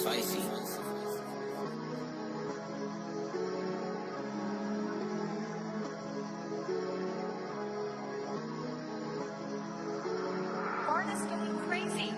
spicy. Art is getting crazy.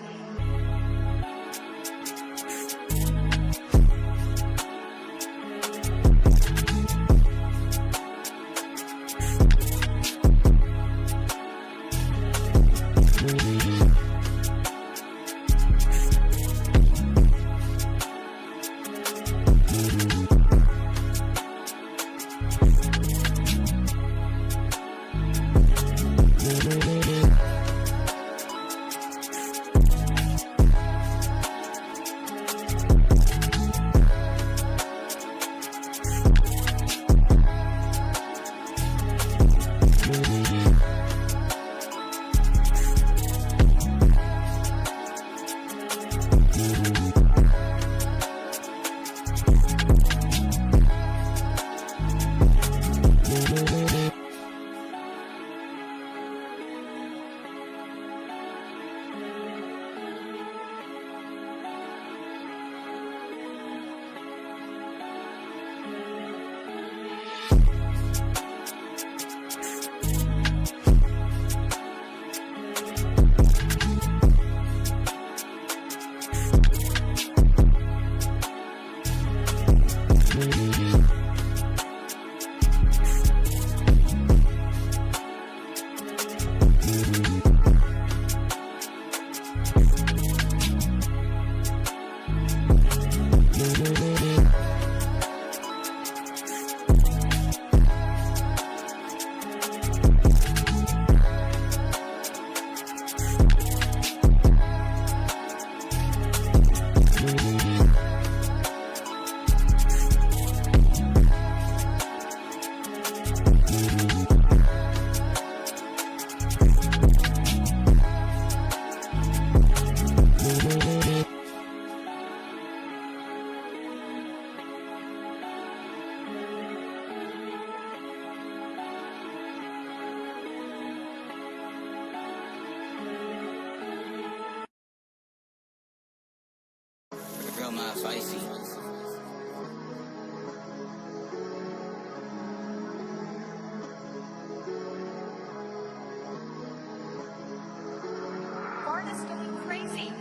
Girl, my spicy. Art is getting crazy.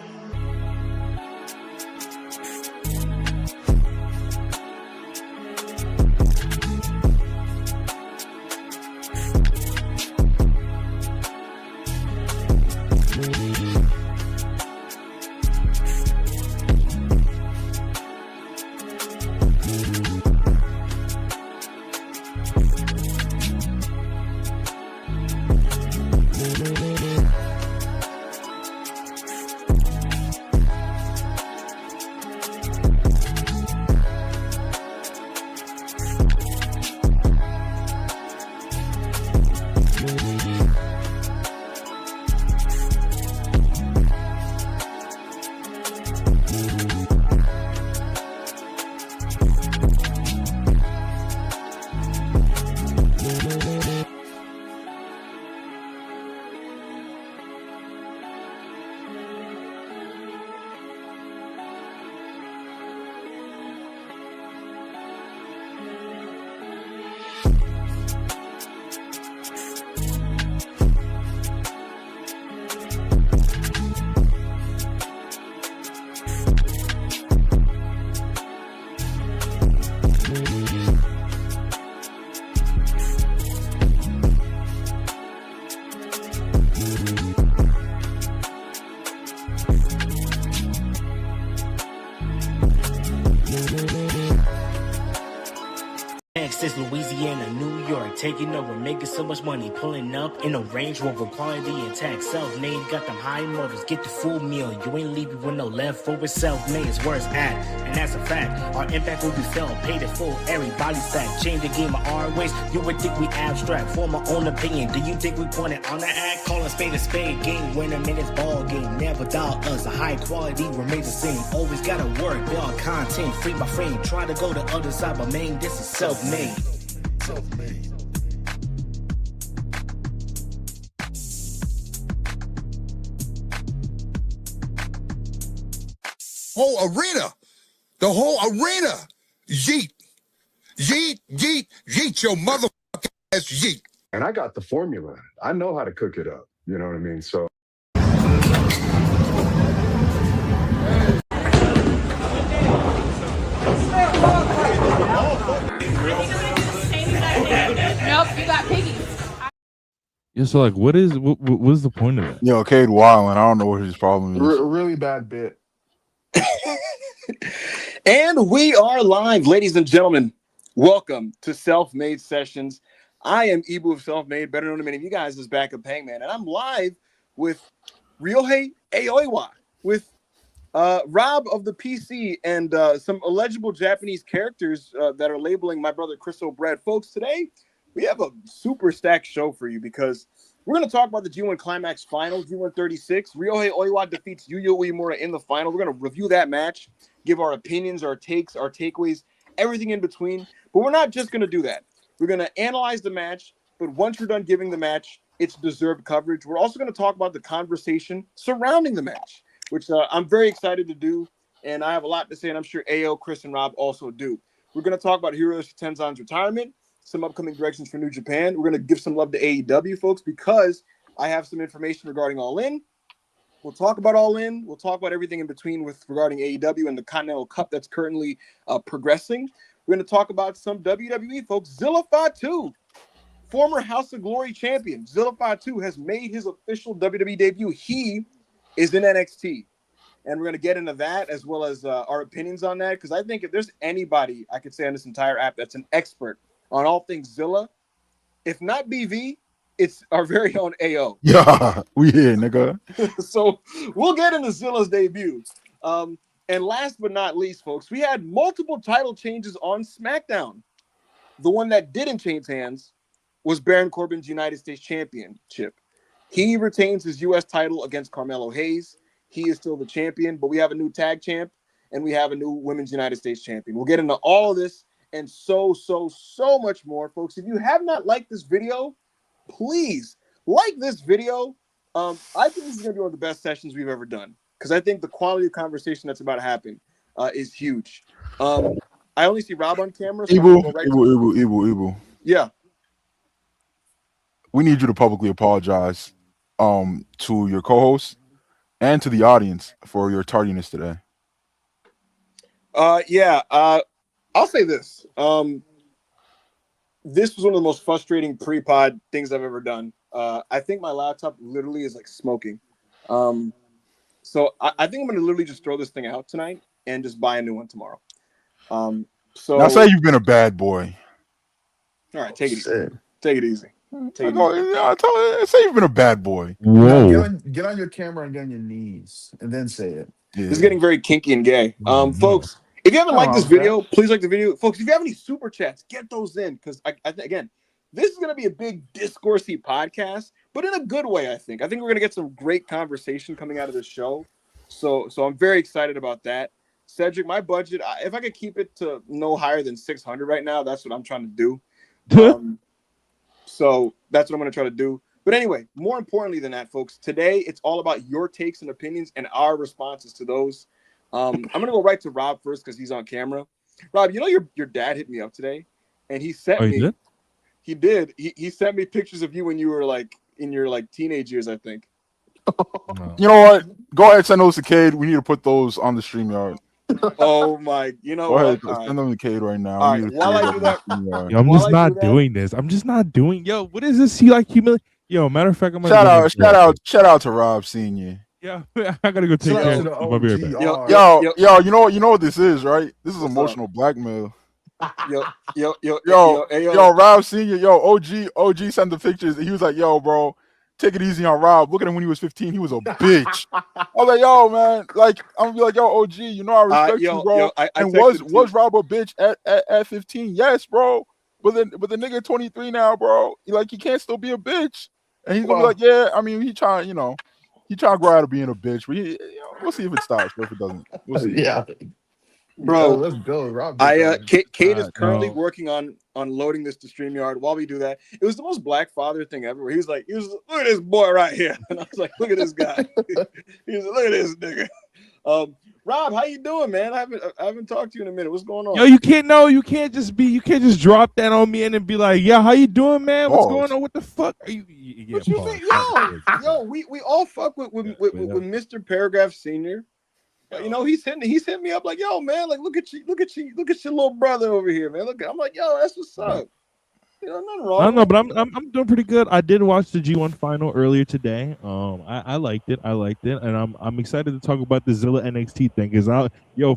Texas, Louisiana, New York, taking over, making so much money, pulling up in a Range Rover, quality intact, self-made, got them high motors, get the full meal, you ain't leaving with no leftover, self-made is where it's at, and that's a fact, our impact will be felt, paid in full, everybody's back, change the game of our ways, you would think we abstract, form my own opinion, do you think we pointed on the act, call a spade, game winner, minutes ball game, never doubt us, a high quality remains the same, always gotta work, build content, free my frame, try to go the other side, but man, this is self-made. Whole arena The whole arena. Yeet. Yeet, yeet, yeet your motherfucking ass yeet. And I got the formula. I know how to cook it up. You know what I mean? So. Nope, you got piggies. Yeah, so like, what is the point of it? Yo, Cade Wildin', I don't know what his problem is. Really bad bit. And we are live, ladies and gentlemen. Welcome to Self-Made Sessions. I am Ibu of Self-Made, better known to many of you guys as Backup Hangman, and I'm live with Ryohei Oiwa, with Rob of the PC, and some illegible Japanese characters that are labeling my brother Chris O'Brad. Folks, today we have a super stacked show for you because we're going to talk about the G1 Climax Final, G1 36. Ryohei Oiwa defeats Yuya Uemura in the final. We're going to review that match, give our opinions, our takes, our takeaways, everything in between. But we're not just going to do that. We're going to analyze the match, but once we're done giving the match its deserved coverage, we're also going to talk about the conversation surrounding the match, which I'm very excited to do, and I have a lot to say, and I'm sure AO, Chris, and Rob also do. We're going to talk about Hiroyoshi Tenzan's retirement, some upcoming directions for New Japan. We're going to give some love to AEW, folks, because I have some information regarding All In. We'll talk about All In. We'll talk about everything in between with regarding AEW and the Continental Cup that's currently progressing. We're going to talk about some WWE, folks. Zilla Fatu, former House of Glory champion. Zilla Fatu has made his official WWE debut. He is in NXT. And we're going to get into that as well as our opinions on that. Because I think if there's anybody I could say on this entire app that's an expert on all things Zilla, if not BV, it's our very own AO. Yeah, we here, nigga. So we'll get into Zilla's debut. And last but not least, folks, we had multiple title changes on SmackDown. The one that didn't change hands was Baron Corbin's United States Championship. He retains his U.S. title against Carmelo Hayes. He is still the champion, but we have a new tag champ, and we have a new Women's United States champion. We'll get into all of this and so much more, folks. If you have not liked this video, please like this video. I think this is going to be one of the best sessions we've ever done because I think the quality of conversation that's about to happen is huge. I only see Rob on camera. So Ibu. Yeah. We need you to publicly apologize to your co-host and to the audience for your tardiness today. I'll say this. This was one of the most frustrating pre-pod things I've ever done. I think my laptop literally is like smoking. So I think I'm going to literally just throw this thing out tonight and just buy a new one tomorrow. So now say you've been a bad boy. All right, take it easy. Take it easy. Say you've been a bad boy. Whoa. Get on your camera and get on your knees and then say it. Yeah. This is getting very kinky and gay. Folks, if you haven't liked this video, please like the video. Folks, if you have any super chats, get those in because I think, again, this is going to be a big discoursey podcast, but in a good way, I think. I think we're going to get some great conversation coming out of this show. So I'm very excited about that. Cedric, my budget, if I could keep it to no higher than 600 right now, that's what I'm trying to do. So that's what I'm going to try to do. But anyway, more importantly than that, folks, today it's all about your takes and opinions and our responses to those. I'm going to go right to Rob first because he's on camera. Rob, you know your dad hit me up today, and he sent me. Did? He did. He sent me pictures of you when you were like in your like teenage years, I think. You know what? Go ahead, send those to Cade. We need to put those on the StreamYard. Oh my! You know Go what? ahead, send them to Cade right now. All right. While I do that, Yo, I'm just not doing this. I'm just not doing. Yo, what is this? He like humiliate. Yo, matter of fact, I'm shout out to Rob Senior. Yeah, I gotta go take care of it. I'll be right back. Yo, you know what this is, right? This is emotional blackmail. Yo, Rob Senior, OG sent the pictures. He was like, yo, bro, take it easy on Rob. Look at him when he was 15. He was a bitch. I was like, yo, man, like I'm gonna be like, yo, OG, you know I respect you, bro. And was Rob a bitch at 15? Yes, bro. But the nigga 23 now, bro. Like he can't still be a bitch. And he's gonna be like, yeah, I mean, he trying to grow out of being a bitch. But we'll see if it stops. But if it doesn't, we'll see. Yeah. Bro, let's go, Rob. Kate is currently working on loading this to StreamYard. While we do that, it was the most black father thing ever. He was like, look at this boy right here, and I was like, look at this guy. He was like, look at this nigga. Rob, how you doing, man? I haven't talked to you in a minute. What's going on? Yo, you can't just drop that on me and then be like, yeah, how you doing, man? What's going on? What the fuck are you? Yeah, what you think? Yo, we all fuck with Mr. Paragraph Senior. You know, he's hitting me up like, yo, man, like look at your little brother over here, man. I'm like, yo, that's what's up. You know, nothing wrong. I don't know, but I'm doing pretty good. I did watch the G1 final earlier today. I liked it, and I'm excited to talk about the Zilla NXT thing. Cause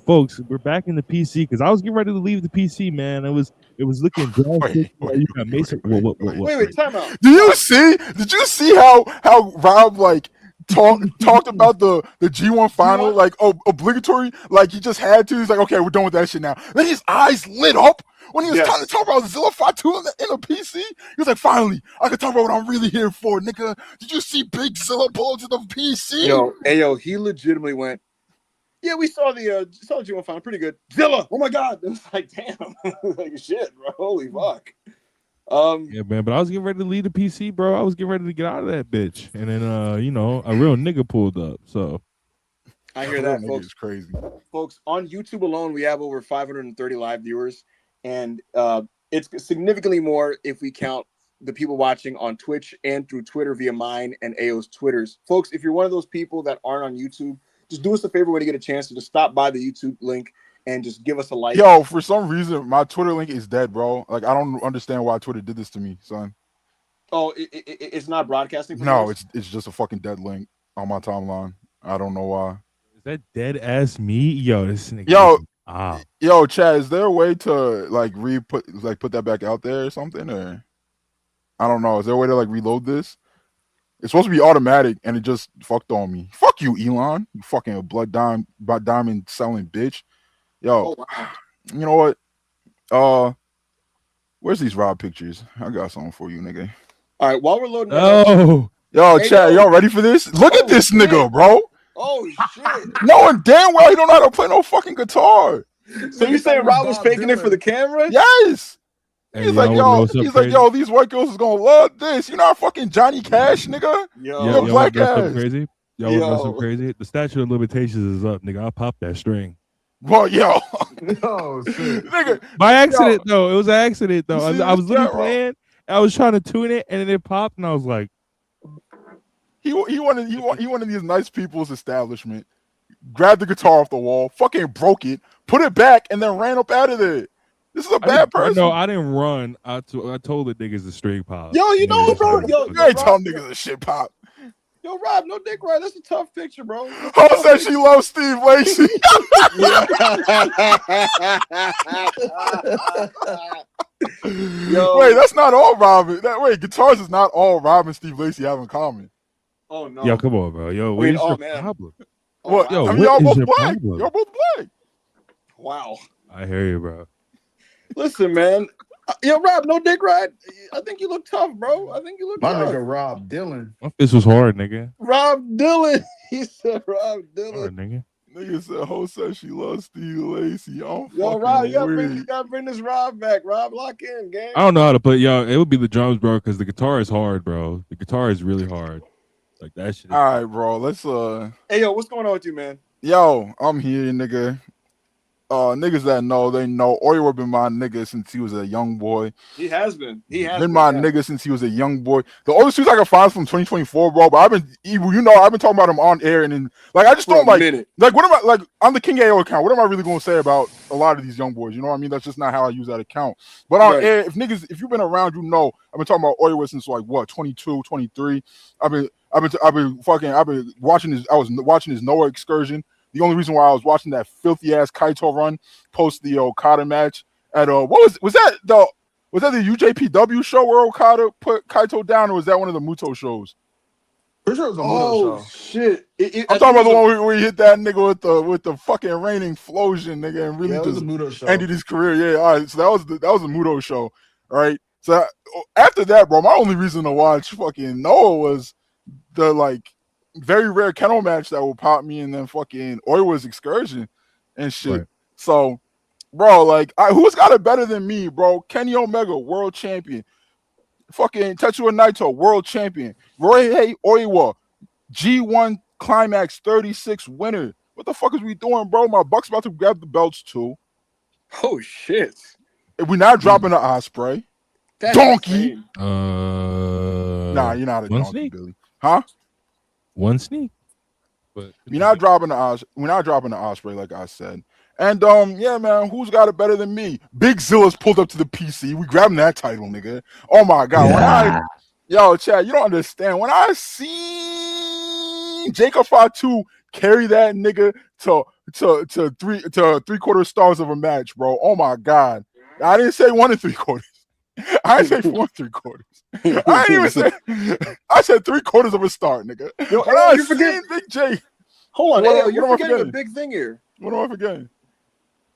folks, we're back in the PC. Cause I was getting ready to leave the PC, man. It was looking drastic. You got Mason. Wait, time out. Did you see how Rob like talked about the G1 final like obligatory? Like he just had to. He's like, okay, we're done with that shit now. Then his eyes lit up. When he was trying to talk about Zilla Fatu in the PC, he was like, finally, I can talk about what I'm really here for, nigga. Did you see Big Zilla pull to the PC? Yo, he legitimately went, yeah, we saw the G1 final, pretty good. Zilla, oh my God. It was like, damn, like shit, bro, holy fuck. Yeah, man, but I was getting ready to leave the PC, bro. I was getting ready to get out of that bitch. And then, a real nigga pulled up, so. I hear that, folks. It's crazy. Folks, on YouTube alone, we have over 530 live viewers. And it's significantly more if we count the people watching on Twitch and through Twitter via mine and AO's Twitters. Folks, if you're one of those people that aren't on YouTube, just do us a favor when you get a chance to just stop by the YouTube link and just give us a like. Yo, for some reason, my Twitter link is dead, bro. Like, I don't understand why Twitter did this to me, son. Oh, it's not broadcasting? No, it's just a fucking dead link on my timeline. I don't know why. Is that dead ass me? Yo, this nigga. Yo, Chad, is there a way to like put that back out there or something? Or I don't know. Is there a way to like reload this? It's supposed to be automatic and it just fucked on me. Fuck you, Elon. You fucking diamond selling bitch. Yo, you know what? Where's these Rob pictures? I got something for you, nigga. All right, while we're loading yo, Chad, y'all ready for this? Look at this nigga, bro. Oh shit! Knowing damn well he don't know how to play no fucking guitar. So you saying Rob was faking it for the camera? Yes. Hey, he's like, yo, these white girls is gonna love this. You know how fucking Johnny Cash, nigga? Yo, black ass. Crazy. Y'all want to know something crazy? The statute of limitations is up, nigga. I'll pop that string. Well, yo. No, shit. Nigga. By accident, though. It was an accident, though. I was literally playing. I was trying to tune it, and then it popped, and I was like, He wanted these nice people's establishment, grabbed the guitar off the wall, fucking broke it, put it back, and then ran up out of there. This is a bad person. No, I didn't run. I told the niggas the string pop. Yo, you know what, bro? Yo, you ain't telling niggas the shit pop. Yo, Rob, no dick right. That's a tough picture, bro. Ho said she loves Steve Lacy. Yo. Wait, that's not all Robin. Guitars is not all Rob and Steve Lacy have in common. Oh no. Yo, come on, bro. Yo, what is your problem? What? Yo, I mean, y'all what both is your black. problem? Y'all both black. Wow. I hear you, bro. Listen, man. Yo, Rob, no dick ride. I think you look tough, bro. I think you look My tough. nigga Rob Dylan. My fist was hard, nigga. Rob Dylan. He said Rob Dylan. Hard, nigga. Nigga said, Ho said she loves Steve Lacy. Yo, Rob, you gotta bring this Rob back. Rob, lock in, gang. I don't know how to play. Yo, it would be the drums, bro, because the guitar is hard, bro. The guitar is really hard. Like that shit. All right, bro. Let's Hey, yo, what's going on with you, man? Yo, I'm here, nigga. Niggas that know, they know. Oiwa been my nigga since he was a young boy. He has been. Been my nigga since he was a young boy. The oldest dudes I can find from 2024, bro. But I've been talking about him on air, and then like I just don't like what am I like on the King AO account? What am I really gonna say about a lot of these young boys? You know what I mean? That's just not how I use that account. But on air, if you've been around, you know I've been talking about Oiwa since like what 22, 23. I've been watching his. I was watching his Noah excursion. The only reason why I was watching that filthy ass Kaito run post the Okada match at was that the UJPW show where Okada put Kaito down, or was that one of the Muto shows? Pretty sure it was a Muto show. Shit! I'm talking about the one where he hit that nigga with the fucking raining explosion, nigga, and really just ended his career. Yeah, all right. So that was a Muto show, all right. So after that, bro, my only reason to watch fucking Noah was the like very rare kennel match that will pop me, and then fucking Oiwa's excursion and shit. Right. So, bro, like, who's got it better than me, bro? Kenny Omega, world champion. Fucking Tetsuya Naito, world champion. Ryohei Oiwa, G1 Climax 36 winner. What the fuck is we doing, bro? My Buck's about to grab the belts too. Oh shit! If we're not dropping the Osprey, That's donkey. insane. Nah, you're not a one donkey, sneak? Billy. Huh? One sneak. But We're not dropping the Osprey, like I said. And yeah, man, who's got it better than me? Big Zilla's pulled up to the PC. We grabbing that title, nigga. Oh my god. Yo, Chad, you don't understand. When I see Jacob Fatu carry that nigga to three-quarter stars of a match, bro. Oh my god. I didn't say 1 3/4. I didn't say 4 3/4. I didn't even say. I said 3/4 of a star, nigga. Yo, When Ayo, I you seen forget- Big J. Hold on, What Ayo, am you're I forgetting a forgetting? big thing here. What am I forgetting?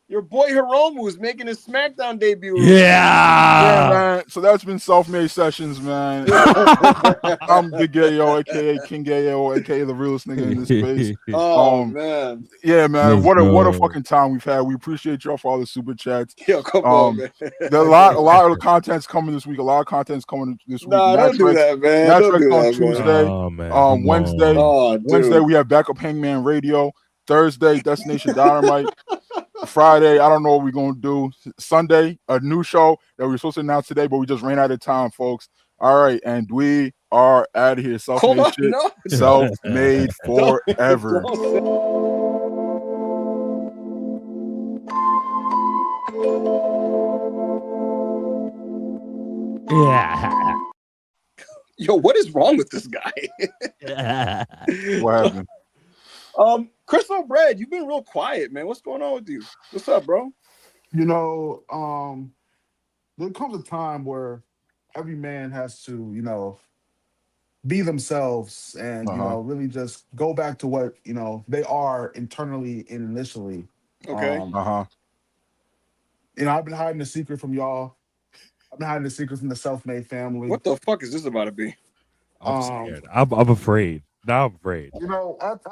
Your boy Hiromu is making his SmackDown debut. Yeah, man. So that's been Self-Made Sessions, man. I'm Big Ayo, aka King Ayo, aka the realest nigga in this space. Oh man. Yeah, man. Let's What a go. fucking time we've had. We appreciate y'all for all the super chats. Yo, come on, man. A lot of content's coming this week. A lot of content's coming this week. Nah, don't do that, man. Don't Matrix do on that, Tuesday. Oh, man. Come Wednesday. Oh, dude. Wednesday we have Backup Hangman Radio. Thursday, Destination Dynamite. Friday, I don't know what we're gonna do. Sunday, a new show that we were supposed to announce today, but we just ran out of time, folks. All right, and we are out of here. Hold Self-made on, shit. no. Self-made forever. Don't say- Yeah. Yo, what is wrong with this guy? What happened? Crystal Bread, you've been real quiet, man. What's going on with you? What's up, bro? You know, there comes a time where every man has to, be themselves and, really just go back to what, they are internally and initially. Okay. I've been hiding the secret from y'all. I've been hiding the secret from the self-made family. What the fuck is this about to be? I'm scared. I'm afraid. Now I'm afraid.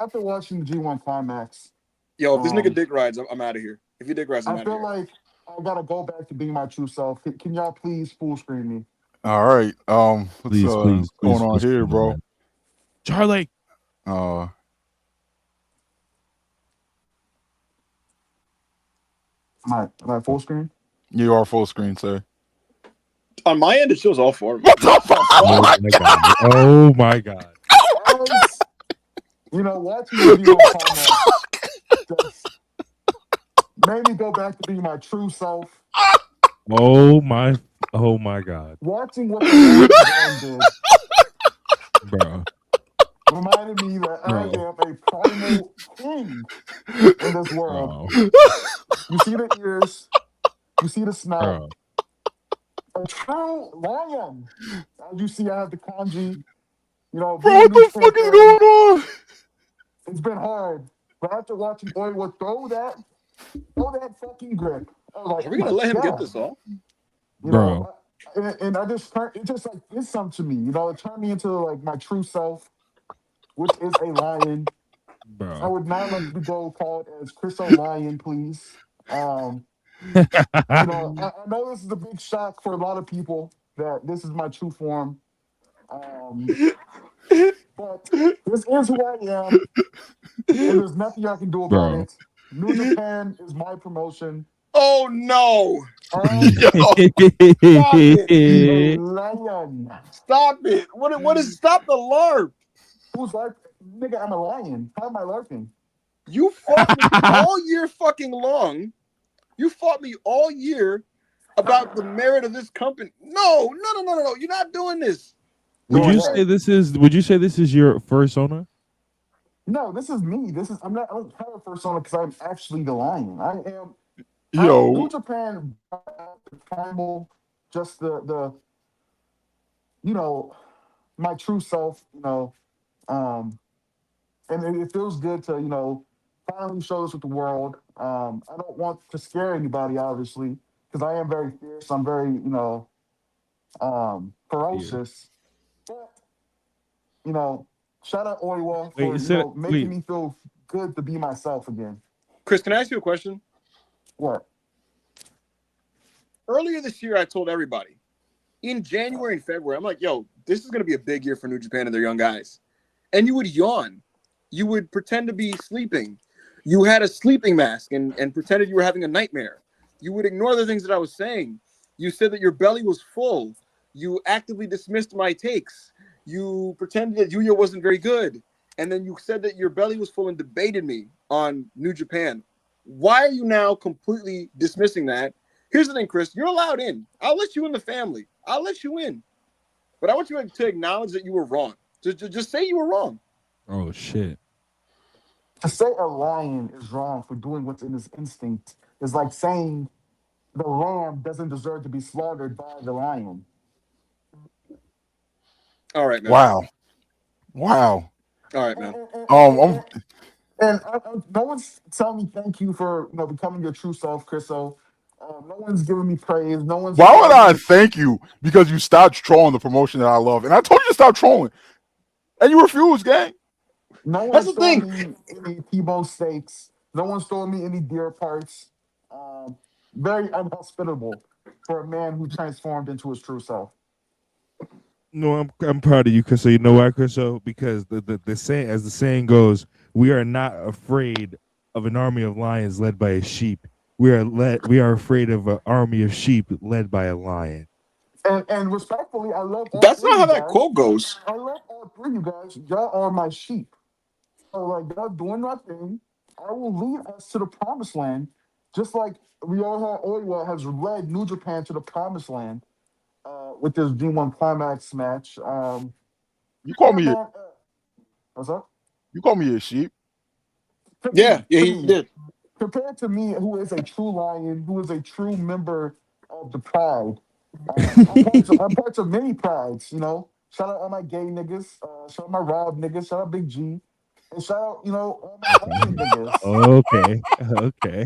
After watching the G1 Climax, Yo, if this nigga dick rides, I'm out of here. If he dick rides, I'm I out of feel here. like I gotta go back to being my true self. Can y'all please full screen me? All right. Please, what's going on here, bro? man. Charlie. Am I full screen? You are full screen, sir. On my end, it shows all four of them. What the fuck? Oh my god. Oh my god. Watching the G1 Climax just made me go back to being my true self. Oh my god. Watching what the did Bro. reminded me that I am a primal king in this world. Bro. You see the ears, you see the snout. Bro. A true lion. As you see, I have the kanji. Bro, what the fuck is going on? It's been hard. But after watching Oiwa throw that fucking grip, I was like, Are we gonna let him get this all? Bro. And I just turned, it just like did something to me. It turned me into like my true self, which is a lion. I Bro. would not like to go called as Chris O'Lion, please. I know this is a big shock for a lot of people that this is my true form. But this is who I am, and there's nothing I can do about Bro. it. New Japan is my promotion. Oh no! Lion. Stop it! What is stop the LARP? Who's like, nigga, I'm a lion. How am I larping? You fought me all year fucking long. You fought me all year about the merit of this company. No. You're not doing this. Would you say this is your persona? No, this is me. I don't have a persona because I'm actually the lion. I am. New Japan, the primal, just the my true self, and it feels good to, finally show this with the world. I don't want to scare anybody, obviously, because I am very fierce. I'm very, ferocious. But, shout out Oiwa for making me feel good to be myself again. Chris, can I ask you a question? What? Earlier this year, I told everybody in January and February, I'm like, yo, this is going to be a big year for New Japan and their young guys. And you would yawn. You would pretend to be sleeping. You had a sleeping mask and pretended you were having a nightmare. You would ignore the things that I was saying. You said that your belly was full. You actively dismissed my takes. You pretended that Yuya wasn't very good. And then you said that your belly was full and debated me on New Japan. Why are you now completely dismissing that? Here's the thing, Chris. You're allowed in. I'll let you in the family. I'll let you in. But I want you to acknowledge that you were wrong. Just say you were wrong. Oh, shit. To say a lion is wrong for doing what's in his instinct is like saying the lamb doesn't deserve to be slaughtered by the lion. All right, man. Wow. All right, man. And no one's telling me thank you for becoming your true self, Chriso. No one's giving me praise. No one's. Why would I thank you? Because you stopped trolling the promotion that I love, and I told you to stop trolling, and you refused, gang. No one's throwing me any T-bone steaks. No one's throwing me any deer parts. Very unhospitable for a man who transformed into his true self. No, I'm proud of you, Chris. So you know why, Chris? So because the saying, as the saying goes, we are not afraid of an army of lions led by a sheep. We are afraid of an army of sheep led by a lion. And respectfully, I love all That's three not how of you that guys. quote goes. I love all three of you guys. Y'all are my sheep. So like y'all doing my thing. I will lead us to the promised land, just like Ryohei Oiwa has led New Japan to the promised land with this G1 Climax match. You call me what's up? You call me a sheep. Yeah, he did. Compared to me, who is a true lion, who is a true member of the pride. I'm part of many prides, Shout out all my gay niggas. Shout out my Rob niggas. Shout out Big G. And shout out, all my other niggas. Okay.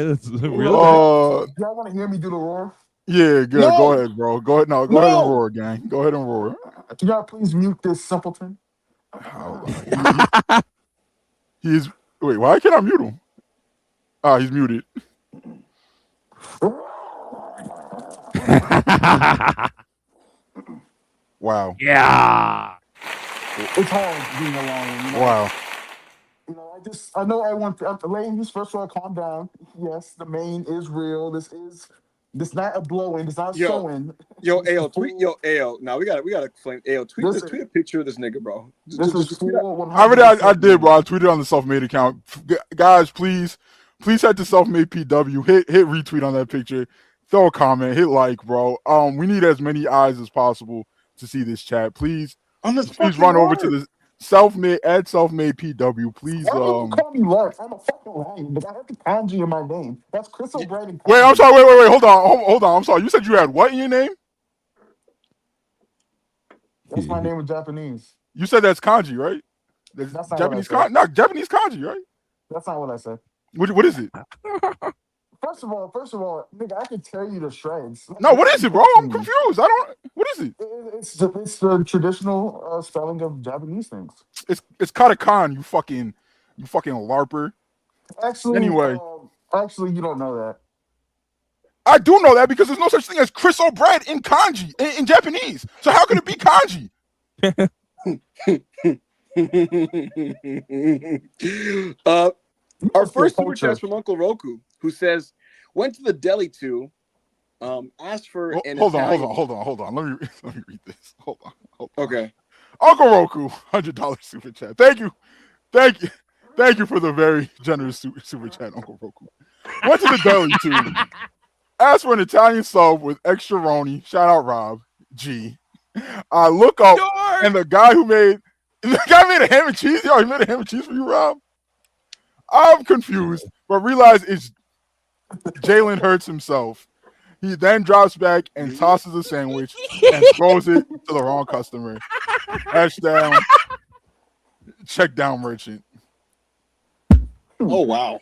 That's real. Y'all want to hear me do the roar? Yeah, good. No. Go ahead, bro. Go ahead. No, go ahead and roar, gang. Go ahead and roar. Can y'all please mute this simpleton? Wait, why can't I mute him? He's muted. Wow. Yeah. It's hard being a lion. Wow. I know I want to, ladies, first of all, calm down. Yes, the mane is real. This not a blowing. It's not sewing. Yo, Ao. Now we gotta explain. Ao, tweet a picture of this nigga, bro. I did, bro. I tweeted on the Self-Made account. Guys, please head to Self-Made PW. Hit retweet on that picture. Throw a comment. Hit like, bro. We need as many eyes as possible to see this chat. Please run over to the Self-Made PW. Please. Why don't you call me Lark? I'm a fucking lion, but I have the kanji in my name. That's Chris O'Brien. Wait, I'm sorry. Wait. Hold on. I'm sorry. You said you had what in your name? That's my name in Japanese. You said that's kanji, right? That's not Japanese what I said. kanji. No, Japanese kanji, right? That's not what I said. What is it? First of all, nigga, I can tear you to shreds. No, what is it, bro? I'm confused. What is it? It's the traditional spelling of Japanese things. It's katakana, you fucking larper. Actually, anyway, you don't know that. I do know that because there's no such thing as Chris O'Brien in kanji in Japanese. So how can it be kanji? Our first super chat from Uncle Roku, who says, went to the deli to, asked for an hold Italian... on. Let me read this. Hold on. Okay. Uncle Roku, $100 super chat. Thank you for the very generous super chat, Uncle Roku. Went to the deli to, asked for an Italian sub with extra roni. Shout out Rob G. I look up and the guy made a ham and cheese. Yo, he made a ham and cheese for you, Rob. I'm confused, but realize it's Jalen Hurts himself. He then drops back and tosses a sandwich and throws it to the wrong customer. Check down merchant. Oh, wow.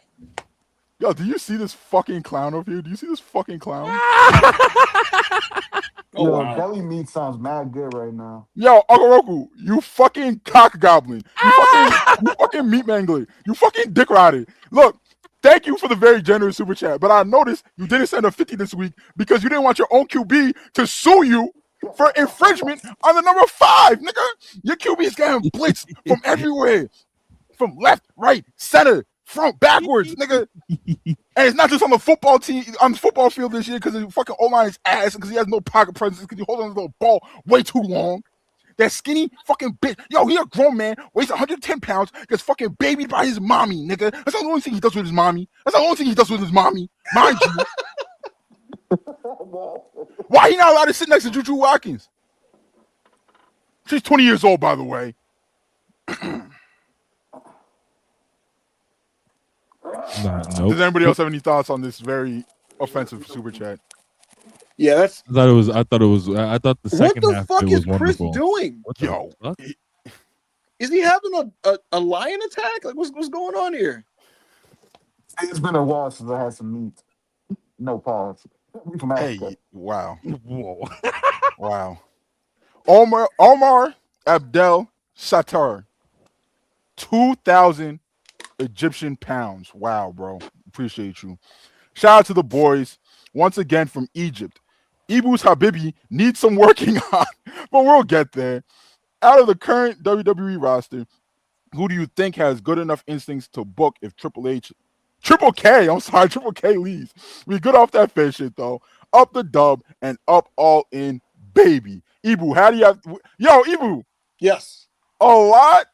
Yo, do you see this fucking clown over here? Do you see this fucking clown? Wow. Belly meat sounds mad good right now. Yo, Uncle Roku, you fucking cock goblin. You fucking meat mangler. You fucking dick rider. Look, thank you for the very generous super chat, but I noticed you didn't send a 50 this week because you didn't want your own QB to sue you for infringement on the number 5, nigga. Your QB is getting blitzed from everywhere. from left, right, center, front, backwards, nigga. And it's not just on the football team, on the football field this year because the fucking O-line is ass because he has no pocket presence because he holds on to the ball way too long. That skinny fucking bitch. Yo, he a grown man, weighs 110 pounds, gets fucking babied by his mommy, nigga. That's not the only thing he does with his mommy. Mind you. Why he not allowed to sit next to Juju Watkins? She's 20 years old, by the way. Nope. Does anybody else have any thoughts on this very offensive super chat? Yeah, that's. I thought the second half What the fuck was is Chris wonderful. doing? Yo, is he having a lion attack? Like, what's going on here? It's been a while since I had some meat. No pause. From Africa. Hey, wow. Whoa. Wow. Omar Abdel Sattar. 2,000 Egyptian pounds. Wow, bro. Appreciate you. Shout out to the boys. Once again from Egypt. Ibu's Habibi needs some working on, but we'll get there. Out of the current WWE roster, who do you think has good enough instincts to book if Triple K leaves? We good off that fair shit, though. Up the dub and up all in, baby. Ibu, how do you have... Yo, Ibu. Yes. A lot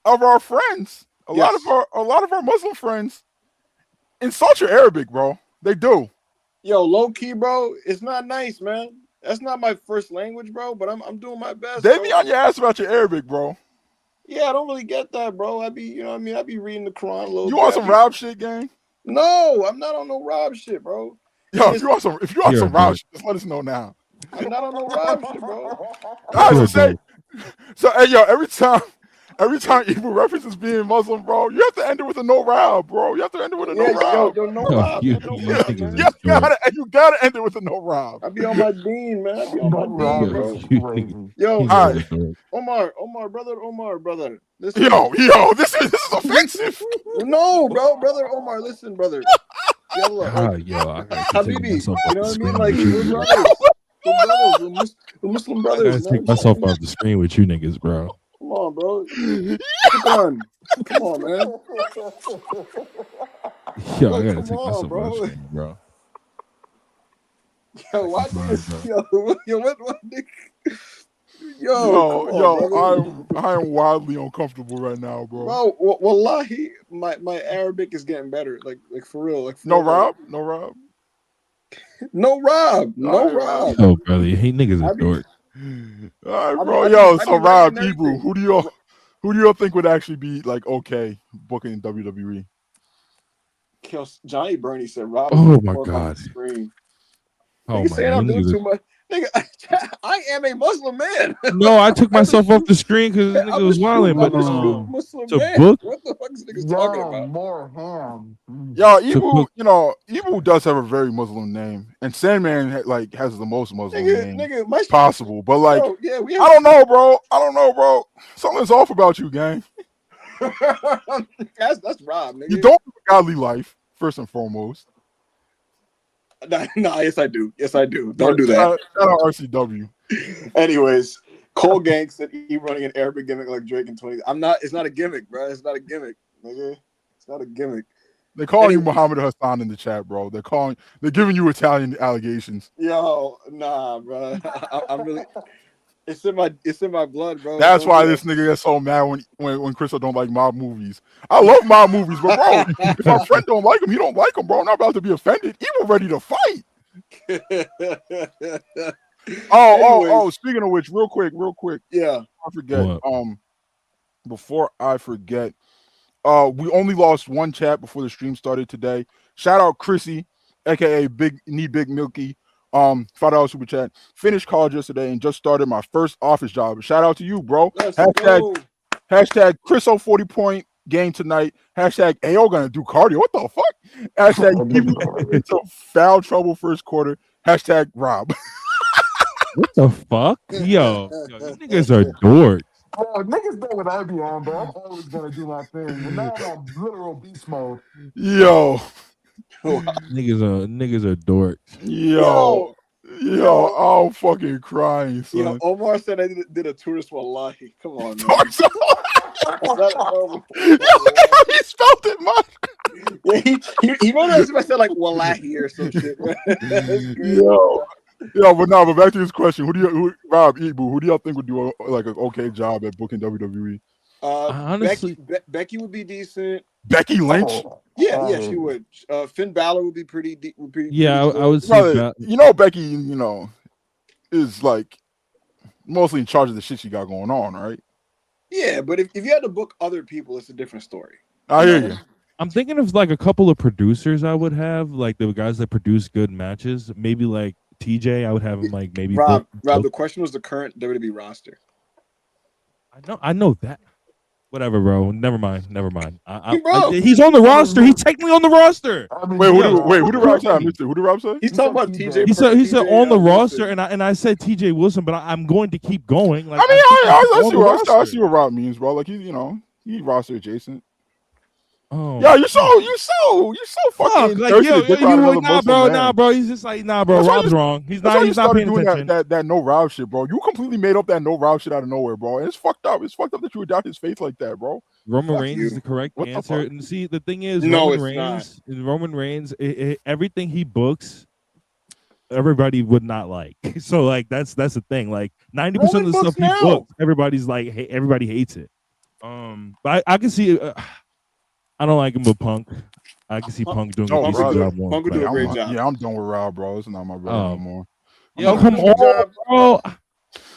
of our friends, a lot of our Muslim friends insult your Arabic, bro. They do. Yo, low key, bro. It's not nice, man. That's not my first language, bro. But I'm doing my best. They be on your ass about your Arabic, bro. Yeah, I don't really get that, bro. I be, you know what I mean? I be reading the Quran a little bit. You want some Rob shit, gang? No, I'm not on no Rob shit, bro. Yo, if you want some Rob shit, just let us know now. I'm not on no Rob shit, bro. I was gonna say, so hey, yo, every time Ibu references being Muslim, bro, you have to end it with a no Rob, bro. You have to end it with a no Rob. Yo, no Rob. You gotta end it with a no Rob. I be on my dean, man. I be on my dean, bro. Yo, all right. Omar, brother. Listen. Yo, this is offensive. No, brother Omar, listen, brother. I Habibi, you know what I mean? Like, we're Muslim brothers. I gotta take myself off the screen with you niggas, bro. Come on, bro. Come on, man. Yo, I gotta take myself off the screen, bro. Yo, why what nigga? I am wildly uncomfortable right now, bro. Bro, wallahi, my Arabic is getting better. Like for real. No Rob. Yo, brother, he niggas are dork. All right, bro. Yo, so Rob, Ibu, who do you think would actually be like okay booking in WWE? Johnny Burney said Rob. Oh my god. Oh my god. I'm doing too much. Nigga, I am a Muslim man. No, I took myself off the screen because this nigga was wilding. But to book, what the fuck is niggas talking about? More ham. Yo, Ibu does have a very Muslim name, and Sandman has the most Muslim name possible. But like, I don't know, bro. Something's off about you, gang. that's Rob, nigga. You don't have a godly life, first and foremost. Nah, yes I do. Don't do that. Shout out RCW. Anyways, Cole Gang said he running an Arabic gimmick like Drake in 20. It's not a gimmick, bro. It's not a gimmick, nigga. It's not a gimmick. They're calling you Muhammad Hassan in the chat, bro. They're giving you Italian allegations. Yo, nah, bro. I'm really. It's in my blood, bro. That's why this nigga gets so mad when Crystal don't like mob movies. I love mob movies, but bro, if my friend don't like him, he don't like him, bro. I'm not about to be offended. He was ready to fight. Speaking of which, real quick. Yeah. I forget. Before I forget, we only lost one chat before the stream started today. Shout out Chrissy, aka Big Milky. $5 super chat. Finished college yesterday and just started my first office job. Shout out to you, bro. Hashtag Chriso 40-point game tonight. Hashtag AO gonna do cardio. What the fuck? Hashtag into foul trouble first quarter. Hashtag Rob. What the fuck? Yo, these niggas are dorks. Oh, niggas know what I be on, bro. I'm always gonna do my thing. And now I'm on literal beast mode. Yo. Niggas are dorks. Yo. Yo, I'm fucking crying, son. Yo, Omar said I did a tourist wallahi. Come on, man. He spelled it, man. Yeah, he might have said like wallahi or some shit. But back to this question. Rob, Ibu, who do y'all think would do like an okay job at booking WWE? Honestly, Becky would be decent. Becky Lynch? Yeah, she would. Finn Balor would be pretty. Yeah, I would say Becky, is like mostly in charge of the shit she got going on, right? Yeah, but if you had to book other people, it's a different story. I hear you. I'm thinking of like a couple of producers I would have, like the guys that produce good matches. Maybe like TJ, I would have him like maybe. Rob, the question was the current WWE roster. I know that. Whatever, bro. Never mind. Bro. He's on the roster. He's technically on the roster. Who did Rob say? Who did Rob say? He's talking about TJ. He said on the roster, and I said TJ Wilson, but I'm going to keep going. Like, I see what Rob means, bro. Like he's roster adjacent. Oh, yeah, you so fucking like nah, bro. He's just like, nah, bro. Rob's wrong. He's not paying attention. That no Rob shit, bro. You completely made up that no Rob shit out of nowhere, bro. And it's fucked up. It's fucked up that you would doubt his faith like that, bro. Roman Reigns is the correct answer. And see, the thing is, Roman Reigns, everything he books, everybody would not like. So like that's the thing. Like 90% of the stuff he books, everybody's like, everybody hates it. But I can see. I don't like him with Punk. I can see Punk doing a decent job more. Punk would do a great job. Yeah, I'm done with Rob, bro. It's not my brother no more. Yo, come on, bro.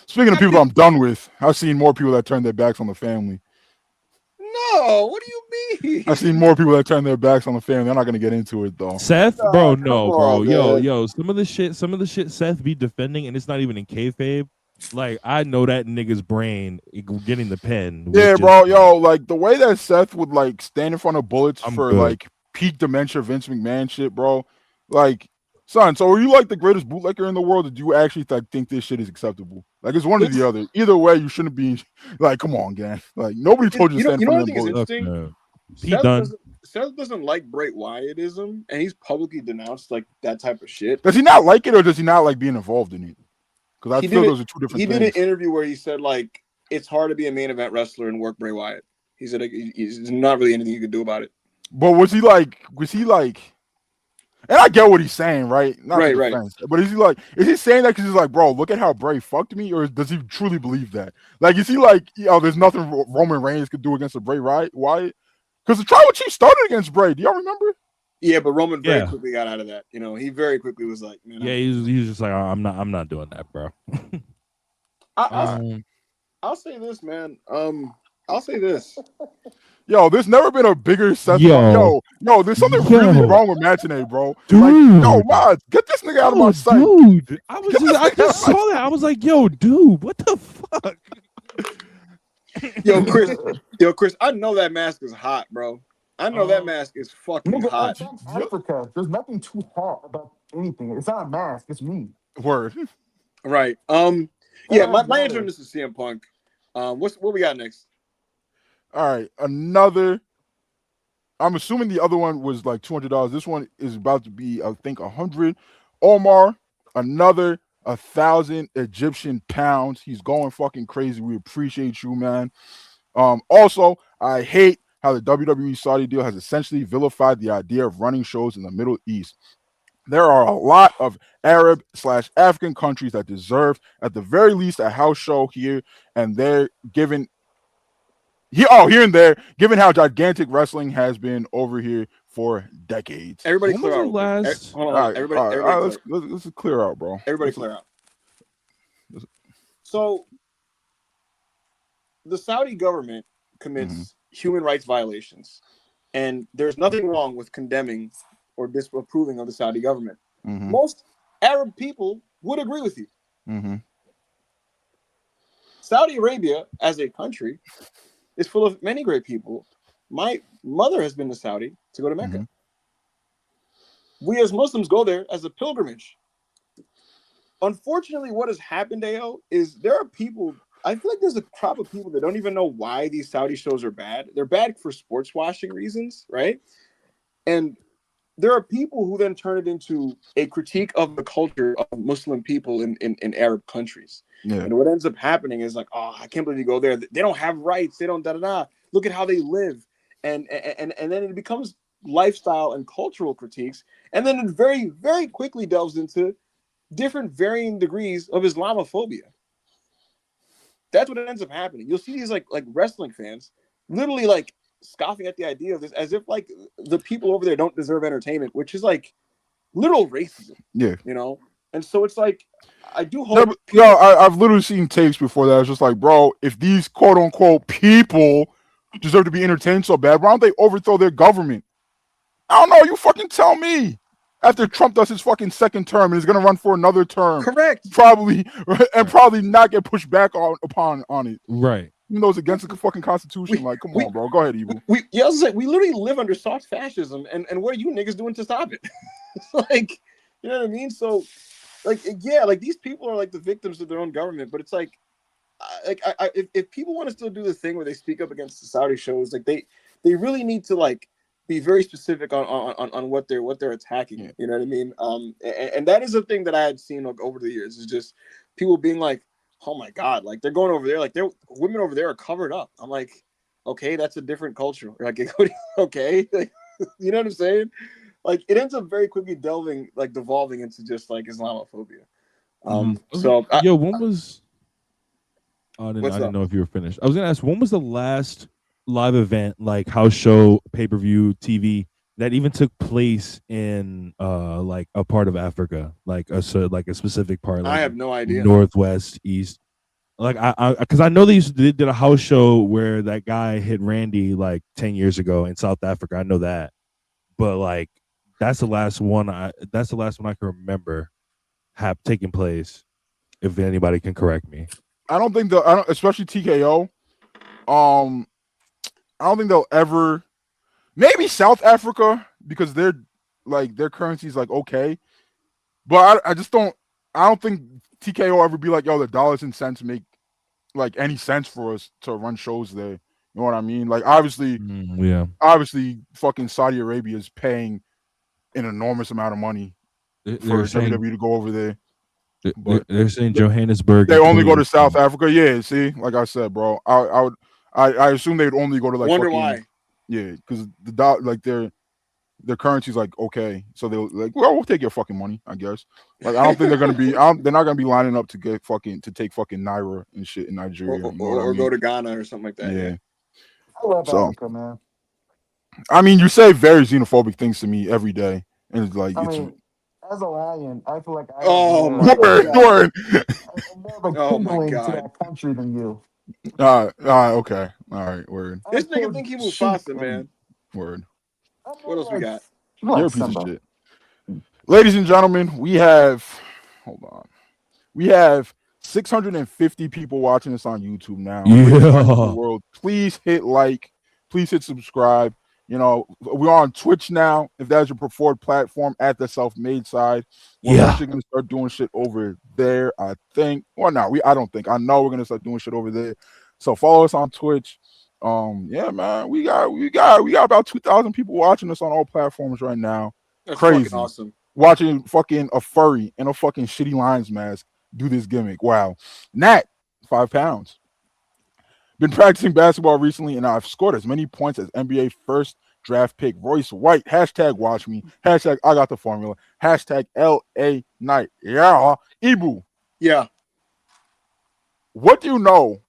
Speaking of people I'm done with, I've seen more people that turn their backs on the family. No, what do you mean? I've seen more people that turn their backs on the family. I'm not gonna get into it though. Seth, bro, no, bro. Yo, some of the shit Seth be defending, and it's not even in kayfabe. Like, I know that nigga's brain getting the pen. Yeah, bro. Yo, like the way that Seth would like stand in front of bullets like peak dementia Vince McMahon shit, bro. Like, son, so are you like the greatest bootlegger in the world, or do you actually think this shit is acceptable? Like, it's one or the other. Either way, you shouldn't be like, come on, gang. Like, nobody told you to stand in front of bullets. Seth doesn't like Bray Wyattism, and he's publicly denounced like that type of shit. Does he not like it, or does he not like being involved in it? Because I feel those are two different things. He did an interview where he said, like, it's hard to be a main event wrestler and work Bray Wyatt. He said, like, there's not really anything you can do about it. But was he like, and I get what he's saying, right? Right. But is he saying that because he's like, bro, look at how Bray fucked me? Or does he truly believe that? Like, is he like, there's nothing Roman Reigns could do against a Bray Wyatt? Because the Tribal Chief started against Bray. Do y'all remember? Yeah, but Roman very quickly got out of that. He very quickly was like, man. Yeah, he's just like, I'm not doing that, bro. I'll say this, man. I'll say this. Yo, there's never been a bigger Seth. Yo, there's something really wrong with Matinee, bro. Dude. Like, yo, Mods, get this nigga out of my sight. Dude, I just saw that. I was like, yo, dude, what the fuck? Yo, Chris, I know that mask is hot, bro. I know that mask is fucking hot. Africa, there's nothing too hot about anything. It's not a mask, it's me. Word. Right. Yeah, my answer to this is CM Punk. What we got next? All right, another. I'm assuming the other one was like $200. This one is about to be, I think, 100. Omar, another 1,000 Egyptian pounds. He's going fucking crazy. We appreciate you, man. Also, I hate how the WWE Saudi deal has essentially vilified the idea of running shows in the Middle East. There are a lot of Arab/African countries that deserve, at the very least, a house show here and there, given here and there, given how gigantic wrestling has been over here for decades. Everybody clear out. Hold on. Everybody let's clear out, bro. Everybody clear out. So, the Saudi government commits human rights violations, and there's nothing wrong with condemning or disapproving of the Saudi government. Most Arab people would agree with you. Saudi Arabia, as a country, is full of many great people. My mother has been to Saudi to go to Mecca. We as Muslims go there as a pilgrimage. Unfortunately, what has happened, AO, is there are people, I feel like there's a crop of people that don't even know why these Saudi shows are bad. They're bad for sports washing reasons, right? And there are people who then turn it into a critique of the culture of Muslim people in Arab countries. Yeah. And what ends up happening is like, oh, I can't believe you go there. They don't have rights. They don't da-da-da. Look at how they live. And then it becomes lifestyle and cultural critiques. And then it very, very quickly delves into different varying degrees of Islamophobia. That's what ends up happening. You'll see these like wrestling fans literally like scoffing at the idea of this as if like the people over there don't deserve entertainment, which is like literal racism. Yeah. You know? And so it's like, I do hope. I've literally seen takes before that. It's just like, bro, if these quote unquote people deserve to be entertained so bad, why don't they overthrow their government? I don't know. You fucking tell me. After Trump does his fucking second term and is going to run for another term. Correct. Probably, and probably not get pushed back upon it. Right. Even though it's against the fucking Constitution. Come on, bro. Go ahead, Evil. We literally live under soft fascism, and what are you niggas doing to stop it? Like, you know what I mean? So, like, yeah, like these people are like the victims of their own government, but it's like if people want to still do the thing where they speak up against the Saudi shows, like they really need to like be very specific on what they're attacking. Yeah. You know what I mean? And that is a thing that I had seen like over the years, is just people being like, oh my God, like they're going over there, like they're women over there are covered up. I'm like, okay, that's a different culture. Like, okay, like, you know what I'm saying? Like it ends up very quickly devolving into just like Islamophobia. So when was? I didn't know if you were finished. I was gonna ask, when was the last live event, like house show, pay-per-view, TV, that even took place in like a part of Africa, like a specific part? Like I have no idea. Northwest, East. Like because I know they did a house show where that guy hit Randy like 10 years ago in South Africa. I know that, but like that's the last one. I can remember taking place. If anybody can correct me, especially TKO. I don't think they'll ever. Maybe South Africa, because their currency is like okay, but I just don't. I don't think TKO ever be like, yo, the dollars and cents make like any sense for us to run shows there. You know what I mean? Like obviously, fucking Saudi Arabia is paying an enormous amount of money for WWE to go over there. They're saying Johannesburg. They only go to South Africa. Yeah, see, like I said, bro, I assume they'd only go to like. Wonder why? Yeah, because their currency's like okay, so they'll like, well, we'll take your fucking money, I guess. Like I don't think they're gonna be. They're not gonna be lining up to take fucking naira and shit in Nigeria, or go to Ghana or something like that. Yeah. I love Africa, man. I mean, you say very xenophobic things to me every day, and it's like as a lion, I feel like I word. I'm more of a kindling to that country than you. Okay. All right, word. This nigga think he was Mufasa, man. Word. What else we got? You're a piece of shit. Ladies and gentlemen, we have 650 people watching this on YouTube now. Yeah. World. Please hit like, please hit subscribe. You know, we're on Twitch now. If that's your preferred platform, at the Self-Made Side. We're actually gonna start doing shit over there, I think. Well, no, I don't think. I know we're gonna start doing shit over there. So follow us on Twitch. Yeah, man, we got about 2,000 people watching us on all platforms right now. That's crazy, fucking awesome. Watching fucking a furry in a fucking shitty Lions mask do this gimmick. Wow. Nat, 5 pounds. Been practicing basketball recently, and I've scored as many points as NBA first draft pick Royce White. Hashtag watch me. Hashtag I got the formula. Hashtag LA Night. Yeah. Ibu. Yeah. What do you know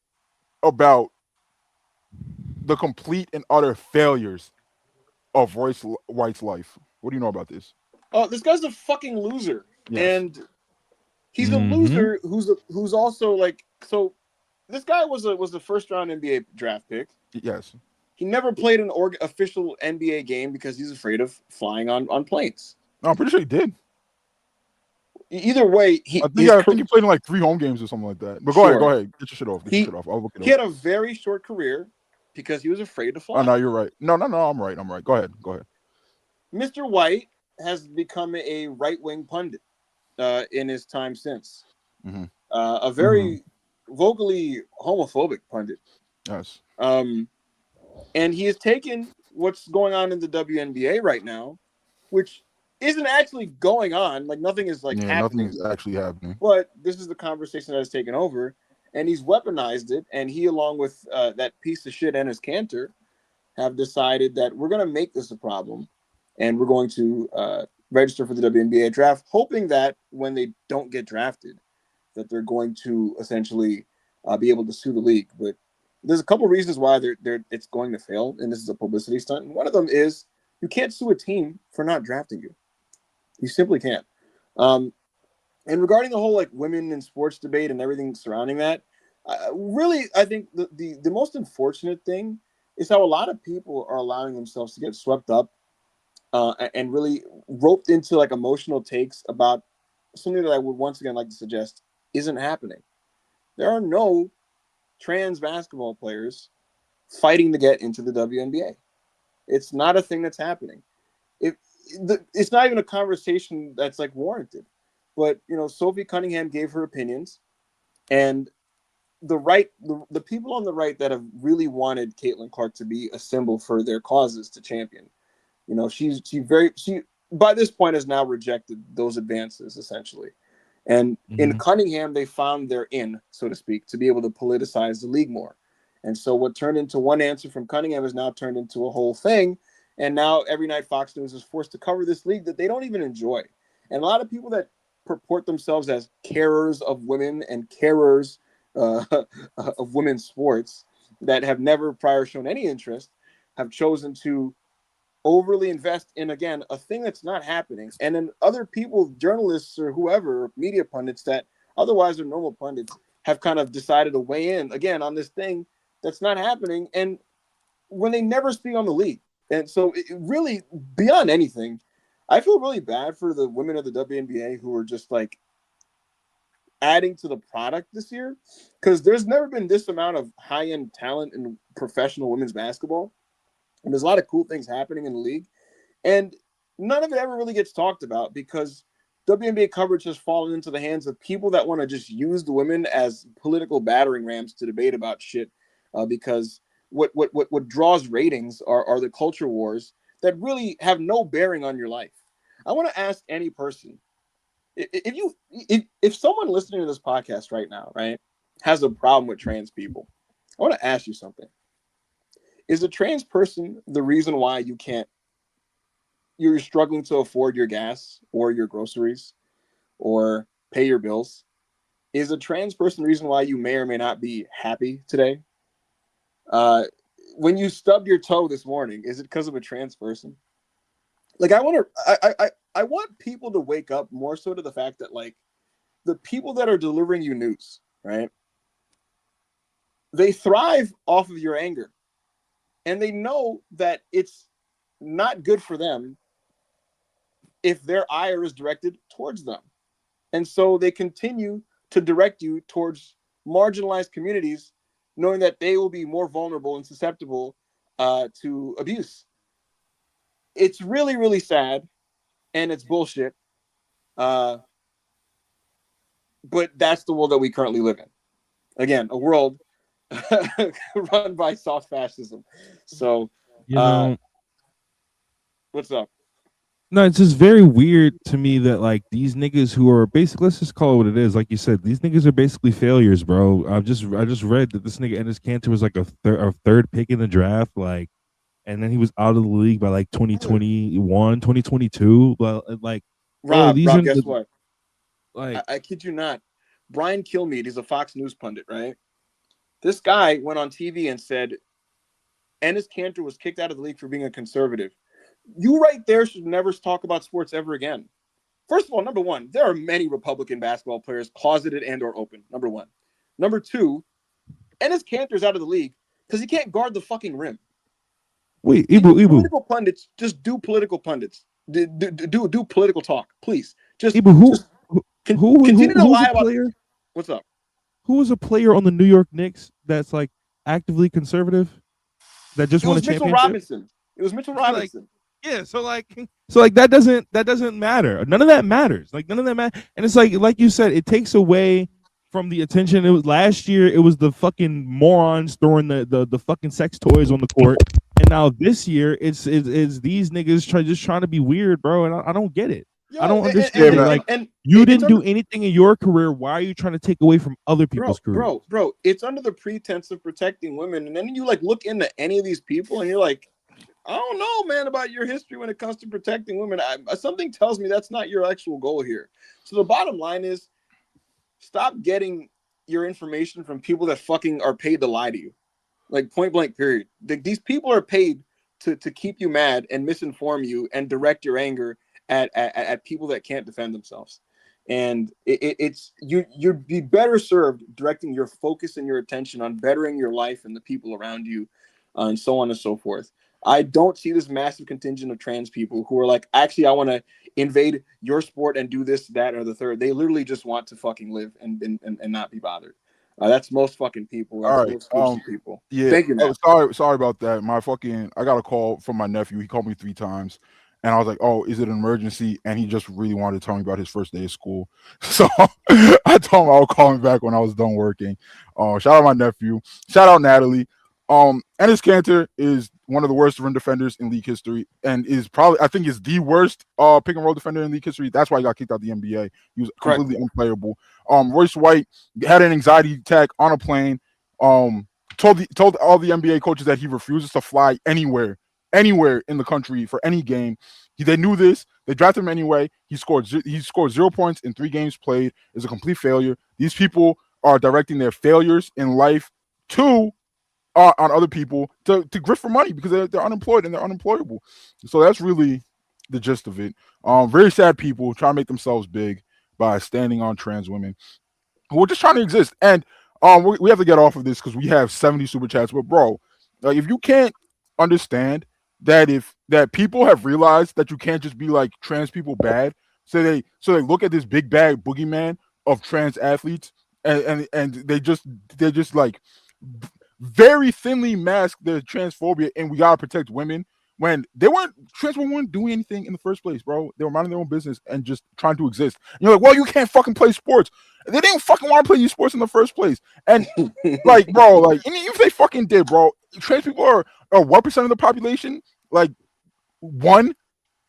about the complete and utter failures of Royce White's life? What do you know about this? Oh, this guy's a fucking loser. Yes. And he's a loser who's also like, so this guy was a first round NBA draft pick. Yes. He never played an official NBA game because he's afraid of flying on planes. No, I'm pretty sure he did. Either way, I think he played in like 3 home games or something like that. But go ahead. Get your shit off. I'll look it up. He had a very short career because he was afraid to fly. Oh, no, you're right. No, I'm right. Go ahead. Mr. White has become a right-wing pundit in his time since. Mm-hmm. A very vocally homophobic pundit. Yes. And he has taken what's going on in the WNBA right now which isn't actually going on. Like nothing is like happening. Nothing is actually happening. But this is the conversation that has taken over, and he's weaponized it. And he, along with that piece of shit Enes Kanter, have decided that we're going to make this a problem, and we're going to register for the WNBA draft, hoping that when they don't get drafted, that they're going to essentially be able to sue the league. But there's a couple reasons why it's going to fail, and this is a publicity stunt. And one of them is you can't sue a team for not drafting you. You simply can't. And regarding the whole like women in sports debate and everything surrounding that, really, I think the most unfortunate thing is how a lot of people are allowing themselves to get swept up and really roped into like emotional takes about something that I would once again like to suggest isn't happening. There are no trans basketball players fighting to get into the WNBA. It's not a thing that's happening. It's not even a conversation that's like warranted. But Sophie Cunningham gave her opinions, and the people on the right that have really wanted Caitlin Clark to be a symbol for their causes to champion. She by this point has now rejected those advances essentially. And in Cunningham, they found their in, so to speak, to be able to politicize the league more. And so what turned into one answer from Cunningham has now turned into a whole thing. And now every night Fox News is forced to cover this league that they don't even enjoy. And a lot of people that purport themselves as carers of women and carers of women's sports that have never prior shown any interest have chosen to overly invest in, again, a thing that's not happening. And then other people, journalists or whoever, media pundits that otherwise are normal pundits, have kind of decided to weigh in, again, on this thing that's not happening. And when they never speak on the league. And so it really, beyond anything, I feel really bad for the women of the WNBA who are just like adding to the product this year, because there's never been this amount of high-end talent in professional women's basketball. And there's a lot of cool things happening in the league. And none of it ever really gets talked about because WNBA coverage has fallen into the hands of people that want to just use the women as political battering rams to debate about shit because what draws ratings are the culture wars that really have no bearing on your life. I want to ask any person, if someone listening to this podcast right now, right, has a problem with trans people, I want to ask you something. Is a trans person the reason why you're struggling to afford your gas or your groceries or pay your bills? Is a trans person the reason why you may or may not be happy today? When you stubbed your toe this morning, is it because of a trans person? Like, I want people to wake up more so to the fact that, like, the people that are delivering you news, right? They thrive off of your anger. And they know that it's not good for them if their ire is directed towards them. And so they continue to direct you towards marginalized communities, knowing that they will be more vulnerable and susceptible to abuse. It's really, really sad, and it's bullshit. But that's the world that we currently live in. Again, a world run by soft fascism. So, what's up? No, it's just very weird to me that like these niggas who are basically, let's just call it what it is. Like you said, these niggas are basically failures, bro. I just read that this nigga Enes Kanter was like a third pick in the draft, like, and then he was out of the league by like 2021, 2022. But like, Rob, guess what? Like, I kid you not. Brian Kilmeade, he's a Fox News pundit, right? This guy went on TV and said Enes Kanter was kicked out of the league for being a conservative. You right there should never talk about sports ever again. First of all, number one, there are many Republican basketball players closeted and or open, number one. Number two, Enes Kanter's out of the league because he can't guard the fucking rim. Wait, Ibu. Political pundits, just do political pundits. Do political talk, please. Just, Ibu, continue to lie about player? What's up? Who was a player on the New York Knicks that's like actively conservative that just won a championship? It was Mitchell Robinson. Yeah, so that doesn't matter. None of that matters. Like none of that matters. And it's like you said, it takes away from the attention. It was last year. It was the fucking morons throwing the fucking sex toys on the court, And now this year, it's these niggas just trying to be weird, bro. And I don't get it. Yo, I don't understand it. Like, and you didn't do anything in your career. Why are you trying to take away from other people's career? Bro, it's under the pretense of protecting women. And then you like look into any of these people and you're like, I don't know, man, about your history when it comes to protecting women. Something tells me that's not your actual goal here. So the bottom line is, stop getting your information from people that fucking are paid to lie to you. Like, point blank, period. These people are paid to keep you mad and misinform you and direct your anger at people that can't defend themselves. And you'd be better served directing your focus and your attention on bettering your life and the people around you, and so on and so forth. I don't see this massive contingent of trans people who are like, actually, I want to invade your sport and do this, that, or the third. They literally just want to fucking live and not be bothered. That's most fucking people. That's most people. Yeah. Thank you, Matt. Sorry about that. I got a call from my nephew. He called me 3 times. And I was like, oh, is it an emergency? And he just really wanted to tell me about his first day of school. So I told him I would call him back when I was done working. Shout out my nephew. Shout out Natalie. Enes Kanter is one of the worst rim defenders in league history, and is probably, I think, is the worst pick and roll defender in league history. That's why he got kicked out of the NBA. He was completely unplayable. Royce White had an anxiety attack on a plane. Told all the NBA coaches that he refuses to fly anywhere in the country for any game. They knew this. They drafted him anyway. He scored 0 points in 3 games played. It's a complete failure. These people are directing their failures in life on other people to grift for money because they're unemployed and they're unemployable. So that's really the gist of it. Very sad people trying to make themselves big by standing on trans women who are just trying to exist. And we have to get off of this because we have 70 super chats. But bro, like, if you can't understand that people have realized that you can't just be like trans people bad, so they look at this big bad boogeyman of trans athletes and they just like very thinly mask their transphobia, and we gotta protect women when trans women weren't doing anything in the first place, bro. They were minding their own business and just trying to exist. And you're like, well, you can't fucking play sports. They didn't fucking want to play these sports in the first place. And like, bro, like, even if they fucking did, bro, trans people are 1% of the population, like 1.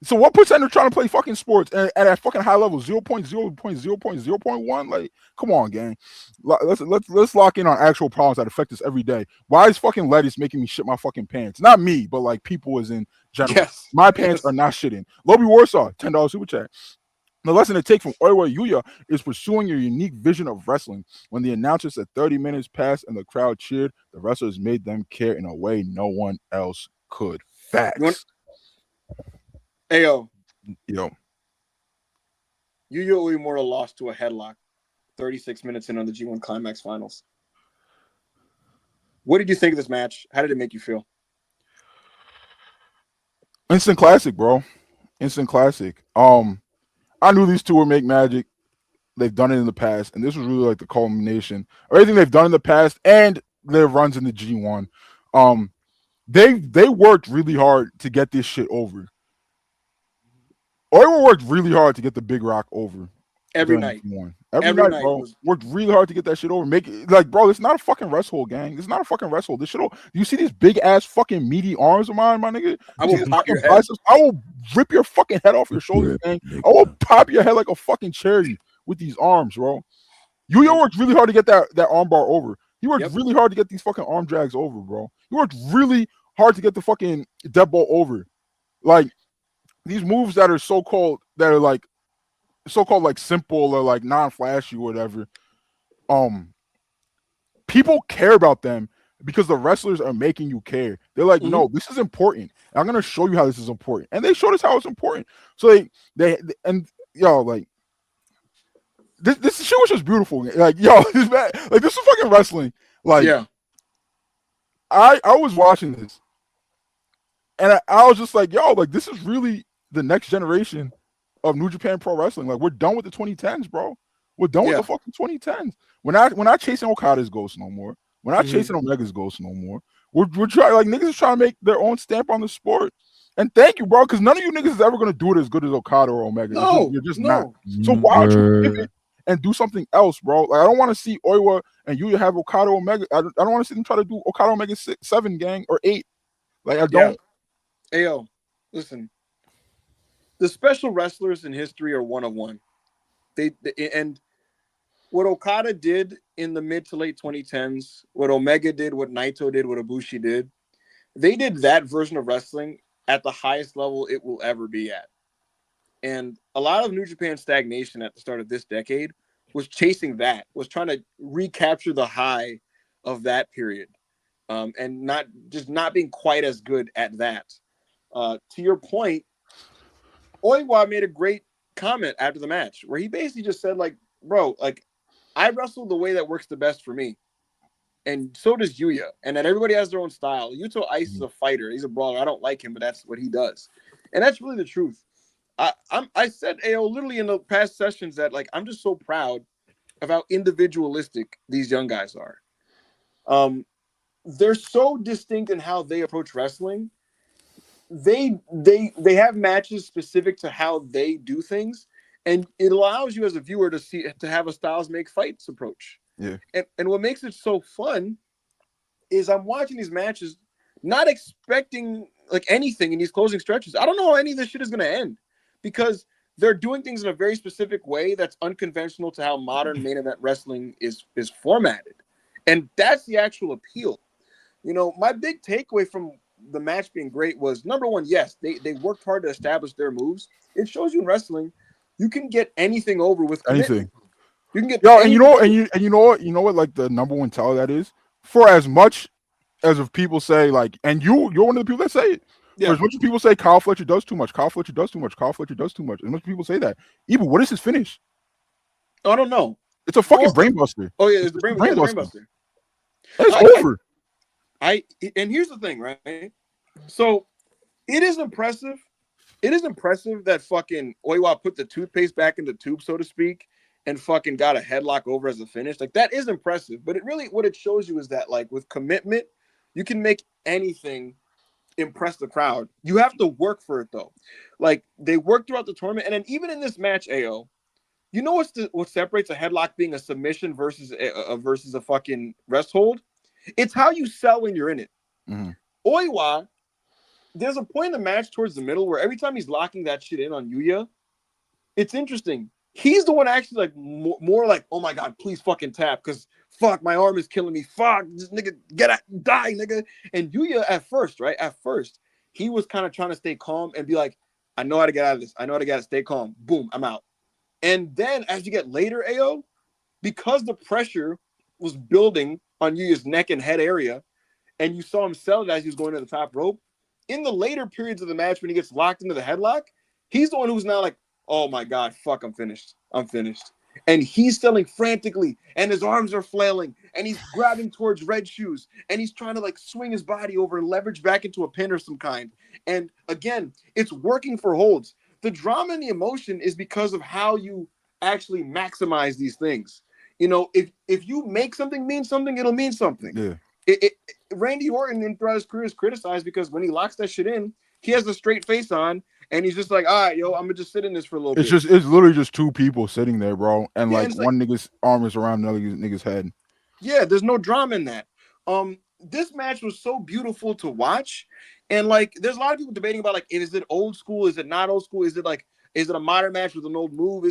So what percent are trying to play fucking sports at a fucking high level? 0.0.0.0.1? Like, come on, gang. Let's lock in on actual problems that affect us every day. Why is fucking lettuce making me shit my fucking pants? Not me, but like people as in general. Yes. My pants are not shitting. Lobby Warsaw, $10 super chat. The lesson to take from Oiwa Yuya is pursuing your unique vision of wrestling. When the announcer said 30 minutes passed and the crowd cheered, the wrestlers made them care in a way no one else could. Facts. Yo. Yuya Uemura lost to a headlock 36 minutes in on the G1 Climax Finals. What did you think of this match? How did it make you feel? Instant classic, bro. Instant classic. I knew these two would make magic. They've done it in the past, and this was really like the culmination of everything they've done in the past and their runs in the G1. They worked really hard to get this shit over. Oiwa worked really hard to get the Big Rock over. Every night. Every night, bro. Worked really hard to get that shit over. Make it like, bro, it's not a fucking wrestle, gang. It's not a fucking wrestle. This shit. You see these big ass fucking meaty arms of mine, my nigga? I will pop your head. I will rip your fucking head off your shoulders, gang. I will pop your head like a fucking cherry with these arms, bro. Yuya worked really hard to get that armbar over. He worked really hard to get these fucking arm drags over, bro. He worked really hard to get the fucking deadbolt over. Like, these moves that are so-called like simple or like non-flashy or whatever, people care about them because the wrestlers are making you care. They're like, no, this is important. And I'm gonna show you how this is important. And they showed us how it's important. So they like this shit was just beautiful. Like, this is fucking wrestling. Like, yeah. I was watching this and I was just like, like, this is really the next generation of New Japan Pro Wrestling. Like, we're done with the 2010s, bro. We're done with the fucking 2010s. We're not chasing Okada's ghost no more. We're not chasing Omega's ghost no more. We're trying, like, niggas is trying to make their own stamp on the sport. And thank you, bro, because none of you niggas is ever gonna do it as good as Okada or Omega. No, you're just not. So why don't you pivot and do something else, bro? Like, I don't want to see Oiwa and Yuya have Okada Omega. I don't want to see them try to do Okada Omega 7 gang or 8. Like I don't. Ayo, listen. The special wrestlers in history are one of one. And what Okada did in the mid to late 2010s, what Omega did, what Naito did, what Ibushi did, they did that version of wrestling at the highest level it will ever be at. And a lot of New Japan stagnation at the start of this decade was chasing that, was trying to recapture the high of that period, and not being quite as good at that. To your point, Oiwa made a great comment after the match where he basically just said, like, bro, like, I wrestle the way that works the best for me. And so does Yuya. And that everybody has their own style. Yuto Ice is a fighter. He's a brawler. I don't like him, but that's what he does. And that's really the truth. I said, AO, literally in the past sessions that, like, I'm just so proud of how individualistic these young guys are. They're so distinct in how they approach wrestling. They have matches specific to how they do things, and it allows you as a viewer to have a styles make fights approach. Yeah. And what makes it so fun is I'm watching these matches not expecting like anything in these closing stretches. I don't know how any of this shit is going to end because they're doing things in a very specific way that's unconventional to how modern main event wrestling is formatted. And that's the actual appeal. You know, my big takeaway from the match being great was, number one, yes, they worked hard to establish their moves. It shows you in wrestling, you can get anything over with commitment. Anything. You can get and you know what, like the number one tell that is, for as much as if people say like, and you're one of the people that say it. Yeah. For as much as people say Kyle Fletcher does too much, Kyle Fletcher does too much, Kyle Fletcher does too much. As much people say that. Even what is his finish? I don't know. It's a fucking brainbuster. Oh yeah, it's the brainbuster. It's over. And here's the thing, right? So it is impressive. It is impressive that fucking Oiwa put the toothpaste back in the tube, so to speak, and fucking got a headlock over as a finish. Like, that is impressive. But it really, what it shows you is that, like, with commitment, you can make anything impress the crowd. You have to work for it, though. Like, they work throughout the tournament. And then even in this match, AO, you know what separates a headlock being a submission versus a fucking rest hold? It's how you sell when you're in it. Mm-hmm. Oiwa, there's a point in the match towards the middle where every time he's locking that shit in on Yuya, it's interesting. He's the one actually like more like, oh my God, please fucking tap, because fuck, my arm is killing me. Fuck, this nigga, get out, die, nigga. And Yuya at first, he was kind of trying to stay calm and be like, I know how to get out of this. I know how to stay calm. Boom, I'm out. And then as you get later, AO, because the pressure was building on Yuya's neck and head area, and you saw him sell it as he was going to the top rope, in the later periods of the match when he gets locked into the headlock, he's the one who's now like, oh my God, fuck, I'm finished. And he's selling frantically, and his arms are flailing, and he's grabbing towards Red Shoes, and he's trying to like swing his body over and leverage back into a pin or some kind. And again, it's working for holds. The drama and the emotion is because of how you actually maximize these things. You know, if you make something mean something, it'll mean something. Yeah. Randy Orton throughout his career is criticized because when he locks that shit in, he has a straight face on, and he's just like, all right, yo, I'm gonna just sit in this for a little bit. It's literally just two people sitting there, bro, and like one nigga's arm is around another nigga's head. Yeah, there's no drama in that. This match was so beautiful to watch, and like, there's a lot of people debating about like, is it old school? Is it not old school? Is it a modern match with an old move?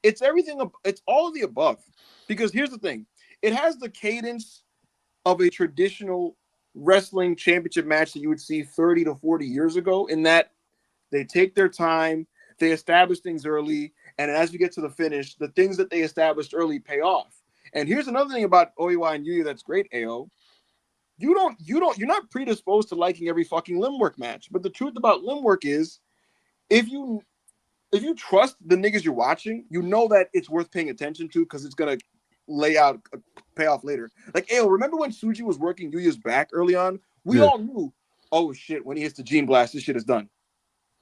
It's everything. It's all of the above. Because here's the thing, it has the cadence of a traditional wrestling championship match that you would see 30 to 40 years ago, in that they take their time, they establish things early, and as you get to the finish, the things that they established early pay off. And here's another thing about Oiwa and Yuya that's great, AO. You're not predisposed to liking every fucking limb work match, but the truth about limb work is, if you trust the niggas you're watching, you know that it's worth paying attention to because it's gonna lay out a payoff later. Like, Ayo, remember when Tsuji was working Yuya's back early on? We all knew, oh shit, when he hits the Gene Blast, this shit is done.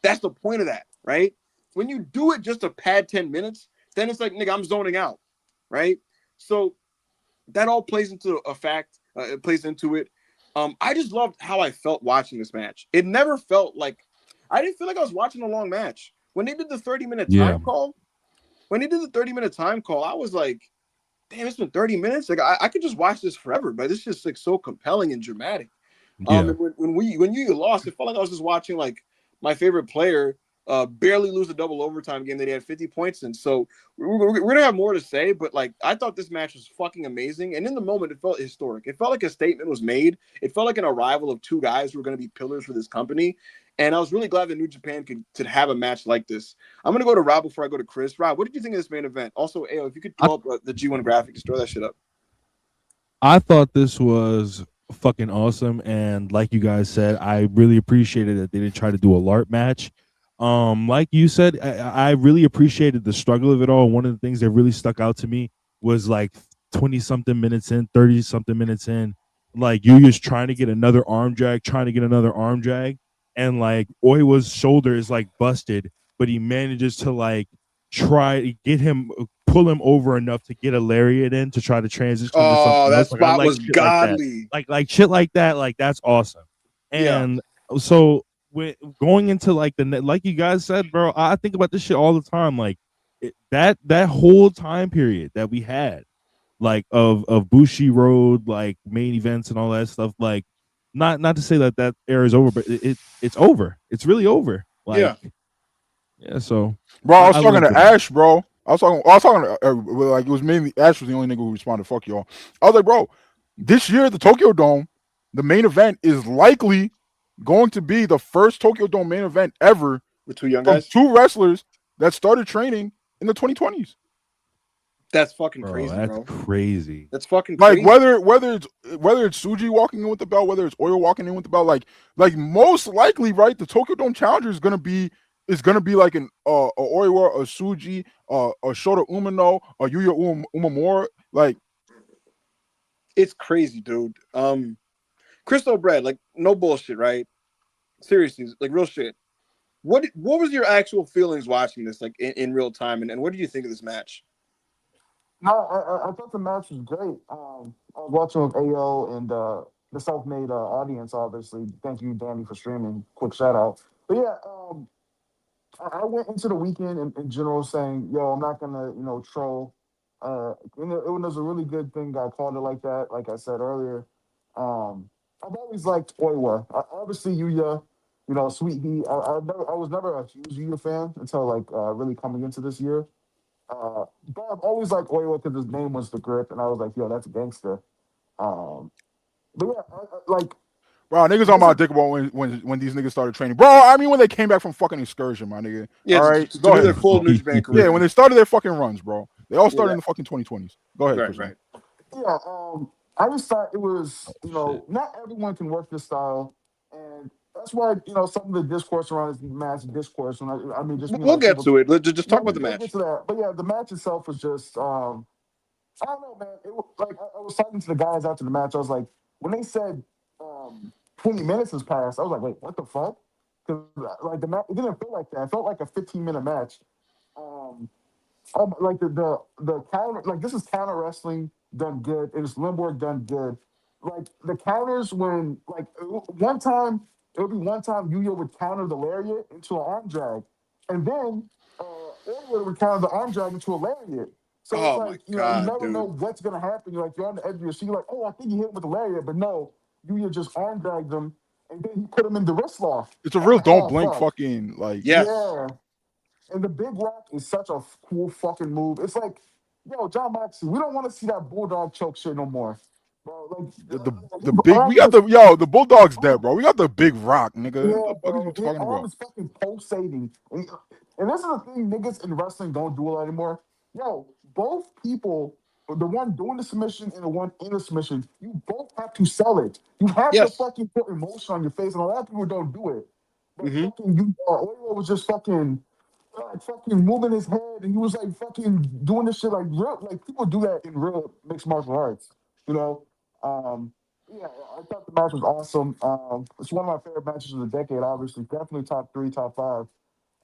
That's the point of that, right? When you do it just to pad 10 minutes, then it's like, nigga, I'm zoning out, right? So that all plays into it plays into it. I just loved how I felt watching this match. It never felt like, I didn't feel like I was watching a long match. When they did the 30-minute time call, I was like, damn, it's been 30 minutes. Like, I could just watch this forever, but it's just like so compelling and dramatic. Yeah. When Yuya lost, it felt like I was just watching like my favorite player barely lose a double overtime game that he had 50 points in. So we're gonna have more to say, but like I thought this match was fucking amazing, and in the moment it felt historic. It felt like a statement was made. It felt like an arrival of two guys who were going to be pillars for this company, and I was really glad that New Japan could have a match like this. I'm gonna go to Rob before I go to Chris. Rob, what did you think of this main event? Also, Ayo, if you could pull up the G1 graphic, just throw that shit up. I thought this was fucking awesome, and like you guys said, I really appreciated that they didn't try to do a LARP match. Like you said, I really appreciated the struggle of it all. One of the things that really stuck out to me was like 20 something minutes in, 30 something minutes in, like Yuya's trying to get another arm drag, and like Oiwa's shoulder is like busted, but he manages to like try to get him, pull him over enough to get a lariat in to try to transition to something that else. spot like was shit godly. like shit like that. Like that's awesome. And so going into like like you guys said, bro, I think about this shit all the time. Like that whole time period that we had, like of Bushi Road, like main events and all that stuff. Like not to say that era is over, but it's over. It's really over. Like yeah. So bro, I was talking to Ash, bro. I was talking to like it was mainly Ash was the only nigga who responded. Fuck y'all. I was like, bro, this year at the Tokyo Dome, the main event is likely going to be the first Tokyo Dome main event ever with two young guys, two wrestlers that started training in the 2020s. That's fucking crazy, bro. That's crazy. That's fucking crazy. Like whether it's Tsuji walking in with the belt, whether it's Oyo walking in with the belt, like most likely, right? The Tokyo Dome Challenger is gonna be like an a Oiwa, a Tsuji, a Shota Umino, a Yuya Uemura. Like it's crazy, dude. Crystal Bread, like no bullshit, right? Seriously, like real shit. What was your actual feelings watching this, like in real time, and what did you think of this match? No, I thought the match was great. I was watching with AO and the self-made audience, obviously. Thank you, Danny, for streaming. Quick shout out. But yeah, I went into the weekend in general saying, yo, I'm not going to, troll. It was a really good thing I called it like that, like I said earlier. I've always liked Oiwa. Obviously, Yuya, Sweet B. I was never a huge Yuya fan until, really coming into this year. But I've always liked Oiwa because his name was the grip, and I was like, yo, that's a gangster. But yeah, bro, niggas on my dick about when these niggas started training. Bro, I mean when they came back from fucking excursion, my nigga. Yeah, all right. To do their full New Japan career. Yeah, when they started their fucking runs, bro. They all started in the fucking 2020s. Go ahead, Chris. Right. Yeah, I just thought it was, not everyone can work this style, and that's why some of the discourse around this match discourse. And I mean, just we'll get to it. Let's just talk about the match. Get to that. But yeah, the match itself was just, I don't know, man. It was like I was talking to the guys after the match. I was like, when they said 20 minutes has passed, I was like, wait, what the fuck? Because like the match, it didn't feel like that. It felt like a 15-minute match. Like the counter, like this is counter wrestling done good. It's Limburg done good. Like the counters when like one time Yuya would counter the lariat into an arm drag, and then Edward would counter the arm drag into a lariat. So it's like you never know what's gonna happen. You're on the edge of your seat. You're like, oh, I think he hit him with the lariat, but no, Yuya just arm dragged him, and then he put him in the wrist lock. It's a real don't blink fucking like yeah. And the big rock is such a cool fucking move. It's like, yo, John Moxley, we don't want to see that bulldog choke shit no more. Bro, like the big we got the bulldog's dead, bro. We got the big rock, nigga. Yeah, what are you talking about? Is fucking pulsating. And this is the thing niggas in wrestling don't do it anymore. Yo, both people, the one doing the submission and the one in the submission, you both have to sell it. You have to fucking put emotion on your face, and a lot of people don't do it. But fucking Oiwa was just fucking moving his head, and he was like fucking doing this shit like real, like people do that in real mixed martial arts, Yeah, I thought the match was awesome. It's one of my favorite matches of the decade, obviously, definitely top 3, top 5.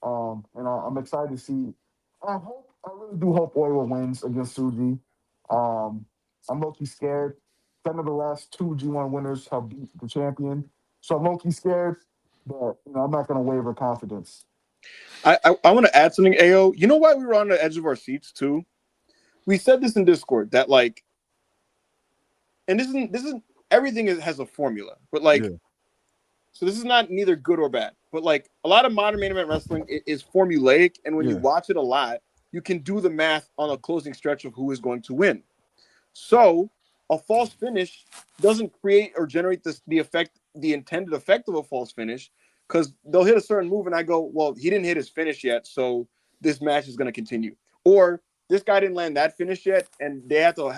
And I'm excited to see. I really do hope Oiwa wins against Tsuji. I'm low-key scared. 10 of the last 2 G1 winners have beat the champion, so I'm low-key scared, but I'm not gonna waver confidence. I want to add something, AO. You know why we were on the edge of our seats too? We said this in Discord that like, and this isn't everything has a formula, but like So this is not neither good or bad, but like a lot of modern main event wrestling is formulaic, and when you watch it a lot, you can do the math on a closing stretch of who is going to win. So a false finish doesn't create or generate the intended effect of a false finish, because they'll hit a certain move and I go, well, he didn't hit his finish yet, so this match is going to continue. Or this guy didn't land that finish yet, and they have to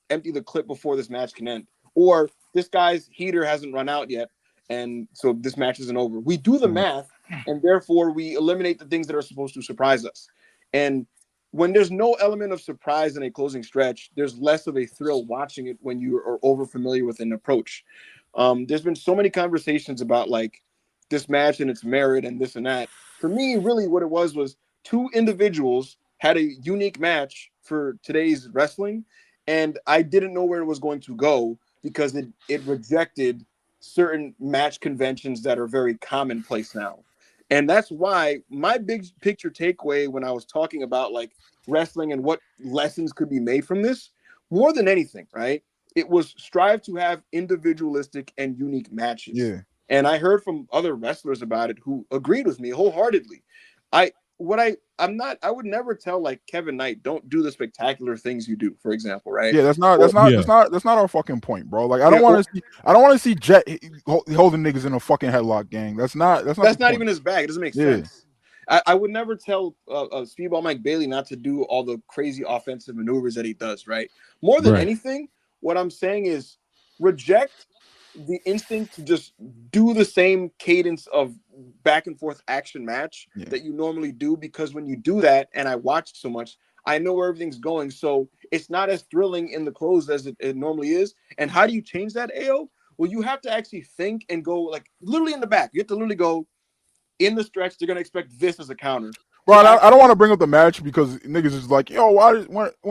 empty the clip before this match can end. Or this guy's heater hasn't run out yet, and so this match isn't over. We do the math, and therefore we eliminate the things that are supposed to surprise us. And when there's no element of surprise in a closing stretch, there's less of a thrill watching it when you are over familiar with an approach. There's been so many conversations about like this match and its merit and this and that. For me, really what it was two individuals had a unique match for today's wrestling, and I didn't know where it was going to go because it rejected certain match conventions that are very commonplace now. And that's why my big picture takeaway when I was talking about like wrestling and what lessons could be made from this, more than anything, right? It was strive to have individualistic and unique matches. Yeah. And I heard from other wrestlers about it who agreed with me wholeheartedly. I would never tell like Kevin Knight, don't do the spectacular things you do, for example, right? Yeah, that's not our fucking point, bro. Like I don't want to see Jet holding niggas in a fucking headlock, gang. That's not even his bag. It doesn't make sense. I would never tell Speedball Mike Bailey not to do all the crazy offensive maneuvers that he does, right? More than anything, what I'm saying is reject the instinct to just do the same cadence of back and forth action match that you normally do, because when you do that, and I watched so much, I know where everything's going, so it's not as thrilling in the close as it normally is. And how do you change that, AO? Well, you have to actually think and go like literally in the back. You have to literally go in the stretch. They're gonna expect this as a counter. Bro, I don't want to bring up the match because niggas is like, yo,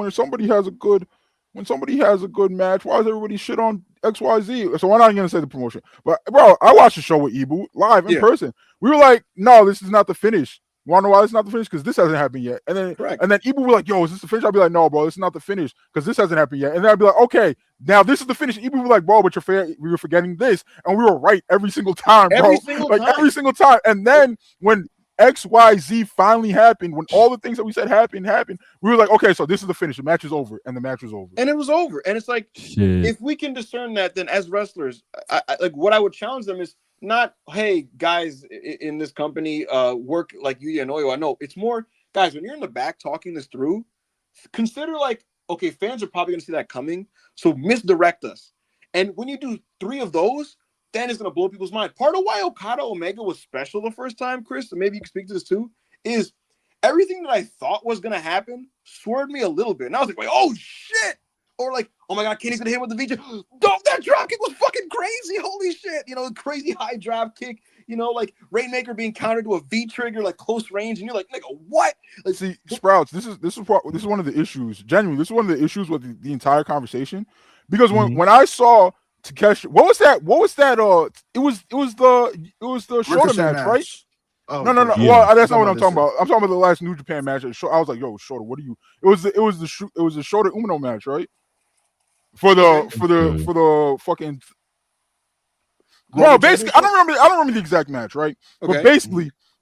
when somebody has a good match, why does everybody shit on XYZ? So we're not gonna say the promotion. But bro, I watched the show with Ibu live in person. We were like, no, this is not the finish. You wanna know why it's not the finish? Because this hasn't happened yet. And then Ibu was like, yo, is this the finish? I'd be like, no, bro, this is not the finish because this hasn't happened yet. And then I'd be like, okay, now this is the finish. Ibu was like, bro, but we were forgetting this, and we were right every single time, bro. Every single time. And then when XYZ finally happened, when all the things that we said happened, we were like, okay, so this is the finish. The match is over, and the match was over. And it was over. And it's like, if we can discern that, then as wrestlers, I like what I would challenge them is not, hey, guys in this company work like Yuya and Oiwa. No, it's more, guys, when you're in the back talking this through, consider like, okay, fans are probably going to see that coming, so misdirect us. And when you do 3 of those, then it's going to blow people's mind. Part of why Okada Omega was special the first time, Chris, and maybe you can speak to this too, is everything that I thought was going to happen swerved me a little bit. And I was like, oh, shit. Or like, oh my God, Kenny's going to hit with the VJ. That drop kick was fucking crazy. Holy shit. You know, crazy high drop kick. You know, like Rainmaker being countered to a V trigger, like close range. And you're like, nigga, what? Like, see, Sprouts, this is one of the issues. Genuinely, this is one of the issues with the entire conversation. Because when I saw Takeshi, what was that? It was the Shota match, right? Oh, no. Yeah. Well, that's not what I'm talking about. I'm talking about the last New Japan match. I was like, yo, Shota, what are you? It was the Shota Umino match, right? For the fucking. Bro, basically, I don't remember the exact match, right? Okay. But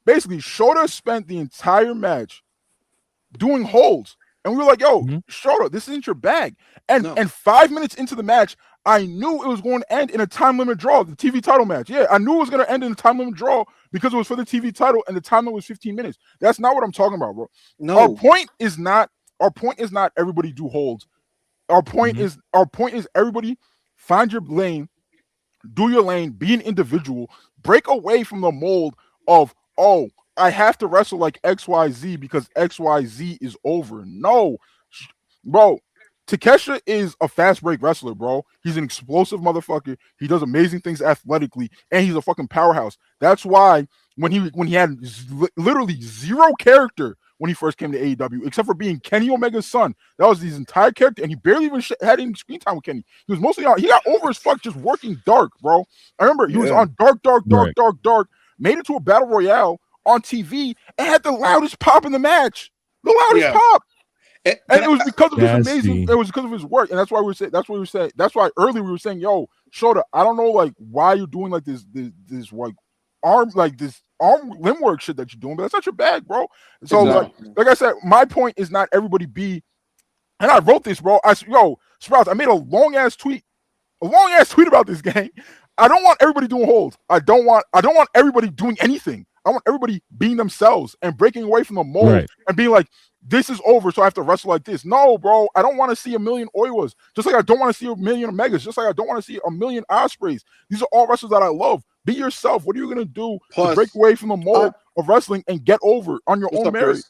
basically, Shota spent the entire match doing holds. And we were like, yo, Shota, this isn't your bag. And 5 minutes into the match, I knew it was going to end in a time limit draw, the TV title match. Yeah, I knew it was going to end in a time limit draw because it was for the TV title and the time limit was 15 minutes. That's not what I'm talking about, bro. No. Our point is not everybody do holds. Our point is everybody find your lane, do your lane, be an individual, break away from the mold of, oh, I have to wrestle like XYZ because XYZ is over. No, bro. Takeshi is a fast break wrestler, bro. He's an explosive motherfucker. He does amazing things athletically, and he's a fucking powerhouse. That's why when he had literally zero character when he first came to AEW, except for being Kenny Omega's son. That was his entire character, and he barely even had any screen time with Kenny. He was mostly on. He got over as fuck just working dark, bro. I remember he was on dark. Made it to a battle royale on TV and had the loudest pop in the match. The loudest pop. And it was because of his amazing. It was because of his work, and that's why we were saying. That's why earlier we were saying, "Yo, Shota, I don't know like why you're doing like this like arm limb work shit that you're doing, but that's not your bag, bro. So like I said, my point is not everybody be. And I wrote this, bro. Sprouts, I made a long ass tweet about this game. I don't want everybody doing holds. I don't want everybody doing anything. I want everybody being themselves and breaking away from the mold and being like, this is over, so I have to wrestle like this. No, bro. I don't want to see a million Oiwas. Just like I don't want to see a million Omegas. Just like I don't want to see a million Ospreys. These are all wrestlers that I love. Be yourself. What are you going to do to break away from the mold of wrestling and get over on your own merit?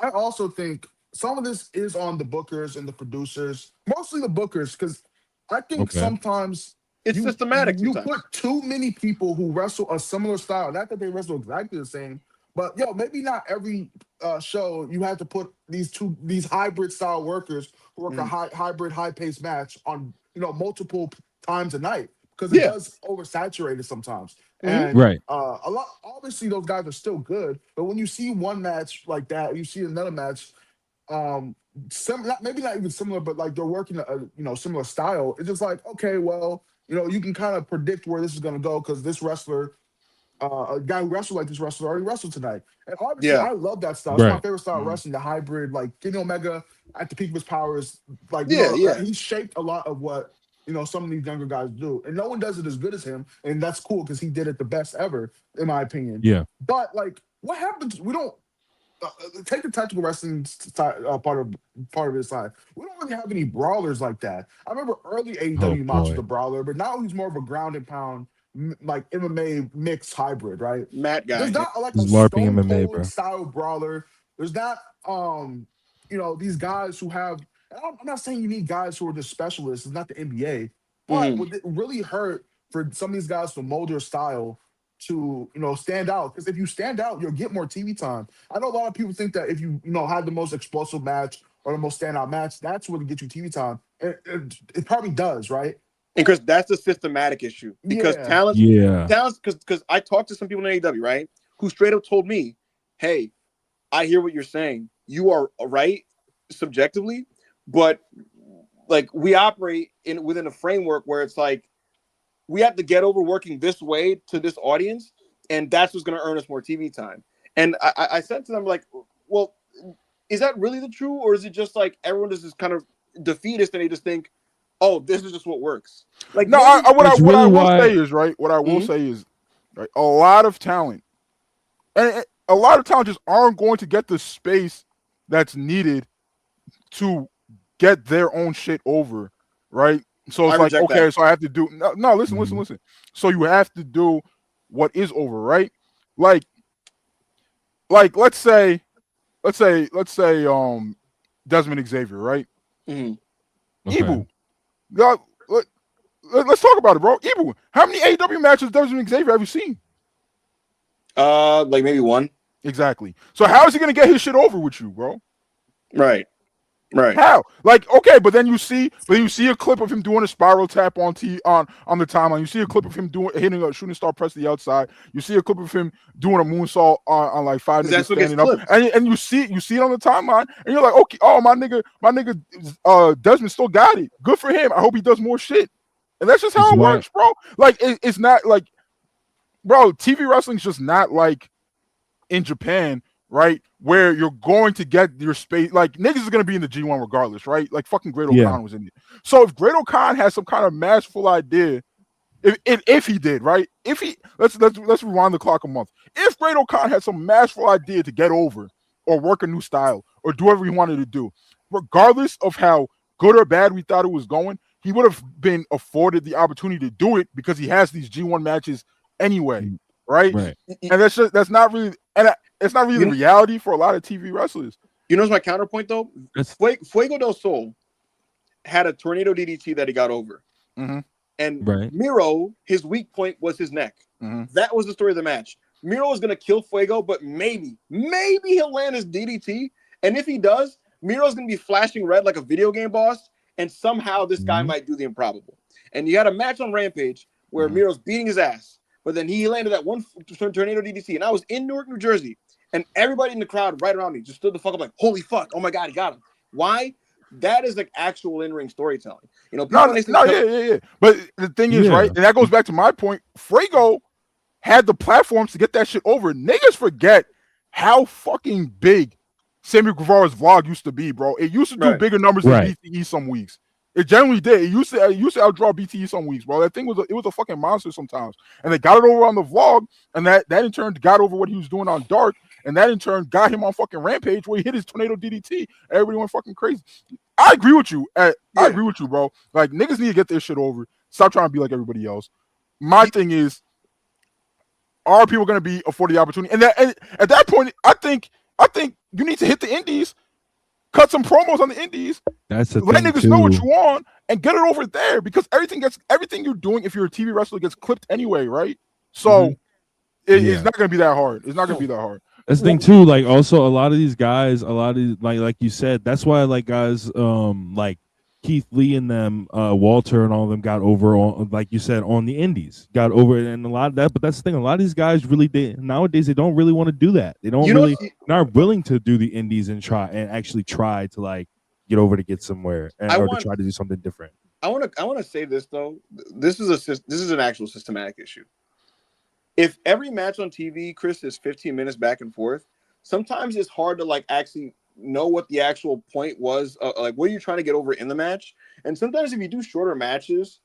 I also think some of this is on the bookers and the producers, mostly the bookers, because I think sometimes it's systematic. You put too many people who wrestle a similar style. Not that they wrestle exactly the same, but maybe not every show you have to put these hybrid style workers who work a hybrid, high paced match on multiple times a night, because it does oversaturate it sometimes. And a lot, obviously those guys are still good, but when you see one match like that, you see another match. Maybe not even similar, but like they're working a similar style. It's just like, okay, well, you can kind of predict where this is going to go, because this wrestler, a guy who wrestled like this wrestler already wrestled tonight. And obviously, I love that style. It's my favorite style of wrestling, the hybrid, like Kenny Omega at the peak of his powers. Like, he shaped a lot of what some of these younger guys do, and no one does it as good as him, and that's cool because he did it the best ever, in my opinion. Yeah. But like, what happens? We don't. Take the tactical wrestling part of his side. We don't really have any brawlers like that. I remember early AEW Mox was a brawler, but now he's more of a ground and pound, like MMA mixed hybrid, right? Matt guy. There's not like he's a LARPing Stone MMA, Cold bro. style brawler. There's not, these guys who have. I'm not saying you need guys who are just specialists. It's not the NBA, but would it really hurt for some of these guys to mold their style to stand out? Because if you stand out, you'll get more TV time. I know a lot of people think that if you have the most explosive match or the most standout match, that's what will get you TV time. It probably does, right? And Chris, that's a systematic issue, because talent, because I talked to some people in AEW, right, who straight up told me, "Hey, I hear what you're saying. You are right subjectively, but like we operate within a framework where it's like, we have to get over working this way to this audience, and that's what's going to earn us more TV time." And I said to them, like, well, is that really the truth, or is it just like everyone is just kind of defeatist and they just think, oh, this is just what works? Like, no, what I will say is, right, what I will say is, right, a lot of talent, and a lot of talent just aren't going to get the space that's needed to get their own shit over, right? So it's like, okay, so I have to do no. Listen. So you have to do what is over, right? Like let's say, Desmond Xavier, right? Ibu, let's talk about it, bro. Ibu, how many AEW matches Desmond Xavier have you seen? Like maybe one. Exactly. So how is he gonna get his shit over with you, bro? Right. How? Like, okay, but then you see a clip of him doing a spiral tap on the timeline. You see a clip of him hitting a shooting star press to the outside. You see a clip of him doing a moonsault on like 5 minutes standing up, and you see it on the timeline, and you're like, okay, oh my nigga, Desmond still got it. Good for him. I hope he does more shit. And that's just how it works, bro. Like, it's not like, bro, TV wrestling's just not like in Japan, right, where you're going to get your space. Like, niggas is going to be in the G1 regardless, right? Like, fucking Great O'Khan was in it. So if Great O'Khan has some kind of masterful idea, if he did, right? If he, let's rewind the clock a month. If Great O'Khan had some masterful idea to get over or work a new style or do whatever he wanted to do, regardless of how good or bad we thought it was going, he would have been afforded the opportunity to do it, because he has these G1 matches anyway, right? And that's not really, and it's not really the reality for a lot of TV wrestlers. You know what's my counterpoint, though? Fuego del Sol had a tornado DDT that he got over. And Miro, his weak point was his neck. That was the story of the match. Miro is going to kill Fuego, but maybe he'll land his DDT. And if he does, Miro's going to be flashing red like a video game boss, and somehow this guy might do the improbable. And you had a match on Rampage where Miro's beating his ass, but then he landed that one tornado DDT. And I was in Newark, New Jersey, and everybody in the crowd right around me just stood the fuck up like, holy fuck, oh my God, he got him. Why? That is like actual in-ring storytelling. You know, yeah. But the thing is, right, and that goes back to my point. Fuego had the platforms to get that shit over. Niggas forget how fucking big Sammy Guevara's vlog used to be, bro. It used to do bigger numbers than BTE some weeks. It generally did. It used to outdraw BTE some weeks, bro. That thing was a fucking monster sometimes. And they got it over on the vlog, and that in turn got over what he was doing on Dark, and that in turn got him on fucking Rampage where he hit his tornado DDT. Everybody went fucking crazy. I agree with you. I agree with you, bro. Like, niggas need to get this shit over. Stop trying to be like everybody else. My thing is, are people going to be afforded the opportunity? And at that point, I think you need to hit the indies, cut some promos on the indies. That's the let thing niggas too. know what you want and get it over there, because everything you're doing, if you're a TV wrestler, gets clipped anyway, right? So it's not going to be that hard. It's not going to be that hard. That's the thing too. Like, also, a lot of these guys, like you said, that's why like guys like Keith Lee and them, Walter and all of them got over on, like you said, on the indies, got over it, and a lot of that. But that's the thing. A lot of these guys nowadays they don't really want to do that. They don't not willing to do the indies and actually try to like get over to get somewhere or to try to do something different. I want to say this though. This is an actual systematic issue. If every match on TV, Chris, is 15 minutes back and forth, sometimes it's hard to like actually know what the actual point was. Like, what are you trying to get over in the match? And sometimes if you do shorter matches,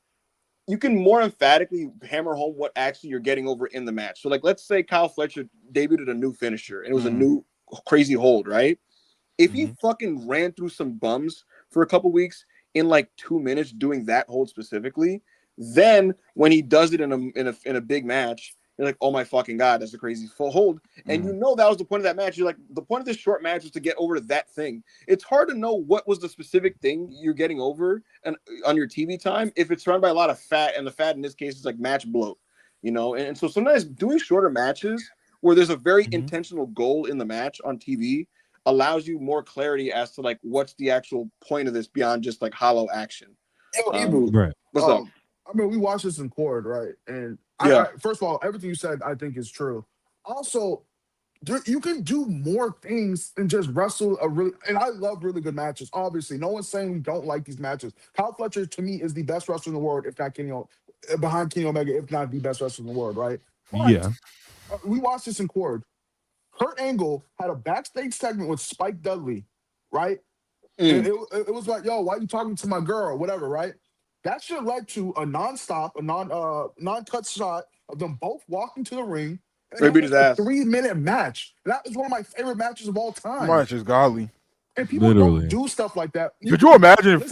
you can more emphatically hammer home what actually you're getting over in the match. So, like, let's say Kyle Fletcher debuted a new finisher and it was a new crazy hold, right? If he fucking ran through some bums for a couple weeks in like 2 minutes doing that hold specifically, then when he does it in a big match, you're like, oh my fucking God, that's a crazy full hold. And you know that was the point of that match. You're like, the point of this short match was to get over to that thing. It's hard to know what was the specific thing you're getting over and on your TV time if it's surrounded by a lot of fat, and the fat in this case is like match bloat, you know? And so sometimes doing shorter matches where there's a very intentional goal in the match on TV allows you more clarity as to like what's the actual point of this beyond just like hollow action. Right. What's up? I mean, we watched this in Cord, right? And first of all, everything you said, I think is true. Also, you can do more things than just wrestle and I love really good matches. Obviously, no one's saying we don't like these matches. Kyle Fletcher, to me, is the best wrestler in the world, if not behind Kenny Omega, if not the best wrestler in the world, right? But, we watched this in Cord. Kurt Angle had a backstage segment with Spike Dudley, right? And it was like, yo, why are you talking to my girl? Whatever, right? That should have led to a non-stop, non-cut shot of them both walking to the ring. And beat his ass. 3-minute match. That was one of my favorite matches of all time. Match is godly. And people don't do stuff like that. Could you imagine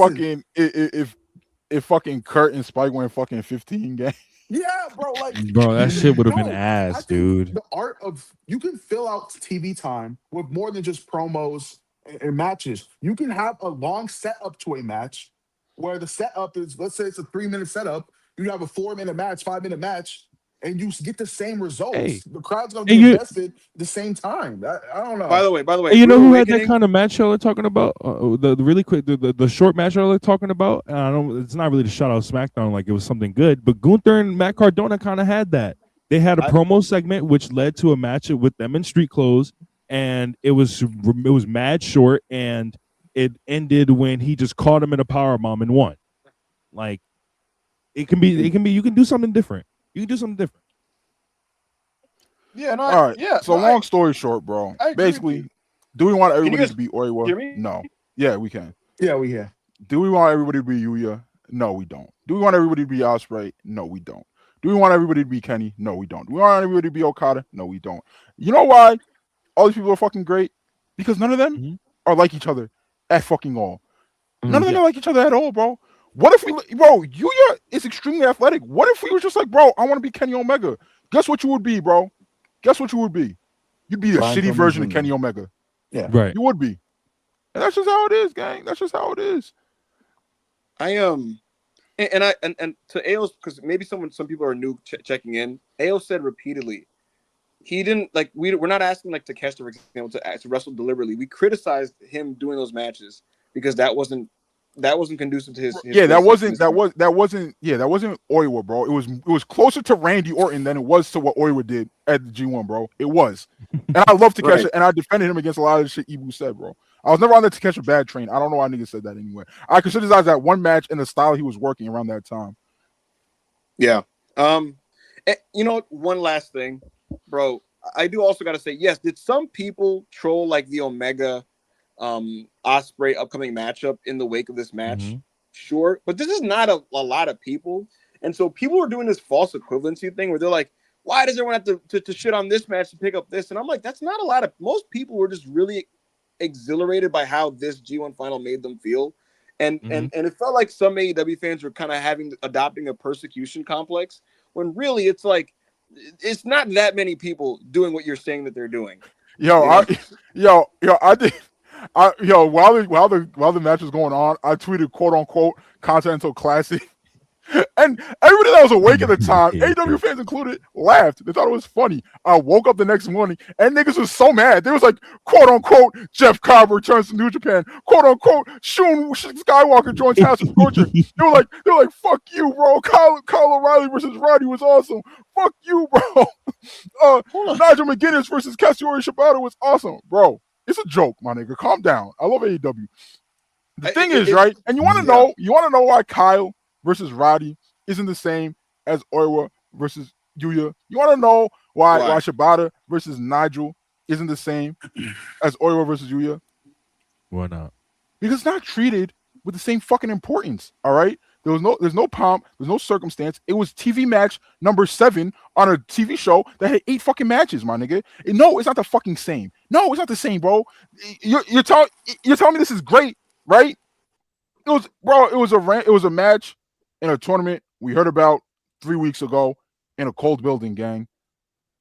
if fucking Kurt and Spike went fucking 15 games? Yeah, bro. Like, bro, that shit would have been ass, dude. The art of you can fill out TV time with more than just promos and matches. You can have a long setup to a match where the setup is, let's say it's a 3-minute setup. You have a 4-minute match, 5-minute match, and you get the same results. Hey. The crowd's gonna be invested at the same time. I don't know. By the way, hey, you know who had that kind of match y'all are talking about? The really quick, the short match y'all are talking about. I don't. It's not really to shout out SmackDown like it was something good, but Gunther and Matt Cardona kind of had that. They had a promo segment which led to a match with them in street clothes, and it was mad short, and it ended when he just caught him in a powerbomb and won. Like, you can do something different. You can do something different. Yeah, all right. So long story short, bro. Basically, do we want everybody to be Oiwa? No. Yeah, we can. Yeah, we can. Do we want everybody to be Yuya? No, we don't. Do we want everybody to be Ospreay? No, we don't. Do we want everybody to be Kenny? No, we don't. Do we want everybody to be Okada? No, we don't. You know why all these people are fucking great? Because none of them are like each other at fucking all. None of them are like each other at all, bro. What if Yuya is extremely athletic. What if we were just like, bro, I want to be Kenny Omega? Guess what you would be, bro? Guess what you would be? You'd be the shitty version of Kenny Omega. Yeah. Right. You would be. And that's just how it is, gang. That's just how it is. And to Ao's, because maybe some people are new checking in. Ao said repeatedly, he didn't like. We're not asking like Takeshita, for example, to wrestle deliberately. We criticized him doing those matches because that wasn't conducive to his that wasn't Oiwa, bro. It was closer to Randy Orton than it was to what Oiwa did at the G1, bro. It was. And I love Takeshita, and I defended him against a lot of the shit Ibu said, bro. I was never on that to catch a bad train. I don't know why niggas said that anyway. I could criticize that one match and the style he was working around that time. Yeah. You know, one last thing, bro. I do also got to say, yes, did some people troll like the Omega Osprey upcoming matchup in the wake of this match? Mm-hmm. Sure. But this is not a lot of people. And so people are doing this false equivalency thing where they're like, why does everyone have to shit on this match to pick up this? And I'm like, that's not a lot of, most people were just really exhilarated by how this G1 final made them feel. And it felt like some AEW fans were kind of adopting a persecution complex when really it's like, it's not that many people doing what you're saying that they're doing. While the match was going on, I tweeted "quote unquote" Continental Classic, and everybody that was awake at the time, AEW fans included, laughed. They thought it was funny. I woke up the next morning and niggas was so mad. They was like, "quote unquote" Jeff Cobb returns to New Japan. "Quote unquote" Shun Skywalker joins House of Torture. They were like, "Fuck you, bro." Kyle O'Reilly versus Roddy was awesome. Fuck you, bro. Nigel McGuinness versus Katsuyori Shibata was awesome, bro. It's a joke, my nigga. Calm down. I love AEW. The thing is, right? And you want to know why Kyle versus Roddy isn't the same as Oiwa versus Yuya? You want to know why Shibata versus Nigel isn't the same as Oiwa versus Yuya? Why not? Because it's not treated with the same fucking importance. All right. There's no pomp. There's no circumstance. It was TV match number 7 on a TV show that had 8 fucking matches, my nigga. No, it's not the fucking same. No, it's not the same, bro. You're telling me this is great, right? It was a match in a tournament we heard about 3 weeks ago in a cold building, gang.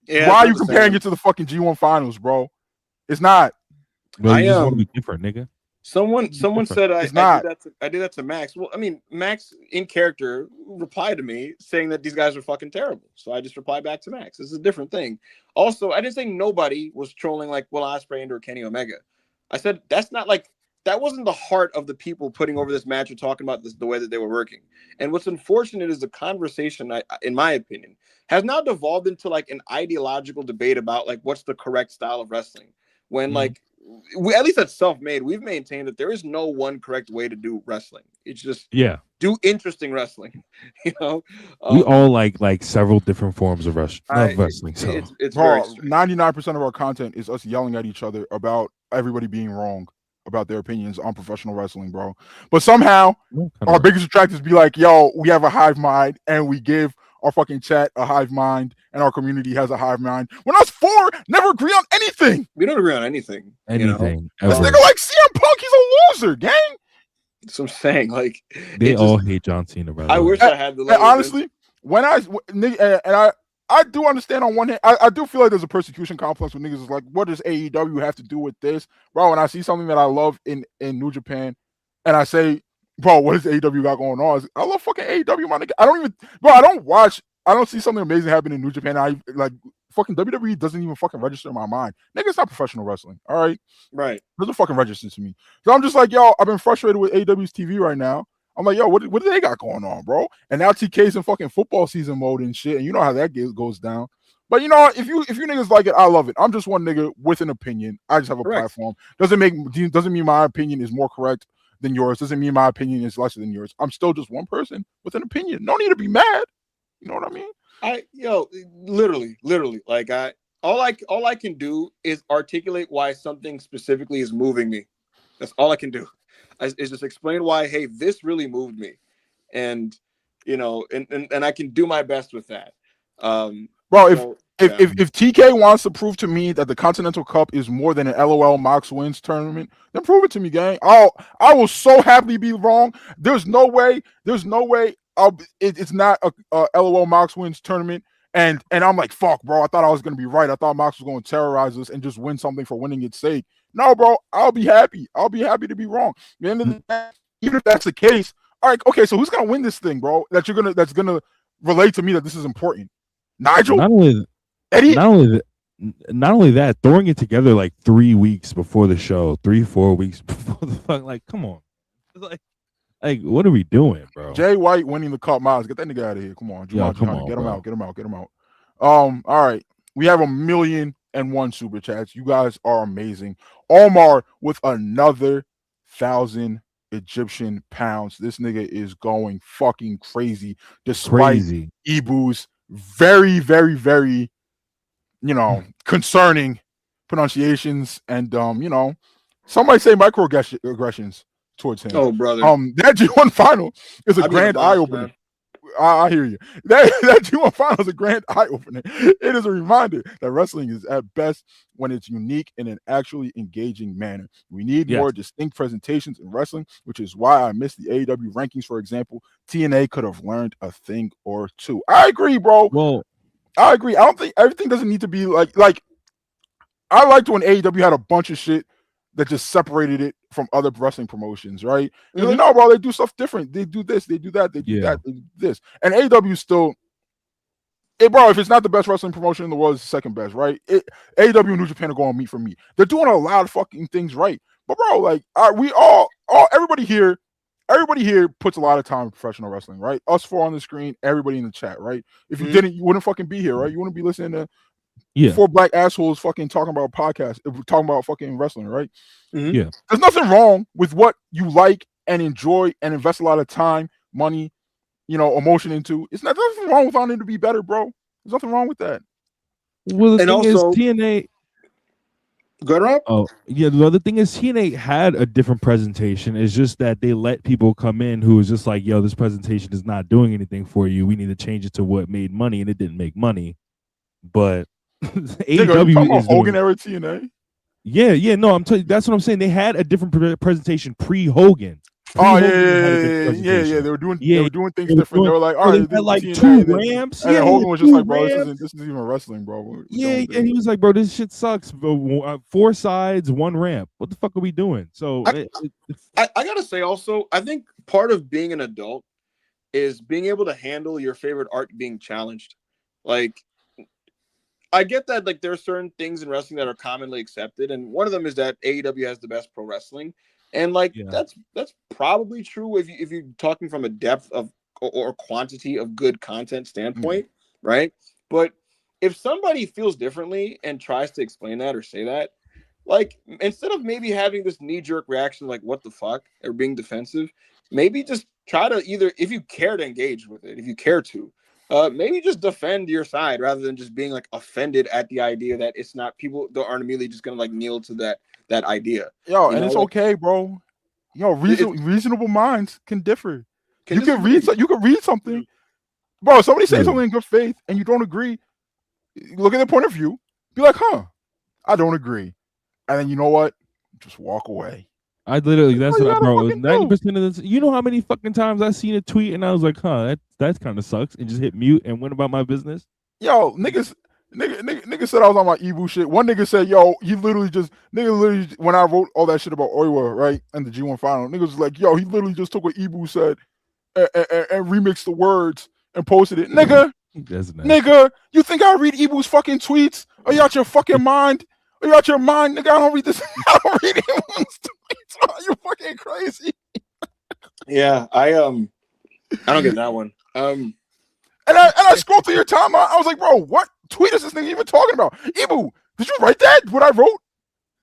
Yeah, why are you comparing it to the fucking G1 finals, bro? It's not. Well, you just want to be different, nigga. Someone said I did that to Max. Well, I mean, Max in character replied to me saying that these guys are fucking terrible. So I just replied back to Max. This is a different thing. Also, I didn't say nobody was trolling like Will Ospreay and or Kenny Omega. I said that wasn't the heart of the people putting over this match or talking about this the way that they were working. And what's unfortunate is the conversation, in my opinion, has now devolved into like an ideological debate about like what's the correct style of wrestling. When like we, at least at Self-Made, we've maintained that there is no one correct way to do wrestling. It's just do interesting wrestling. You know, we all like several different forms of wrestling. So it's 99% of our content is us yelling at each other about everybody being wrong about their opinions on professional wrestling, bro. But somehow our biggest attractors be like, yo, we have a hive mind and we give our fucking chat a hive mind and our community has a hive mind. When us 4 never agree on anything. We don't agree on anything. Anything. You know? This nigga like CM Punk, he's a loser, gang. That's what I'm saying. Like they all hate John Cena, bro. I wish I had the honestly, I do understand on one hand, I do feel like there's a persecution complex with niggas is like, what does AEW have to do with this? Bro, when I see something that I love in New Japan and I say, bro, what does AEW got going on? I love fucking AEW, my nigga. I don't see something amazing happen in New Japan. I like fucking WWE doesn't even fucking register in my mind. Nigga, it's not professional wrestling. All right. Right. It doesn't fucking register to me. So I'm just like, yo, I've been frustrated with AEW's TV right now. I'm like, yo, what do they got going on, bro? And now TK's in fucking football season mode and shit, and you know how that goes down. But you know, if you niggas like it, I love it. I'm just one nigga with an opinion. I just have a platform. Doesn't mean my opinion is more correct than yours. Doesn't mean my opinion is lesser than yours. I'm still just one person with an opinion. No need to be mad. You know what I mean? Literally, like all I can do is articulate why something specifically is moving me. That's all I can do. Is just explain why, hey, this really moved me, and you know, and I can do my best with that. Bro, if TK wants to prove to me that the Continental Cup is more than an LOL Mox wins tournament, then prove it to me, gang. I will so happily be wrong. There's no way. It's not a LOL Mox wins tournament. And I'm like, fuck, bro. I thought I was gonna be right. I thought Mox was gonna terrorize us and just win something for winning its sake. No, bro. I'll be happy. I'll be happy to be wrong. At the end of the day, even if that's the case, all right, okay. So who's gonna win this thing, bro? That's gonna relate to me that this is important. Nigel, Eddie. Not only that, throwing it together like 3 weeks before the show, 3-4 weeks before the fuck. Like, come on, like what are we doing, bro? Jay White winning the cup, Miles. Get that nigga out of here. Come on, Yo, come on, on, get bro. him out. All right. We have 1 million 101 super chats. You guys are amazing. Omar with another 1,000 Egyptian pounds. This nigga is going fucking crazy despite Ibu's very, very, very, concerning pronunciations and, some might say microaggressions towards him. Oh, brother. That G1 final is a grand eye-opener. I hear you. That G1 final is a grand eye-opener. It is a reminder that wrestling is at best when it's unique in an actually engaging manner. We need more distinct presentations in wrestling, which is why I miss the AEW rankings, for example. TNA could have learned a thing or two. I agree, bro. Well, I agree. I don't think everything doesn't need to be like I liked when AEW had a bunch of shit that just separated it from other wrestling promotions, right? Mm-hmm. No, bro, they do stuff different. They do this, they do that, they do that, they do this. And AEW still, bro, if it's not the best wrestling promotion in the world, it's the second best, right? AEW and New Japan are going meet for me. They're doing a lot of fucking things right. But bro, like everybody here puts a lot of time in professional wrestling, right? Us four on the screen, everybody in the chat, right? If you didn't, you wouldn't fucking be here, right? You wouldn't be listening to four black assholes fucking talking about podcasts, talking about fucking wrestling, right? Mm-hmm. Yeah. There's nothing wrong with what you like and enjoy and invest a lot of time, money, emotion into. There's nothing wrong with wanting it to be better, bro. There's nothing wrong with that. Well, the thing is, TNA. Good, Rob? Oh, yeah. The other thing is, TNA had a different presentation. It's just that they let people come in who was just like, yo, this presentation is not doing anything for you. We need to change it to what made money, and it didn't make money. But AEW is Hogan era TNA. Yeah, no, I'm telling you, that's what I'm saying. They had a different presentation pre-Hogan. Yeah. They were doing things different. They were like, all right, they had like two ramps. And Hogan was just like, bro, this isn't even wrestling, bro. And he was like, bro, this shit sucks. 4 sides, 1 ramp. What the fuck are we doing? So I gotta say also, I think part of being an adult is being able to handle your favorite art being challenged. Like, I get that, like, there are certain things in wrestling that are commonly accepted, and one of them is that AEW has the best pro wrestling, and that's probably true if you're talking from a depth of or quantity of good content standpoint, right? But if somebody feels differently and tries to explain that or say that, like, instead of maybe having this knee-jerk reaction like what the fuck or being defensive, maybe just try to either, if you care to engage with it, if you care to, maybe just defend your side rather than just being like offended at the idea that it's not, people aren't immediately just gonna like kneel to that idea. It's okay, bro. Reasonable minds can differ. You can read something, bro. Somebody say something in good faith and you don't agree. Look at their point of view. Be like, I don't agree, and then you know what? Just walk away. I literally, that's what I, bro. 90% of this, you know how many fucking times I seen a tweet and I was like, that kind of sucks, and just hit mute and went about my business. Yo, nigga said I was on my Ebu shit. One nigga said, yo, he literally when I wrote all that shit about Oiwa, right, and the G1 final, niggas was like, yo, he literally just took what Ebu said and remixed the words and posted it. Nigga, nigga, you think I read Ebu's fucking tweets? Are you out your fucking mind? Are you out your mind, nigga? I don't read this. I don't read Ebu's tweets. Are you fucking crazy? Yeah, I don't get that one. And I scrolled through your timeline. I was like, bro, what tweet is this nigga even talking about? Ebu, did you write that? What I wrote?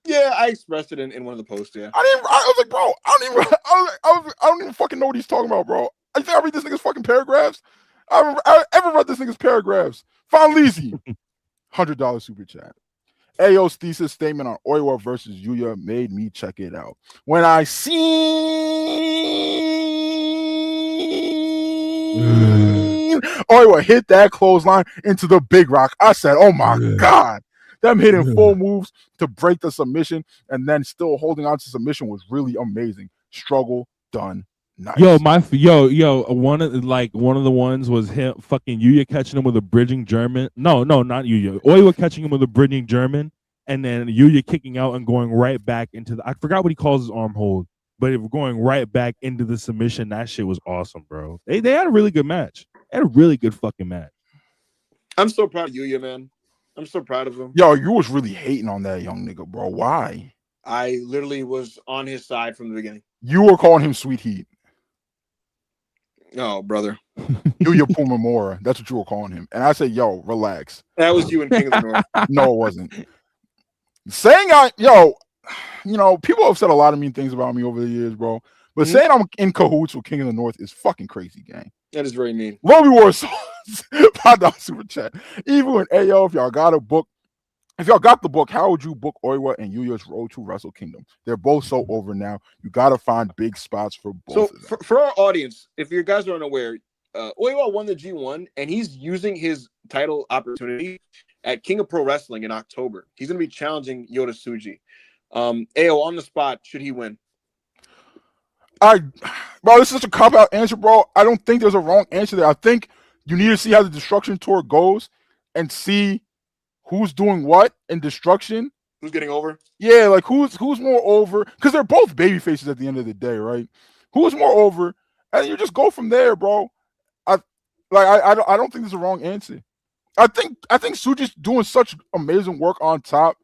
Yeah, I expressed it in one of the posts. Yeah, I was like, bro, I don't even fucking know what he's talking about, bro. I think I read this nigga's fucking paragraphs. I ever read this nigga's paragraphs? Fonlisi, $100 super chat. Ayo's thesis statement on Oiwa versus Yuya made me check it out. When I seen Oiwa hit that clothesline into the big rock, I said, oh my God. Them hitting full moves to break the submission and then still holding on to submission was really amazing. Struggle done. Nice. One of the ones was him fucking Yuya catching him with a bridging German. No, not Yuya. Oiwa catching him with a bridging German, and then Yuya kicking out and going right back into I forgot what he calls his arm hold, but if we're going right back into the submission, that shit was awesome, bro. They had a really good match. They had a really good fucking match. I'm so proud of Yuya, man. I'm so proud of him. Yo, you was really hating on that young nigga, bro. Why? I literally was on his side from the beginning. You were calling him Sweet Heat. No, brother. Yuya Pumamura. That's what you were calling him. And I said, yo, relax. That was you in King of the North. No, it wasn't. saying people have said a lot of mean things about me over the years, bro. But saying I'm in cahoots with King of the North is fucking crazy, gang. That is very mean. Lobby War songs, $5 super chat. Even when Ayo, if y'all got the book, how would you book Oiwa and Yuya's road to Wrestle Kingdom? They're both so over now. You gotta find big spots for both of them. For our audience, if you guys are unaware, Oiwa won the G1 and he's using his title opportunity at King of Pro Wrestling in October. He's gonna be challenging Yota Tsuji. Ayo, on the spot, should he win? Bro, this is such a cop-out answer, bro. I don't think there's a wrong answer there. I think you need to see how the Destruction Tour goes and see who's doing what in Destruction. Who's getting over? Yeah, like who's more over? Because they're both baby faces at the end of the day, right? Who's more over? And you just go from there, bro. I don't think there's a wrong answer. I think Tsuji's doing such amazing work on top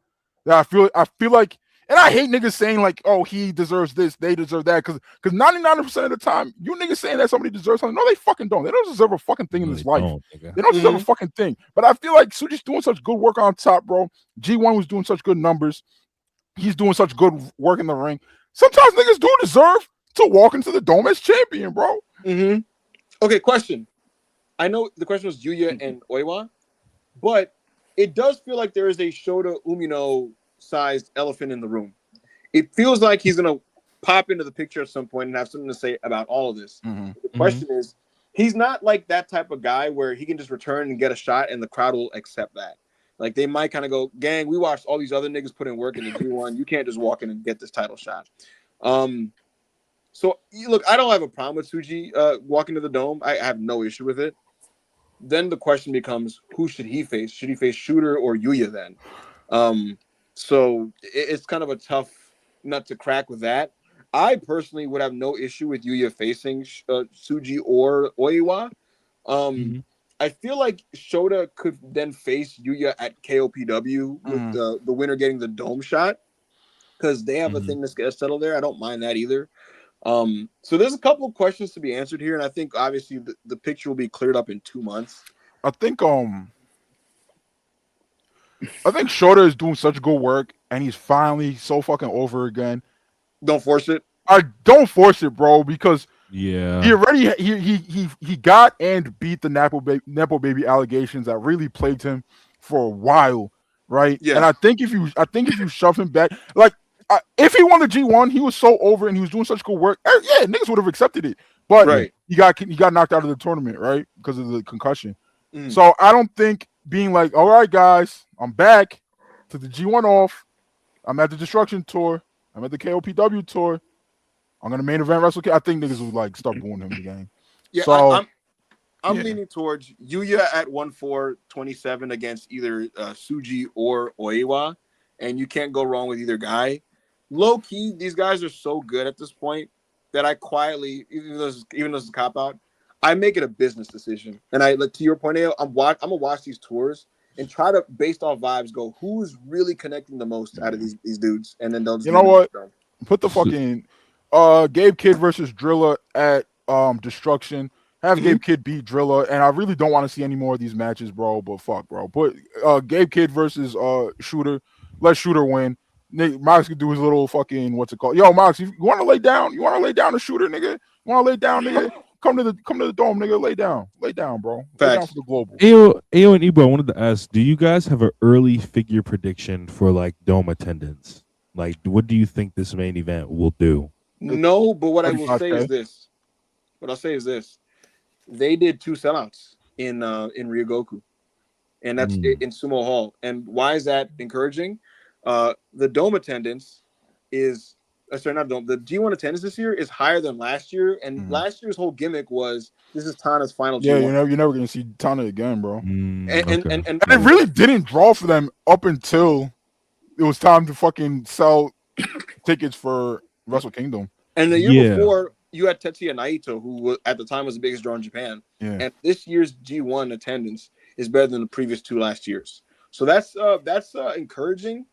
that I feel like. And I hate niggas saying like, oh, he deserves this, they deserve that, because 99% of the time, you niggas saying that somebody deserves something. No, they fucking don't. They don't deserve a fucking thing in this life. They don't deserve a fucking thing. But I feel like Tsuji's doing such good work on top, bro. G1 was doing such good numbers. He's doing such good work in the ring. Sometimes niggas do deserve to walk into the dome as champion, bro. Okay, question. I know the question was Yuya and Oiwa, but it does feel like there is a Shota Umino sized elephant in the room. It feels like he's gonna pop into the picture at some point and have something to say about all of this. The question is, he's not like that type of guy where he can just return and get a shot and the crowd will accept that. Like they might kind of go, gang, we watched all these other niggas put in work in the G1. You can't just walk in and get this title shot. So look, I don't have a problem with Tsuji walking to the dome. I have no issue with it. Then the question becomes, who should he face? Should he face Shooter or Yuya then? So it's kind of a tough nut to crack with that. I personally would have no issue with Yuya facing Tsuji or Oiwa. I feel like Shota could then face Yuya at KOPW with the winner getting the dome shot because they have a thing that's get settled there. I don't mind that either. So there's a couple of questions to be answered here, and I think obviously the picture will be cleared up in 2 months. I think Shota is doing such good work, and he's finally so fucking over again. Don't force it. I don't force it, bro, because he already he got and beat the Nepo baby allegations that really plagued him for a while, right? Yeah. And I think if you shove him back, like if he won the G1, he was so over and he was doing such good work. Yeah, niggas would have accepted it, but he got knocked out of the tournament, right, because of the concussion. So I don't think being like, all right, guys, I'm back to the G1 off. I'm at the Destruction Tour. I'm at the KOPW Tour. I'm gonna main event Wrestle. I think niggas would like start booing him in the game. Yeah, so I'm leaning towards Yuya at 1-4-27 against either Tsuji or Oiwa, and you can't go wrong with either guy. Low key, these guys are so good at this point that I quietly, even though it's a cop out, I make it a business decision. And to your point, I'm gonna watch these tours and try to, based off vibes, go who's really connecting the most out of these dudes, and then they'll just put the fucking Gabe Kidd versus Drilla at Destruction. Have Gabe Kidd beat Drilla, and I really don't want to see any more of these matches, bro. But fuck, bro. Put Gabe Kidd versus Shooter. Let Shooter win. Mox could do his little fucking what's it called? Yo, Mox, you want to lay down? You want to lay down a Shooter, nigga? You want to lay down, nigga? Come to the dome, nigga. Lay down, bro. Lay down for the global. Ayo and Ebro, I wanted to ask: do you guys have an early figure prediction for like dome attendance? Like, what do you think this main event will do? No, but what I will say is this. What I'll say is this: they did 2 sellouts in Ryogoku, and that's in Sumo Hall. And why is that encouraging? The dome attendance is. Sorry, not dome. The G1 attendance this year is higher than last year, and last year's whole gimmick was this is Tana's final G1. Yeah, you're never gonna see Tana again, bro. And it really didn't draw for them up until it was time to fucking sell tickets for Wrestle Kingdom. And the year before, you had Tetsuya Naito, who at the time was the biggest draw in Japan. Yeah. And this year's G1 attendance is better than the previous 2 last years. So that's encouraging.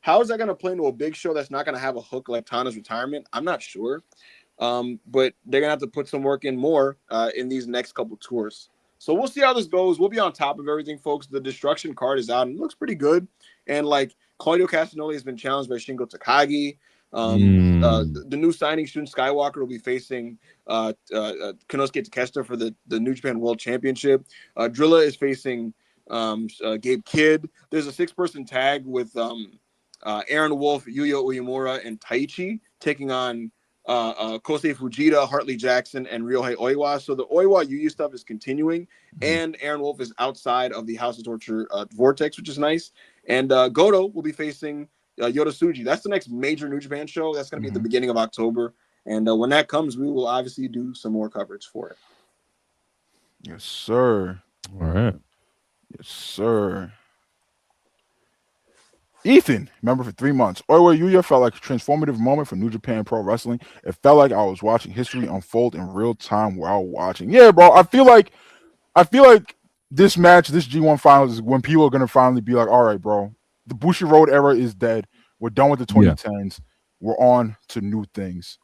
How is that going to play into a big show that's not going to have a hook like Tana's retirement? I'm not sure. But they're going to have to put some work in more in these next couple tours. So we'll see how this goes. We'll be on top of everything, folks. The Destruction card is out and it looks pretty good. And like Claudio Castagnoli has been challenged by Shingo Takagi. The new signing, Shun Skywalker, will be facing Konosuke Takeshita for the New Japan World Championship. Drilla is facing Gabe Kidd. There's a 6-person tag with Aaron Wolf, Yuya Uemura, and Taichi taking on Kosei Fujita, Hartley Jackson, and Ryohei Oiwa. So the Oiwa Yuya stuff is continuing, and Aaron Wolf is outside of the House of Torture vortex, which is nice. And Goto will be facing Yota Tsuji. That's the next major New Japan show. That's going to be at the beginning of October. And when that comes, we will obviously do some more coverage for it. Yes, sir. All right. Yes, sir. Ethan, remember for 3 months. Oiwa Yuya felt like a transformative moment for New Japan Pro Wrestling. It felt like I was watching history unfold in real time while watching. Yeah, bro. I feel like this match, this G1 Finals, is when people are gonna finally be like, all right, bro, the Bushiroad era is dead. We're done with the 2010s. Yeah. We're on to new things.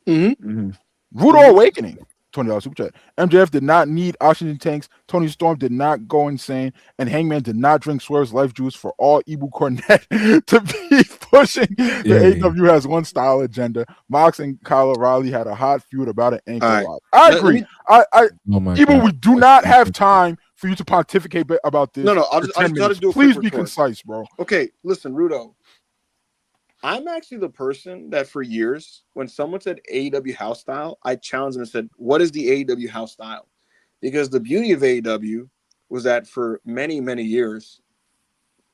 Rudo Awakening. $20 super chat. MJF did not need oxygen tanks. Tony Storm did not go insane. And Hangman did not drink Swerve's life juice for all Ibu Cornette to be pushing. The AW has one style agenda. Mox and Kyle O'Reilly had a hot feud about an ankle lock. I agree. Ibu, we do not have time for you to pontificate about this. No, I'll just do a Please quick be retort. Concise, bro. Okay, listen, Rudo. I'm actually the person that for years, when someone said AEW house style, I challenged them and said, what is the AEW house style? Because the beauty of AEW was that for many, many years,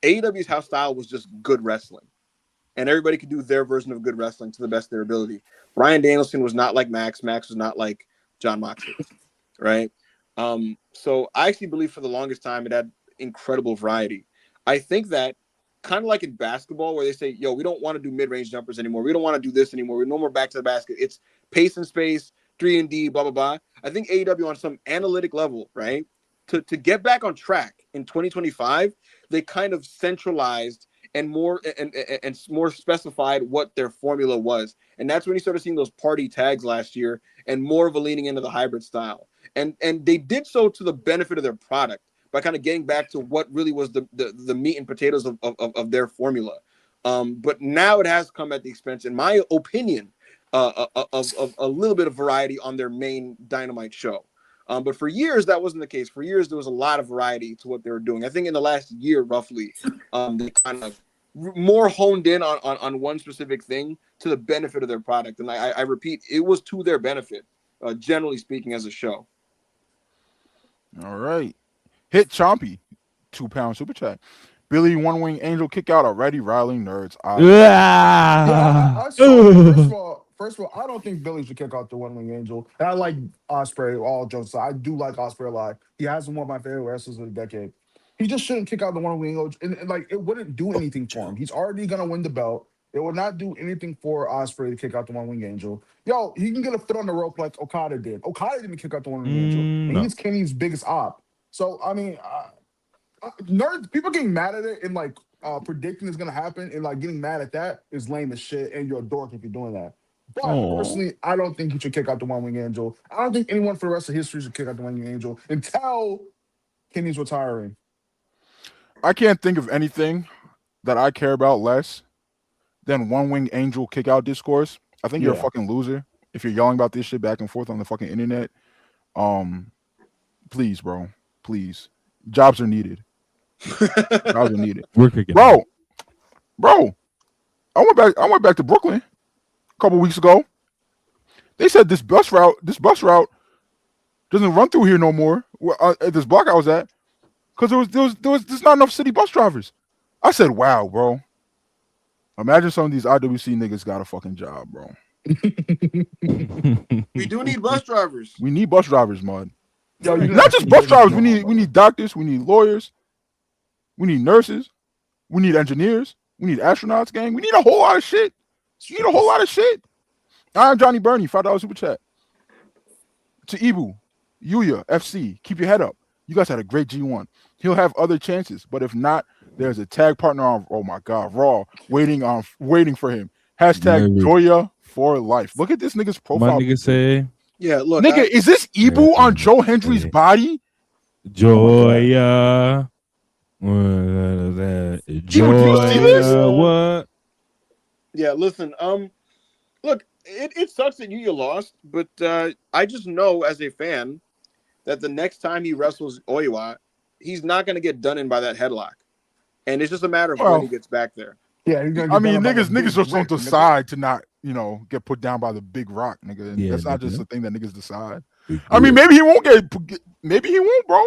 AEW's house style was just good wrestling. And everybody could do their version of good wrestling to the best of their ability. Bryan Danielson was not like Max. Max was not like John Moxley, right? So I actually believe for the longest time it had incredible variety. I think that kind of like in basketball where they say, yo, we don't want to do mid-range jumpers anymore. We don't want to do this anymore. We're no more back to the basket. It's pace and space, 3-and-D, blah, blah, blah. I think AEW on some analytic level, right, to get back on track in 2025, they kind of centralized and more specified what their formula was. And that's when you started seeing those party tags last year and more of a leaning into the hybrid style. And they did so to the benefit of their product, by kind of getting back to what really was the meat and potatoes of their formula. But now it has come at the expense, in my opinion, of a little bit of variety on their main Dynamite show. But for years, that wasn't the case. For years, there was a lot of variety to what they were doing. I think in the last year, roughly, they kind of more honed in on one specific thing to the benefit of their product. And I repeat, it was to their benefit, generally speaking, as a show. All right. Hit Chompy, £2 super chat. Billy One Wing Angel kick out already riling nerds. I saw, first of all, I don't think Billy should kick out the One Wing Angel. And I like Ospreay, all jokes aside. I do like Ospreay a lot. He has one of my favorite wrestlers of the decade. He just shouldn't kick out the One Wing Angel. And like, it wouldn't do anything for him. He's already gonna win the belt. It would not do anything for Ospreay to kick out the One Wing Angel. Yo, he can get a foot on the rope like Okada did. Okada didn't kick out the One Wing Angel. And he's Kenny's biggest op. So, I mean, nerds, people getting mad at it and like predicting it's going to happen and like getting mad at that is lame as shit. And you're a dork if you're doing that. But personally, I don't think he should kick out the One Wing Angel. I don't think anyone for the rest of history should kick out the One Wing Angel until Kenny's retiring. I can't think of anything that I care about less than One Wing Angel kick out discourse. I think you're a fucking loser if you're yelling about this shit back and forth on the fucking internet. Please, bro. Please. Jobs are needed. Jobs are needed. We're kicking bro. I went back to Brooklyn a couple weeks ago. They said this bus route doesn't run through here no more. At this block I was at, because there's not enough city bus drivers. I said, wow, bro. Imagine some of these IWC niggas got a fucking job, bro. We do need bus drivers. We need bus drivers, man. Yo, not just bus drivers. We need doctors. We need lawyers. We need nurses. We need engineers. We need astronauts, gang. We need a whole lot of shit. I'm Johnny Burney, $5 super chat. To Ibu, Yuya, FC, keep your head up. You guys had a great G1. He'll have other chances, but if not, there's a tag partner on, oh my God, Raw, waiting for him. Hashtag Joya for life. Look at this nigga's profile. My nigga say, yeah, look. Nigga, is this Ibu on Joe Hendry's body? Joya. Joy, do you see this? What? Yeah, listen. Look, it sucks that Yuya lost, but I just know as a fan that the next time he wrestles Oiwa, he's not going to get done in by that headlock, and it's just a matter of when he gets back there. Yeah, he's gonna I get mean, done by niggas the big just don't grip, decide to not, get put down by the big rock, nigga. Yeah, That's not nigga. just a thing that niggas decide. Big I mean, grip. maybe he won't, bro.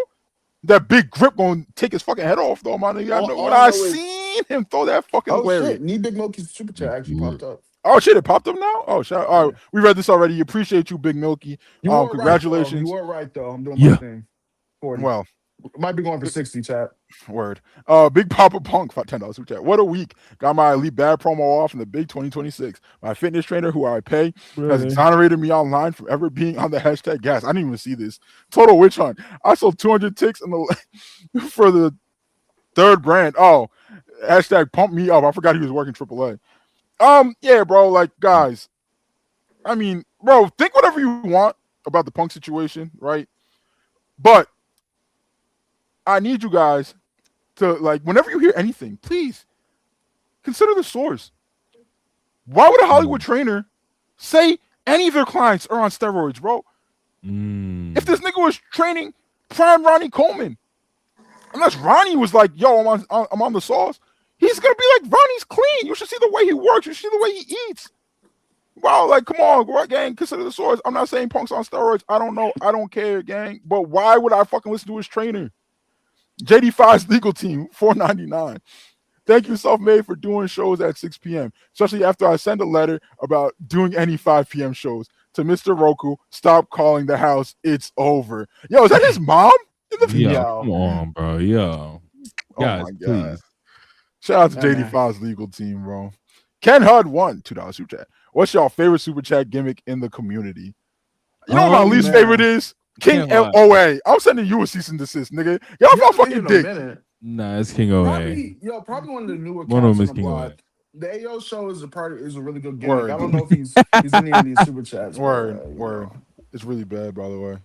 That big grip gonna take his fucking head off, though, my nigga. When I seen him throw that fucking Oh lariat. shit! Need Big Milky's super chat actually popped up. Oh shit! It popped up now. Oh shit! All right, we read this already. Appreciate you, Big Milky. You were Congratulations. Right, you were right though. I'm doing my thing. 40. Well, might be going for 60. Chat. Word. Big Papa Punk for $10 super chat. What a week! Got my elite bad promo off in the big 2026. My fitness trainer, who I pay, has exonerated me online from ever being on the hashtag gas. I didn't even see this. Total witch hunt. I sold 200 ticks for the third brand. Oh, hashtag pump me up. I forgot he was working AAA. Yeah, bro. Like, guys, I mean, bro, think whatever you want about the Punk situation, right? But I need you guys to, like, whenever you hear anything, please consider the source. Why would a Hollywood trainer say any of their clients are on steroids, bro? If this nigga was training prime Ronnie Coleman, unless Ronnie was like, yo, I'm on the sauce, he's gonna be like, Ronnie's clean. You should see the way he works. You should see the way he eats. Wow, like, come on, gang, consider the source. I'm not saying Punk's on steroids. I don't know. I don't care, gang. But why would I fucking listen to his trainer? JD5's legal team, $4.99. Thank you, Self-Made, for doing shows at 6 p.m., especially after I send a letter about doing any 5 p.m. shows. To Mr. Roku, stop calling the house. It's over. Yo, is that his mom? Yo, come on, bro. Yo. Guys, my God. please. Shout out to JD5's legal team, bro. Ken Hud won $2 super chat. What's your favorite super chat gimmick in the community? You know what my least favorite is? King OA. I'm sending you a cease and desist, nigga. Y'all my fucking dick. Nah, it's King OA. Probably one of the newer One of them is King OA. The AO show is a really good gimmick. I don't know if he's in any of these super chats. Word. It's really bad, by the way.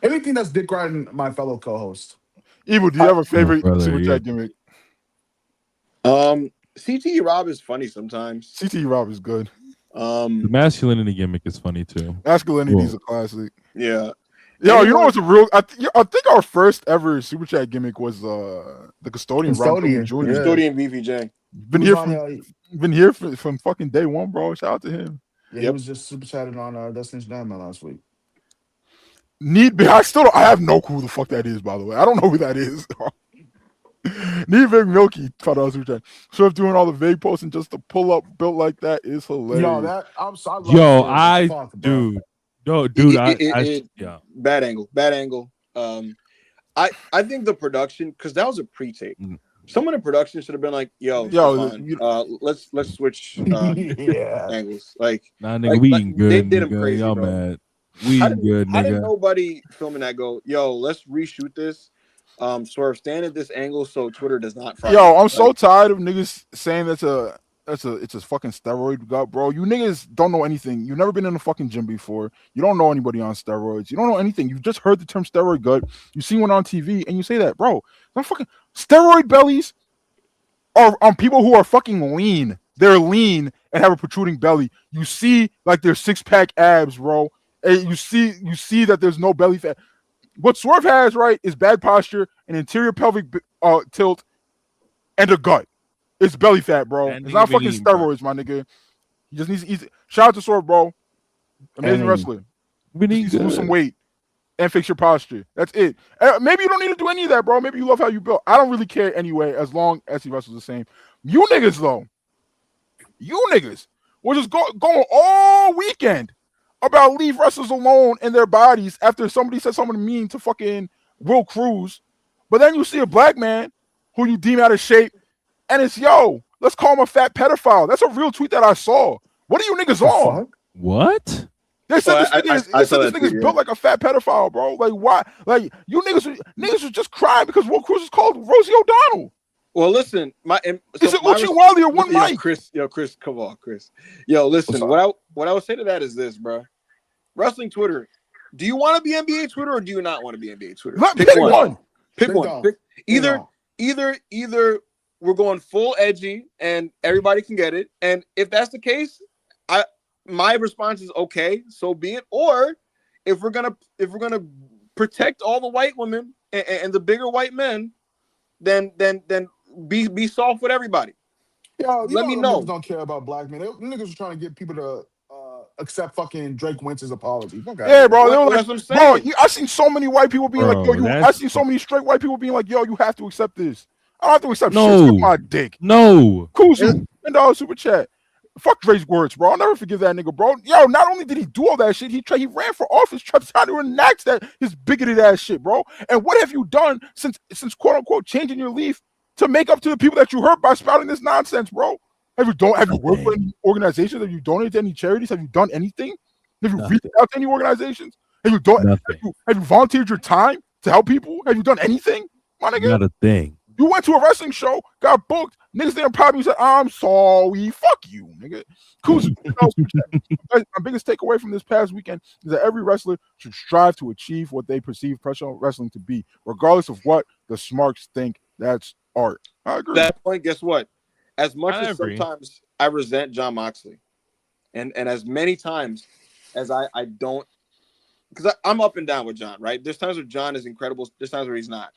Anything that's dick riding my fellow co-host. Evil, do you have a favorite super chat gimmick? CTE Rob is funny sometimes. CTE Rob is good. The masculinity gimmick is funny too. Masculinity is a classic. Yeah. Yo, you know what's a real? I think our first ever super chat gimmick was the custodian. Custodian VVJ. Been here from fucking day one, bro. Shout out to him. Yeah, he was just super chatted on Destination Diamond last week. I have no clue who the fuck that is, by the way. I don't know who that is. Need Big Milky $5 super chat. So if doing all the vague posting just to pull up built like that is hilarious. Bad angle. I think the production, because that was a pre-tape. Someone in production should have been like, let's switch angles. Like, nah, nigga, we eating good. They did him crazy, y'all bro. mad. We eating good, nigga. How did nobody filming that go, yo, let's reshoot this? Swerve, stand at this angle so Twitter does not fry. Yo, I'm so tired of niggas saying it's a fucking steroid gut, bro. You niggas don't know anything. You've never been in a fucking gym before. You don't know anybody on steroids. You don't know anything. You've just heard the term steroid gut. You see one on TV and you say that, bro. Not fucking steroid bellies are on people who are fucking lean. They're lean and have a protruding belly. You see like their 6-pack abs, bro. And you see that there's no belly fat. What Swerve has, right, is bad posture, an interior pelvic tilt, and a gut. It's belly fat, bro. It's not fucking steroids, my nigga. He just needs to eat. Shout out to Swerve, bro. Amazing wrestler. We need to lose some weight and fix your posture. That's it. Maybe you don't need to do any of that, bro. Maybe you love how you built. I don't really care anyway, as long as he wrestles the same. You niggas, though. You niggas were just going all weekend about leave wrestlers alone in their bodies after somebody said something mean to fucking Will Cruz. But then you see a black man who you deem out of shape, and it's, yo, let's call him a fat pedophile. That's a real tweet that I saw. What are you niggas on? What? They said this nigga's built like a fat pedophile, bro. Like, why? Like, you niggas was just crying because Will Cruz is called Rosie O'Donnell. Well, listen, is it Uchi Wiley or one mic? Chris, come on, Chris. Yo, listen, what I would say to that is this, bro. Wrestling Twitter. Do you want to be NBA Twitter or do you not want to be NBA Twitter? Pick one. Pick one. Either we're going full edgy and everybody can get it. And if that's the case, my response is okay, so be it. Or if we're gonna protect all the white women and the bigger white men, then be soft with everybody. Yo, Let me know. Niggas don't care about black men. Them niggas are trying to get people to accept fucking Drake Winter's apology. Yeah, bro. Well, that's what I'm saying. Bro, I seen so many white people being like, yo, I seen so many straight white people being like, yo, you have to accept this. I don't have to accept shit. Suck my dick. No. Kuzu, $10 super chat. Fuck Drake's words, bro. I'll never forgive that nigga, bro. Yo, not only did he do all that shit, he ran for office trying to enact that his bigoted ass shit, bro. And what have you done since quote unquote changing your leaf to make up to the people that you hurt by spouting this nonsense, bro? Have you worked for any organizations? Have you donated to any charities? Have you done anything? Have you reached out to any organizations? Have you volunteered your time to help people? Have you done anything, my nigga? Not a thing. You went to a wrestling show, got booked, niggas didn't probably say, I'm sorry, fuck you, nigga. Kuzu, my biggest takeaway from this past weekend is that every wrestler should strive to achieve what they perceive professional wrestling to be, regardless of what the smarks think that's art. I agree. That point, guess what? As much as sometimes I resent Jon Moxley, and as many times as I don't, because I'm up and down with Jon, right? There's times where Jon is incredible, there's times where he's not.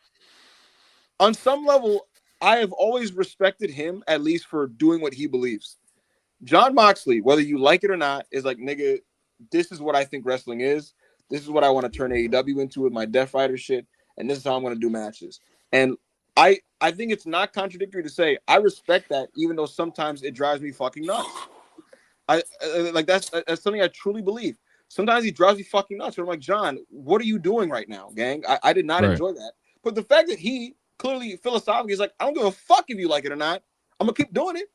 On some level, I have always respected him, at least for doing what he believes. Jon Moxley, whether you like it or not, is like, nigga, this is what I think wrestling is. This is what I want to turn AEW into with my Death Rider shit, and this is how I'm going to do matches. And I think it's not contradictory to say I respect that, even though sometimes it drives me fucking nuts. That's something I truly believe. Sometimes he drives me fucking nuts. But I'm like, Jon, what are you doing right now, gang? I did not enjoy that. But the fact that he clearly philosophically is like, I don't give a fuck if you like it or not. I'm gonna keep doing it.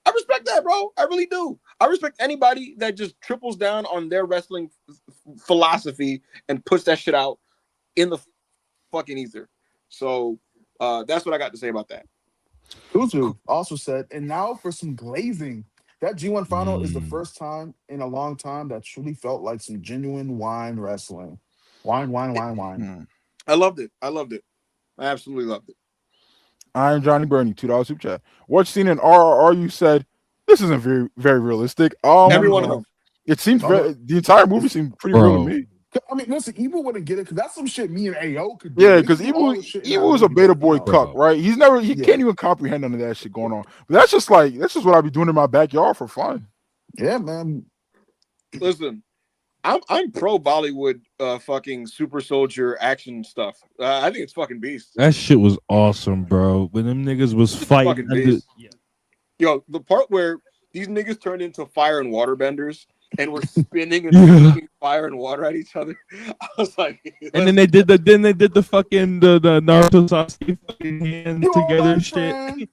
I respect that, bro. I really do. I respect anybody that just triples down on their wrestling philosophy and puts that shit out in the fucking ether. So that's what I got to say about that. Kuzu also said, and now for some glazing. That G1 final is the first time in a long time that truly felt like some genuine wine wrestling. Wine. I loved it. I absolutely loved it. I am Johnny Burney, $2 super chat. What scene in RRR you said this isn't very, very realistic? Every one of them. It seems the entire movie seemed pretty real to me. I mean, listen, Evil wouldn't get it because that's some shit me and AO could do. Yeah, because Evil is a beta boy cuck, right? He can't even comprehend none of that shit going on. But that's just what I be doing in my backyard for fun. Yeah, man. Listen, I'm pro Bollywood fucking super soldier action stuff. I think it's fucking beast. That shit was awesome, bro. When them niggas was fighting. Yo, the part where these niggas turned into fire and water benders and were spinning and shooting fire and water at each other. I was like, and then they did the fucking the Naruto Sasuke fucking hands together shit.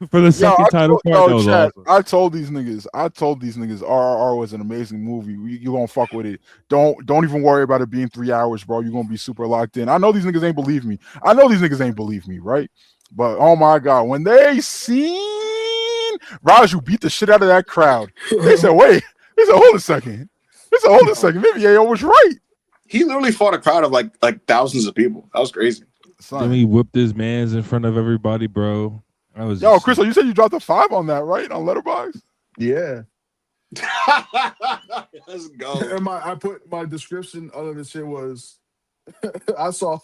For the second title part, that was awesome. I told these niggas RRR was an amazing movie. You gonna fuck with it. Don't even worry about it being 3 hours, bro. You're gonna be super locked in. I know these niggas ain't believe me, right? But oh my god, when they seen Raju beat the shit out of that crowd, they said, wait, hold a second. Maybe AO was right. He literally fought a crowd of like thousands of people. That was crazy. Then he whipped his mans in front of everybody, bro. Chris, you said you dropped a 5 on that, right? On Letterboxd? Yeah. Let's go. And I put my description of the shit was I saw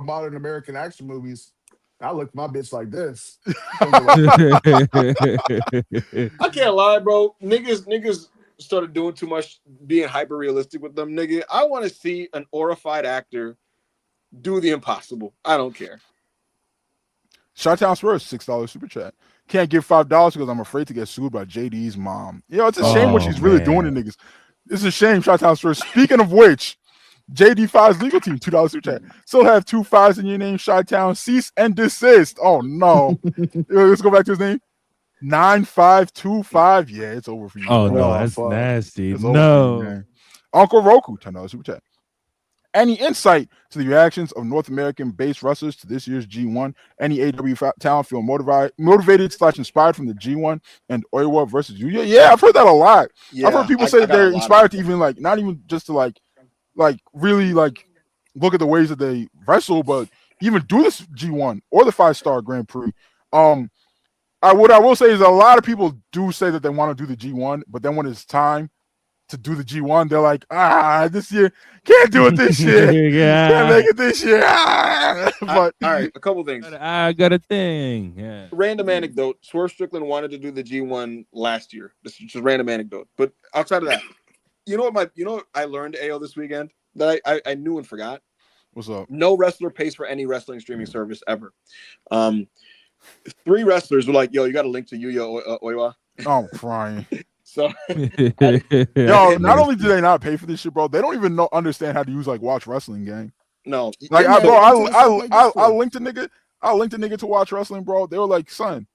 modern American action movies. I looked my bitch like this. I can't lie, bro. Niggas started doing too much, being hyper realistic with them, nigga. I want to see an horrified actor do the impossible. I don't care. Shot-Town Spurs, $6 super chat. Can't give $5 because I'm afraid to get sued by JD's mom. It's a shame what she's really doing to niggas. It's a shame, Shot-Town Spurs. Speaking of which, JD5's legal team, $2 super chat. Still have 2 5s in your name, Shot-Town. Cease and desist. Oh, no. Let's go back to his name. 9525. Yeah, it's over for you. Oh, no, that's nasty. You, Uncle Roku, $10 super chat. Any insight to the reactions of North American-based wrestlers to this year's G1? Any AW talent feel motivated/inspired from the G1 and Oiwa versus Yuya? Yeah, I've heard that a lot. Yeah, I've heard people say that they're inspired to even not even just to really look at the ways that they wrestle, but even do this G1 or the 5-star Grand Prix. What I will say is a lot of people do say that they want to do the G1, but then when it's time to do the G1, they're like, this year can't do it this year. Can't make it this year. But all right, a couple things. I got a thing. Yeah. Random anecdote: Swerve Strickland wanted to do the G1 last year. This is just random anecdote. But outside of that, you know what I learned AO this weekend that I knew and forgot. What's up? No wrestler pays for any wrestling streaming service ever. 3 wrestlers were like, "Yo, you got a link to Yuya Oiwa." I'm crying. So, not only do they not pay for this shit, bro, they don't even understand how to use like Watch Wrestling, gang. No, like I linked a nigga. I linked a nigga to Watch Wrestling, bro. They were like, son,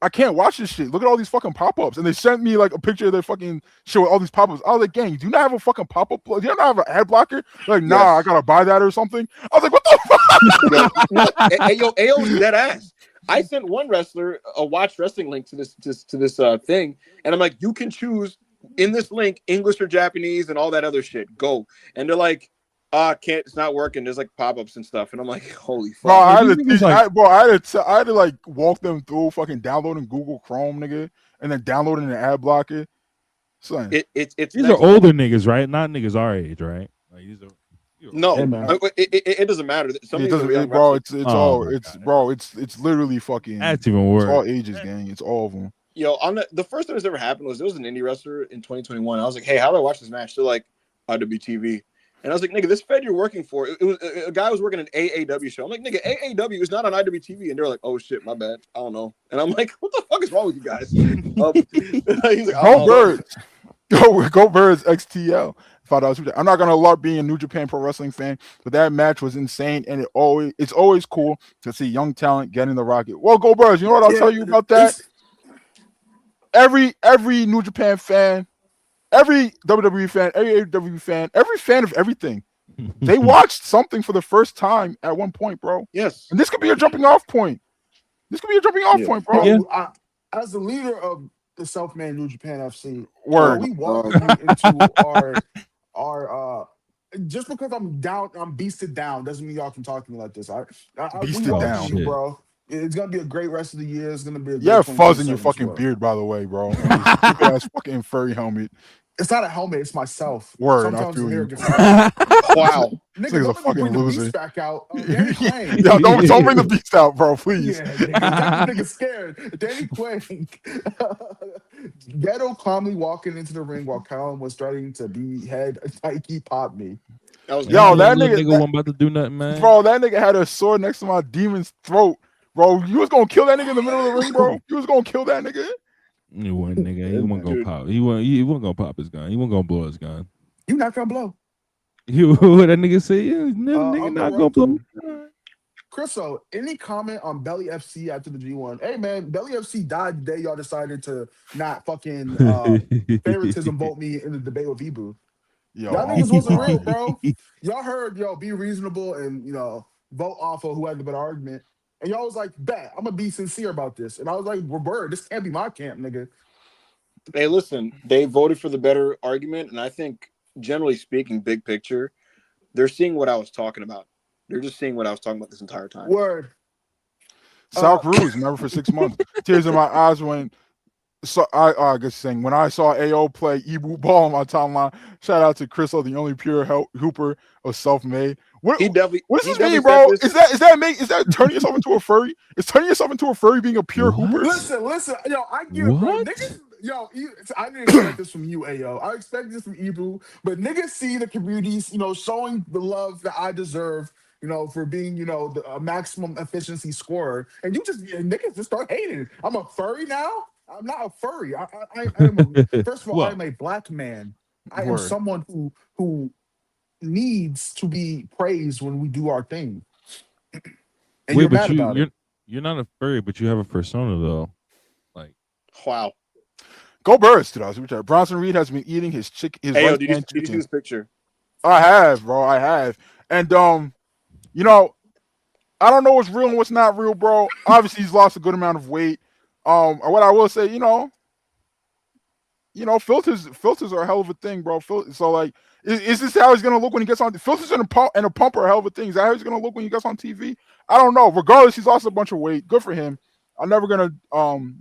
I can't watch this shit. Look at all these fucking pop-ups. And they sent me like a picture of their fucking shit with all these pop-ups. I was like, gang, do you not have a fucking pop-up? Do you not have an ad blocker? They're like, nah, I gotta buy that or something. I was like, what the fuck? Hey, yo, AO's dead ass. I sent one wrestler a Watch Wrestling link to this thing, and I'm like, you can choose in this link English or Japanese and all that other shit. Go. And they're like, it's not working. There's like pop-ups and stuff, and I'm like, holy fuck. Bro, I had to like walk them through fucking downloading Google Chrome, nigga, and then downloading the ad blocker. Son, it's these are older niggas, right? Not niggas our age, right? Like these are. No, it doesn't matter. It doesn't, bro. It's literally fucking. That's even worse. It's all ages, gang. It's all of them. Yo, on the first time this ever happened was there was an indie wrestler in 2021. I was like, hey, how do I watch this match? They're like, IWTV. And I was like, nigga, this fed you're working for. It was a guy was working an AAW show. I'm like, nigga, AAW is not on IWTV. And they're like, oh shit, my bad. I don't know. And I'm like, what the fuck is wrong with you guys? He's like, Go Birds. Go Birds XTL. I'm not gonna love being a New Japan Pro Wrestling fan, but that match was insane, and it's always cool to see young talent getting the rocket. Well, Go Birds, you know what I'll tell you about that? Every New Japan fan, every WWE fan, every AEW fan, every fan of everything, they watched something for the first time at one point, bro. Yes, and this could be a jumping off point. Point, bro. Yeah. As the leader of the self-made New Japan FC, we welcome you into our just because I'm beasted down doesn't mean y'all can talk to me like this. Beasted down, you, bro. It's gonna be a great rest of the year. It's gonna be fuzz in your fucking beard, by the way, bro. Ass fucking furry helmet. It's not a helmet. It's myself. Word. Sometimes I feel you. Wow. Nigga, a fucking bring loser. The beast back out. Yo, don't bring the beast out, bro. Please. Yeah, nigga scared. Danny Quinn. Ghetto calmly walking into the ring while Colin was starting to behead Nike Pop Me. That nigga wasn't about to do nothing, man. Bro, that nigga had a sword next to my demon's throat. Bro, you was gonna kill that nigga in the middle of the ring, bro. You was gonna kill that nigga. He wasn't, nigga. He wasn't gonna pop. He wasn't gonna pop his gun. He wasn't gonna blow his gun. You not gonna blow. What that nigga say? Yeah, nigga not gonna blow. Chriso, any comment on Belly FC after the G1? Hey man, Belly FC died the day y'all decided to not fucking favoritism vote me in the debate with Ibu. Y'all niggas wasn't real, bro. Y'all heard, be reasonable and vote off of who had the better argument. And y'all was like, bet, I'm gonna be sincere about this. And I was like, Robert, this can't be my camp, nigga. Hey, listen, they voted for the better argument, and I think, generally speaking, big picture, they're seeing what I was talking about. They're just seeing what I was talking about this entire time. Word. Sal Cruz, never for 6 months. Tears in my eyes when I guess saying when I saw AO play Ibu ball on my timeline. Shout out to Chris, the only pure hooper of self-made. What does this mean, bro? Is that turning yourself into a furry? Is turning yourself into a furry being a pure hooper? Listen, I get it, bro. Niggas, I didn't expect this from you, AO. I expected this from Ibu, but niggas see the communities, showing the love that I deserve, for being, the maximum efficiency scorer, and niggas just start hating. I'm a furry now. I'm not a furry. I am first of all, I'm a black man. I am someone who needs to be praised when we do our thing. And you're mad about it. You're not a furry, but you have a persona though. Like, wow. Go Birds, dude. Bronson Reed has been eating his chicken. Hey, did you see this picture? I have, bro. I have. And I don't know what's real and what's not real, bro. Obviously, he's lost a good amount of weight. What I will say, filters are a hell of a thing, bro. So like, is this how he's gonna look when he gets on? Filters and a pump are a hell of a thing. Is that how he's gonna look when he gets on TV? I don't know. Regardless, he's lost a bunch of weight. Good for him. I'm never gonna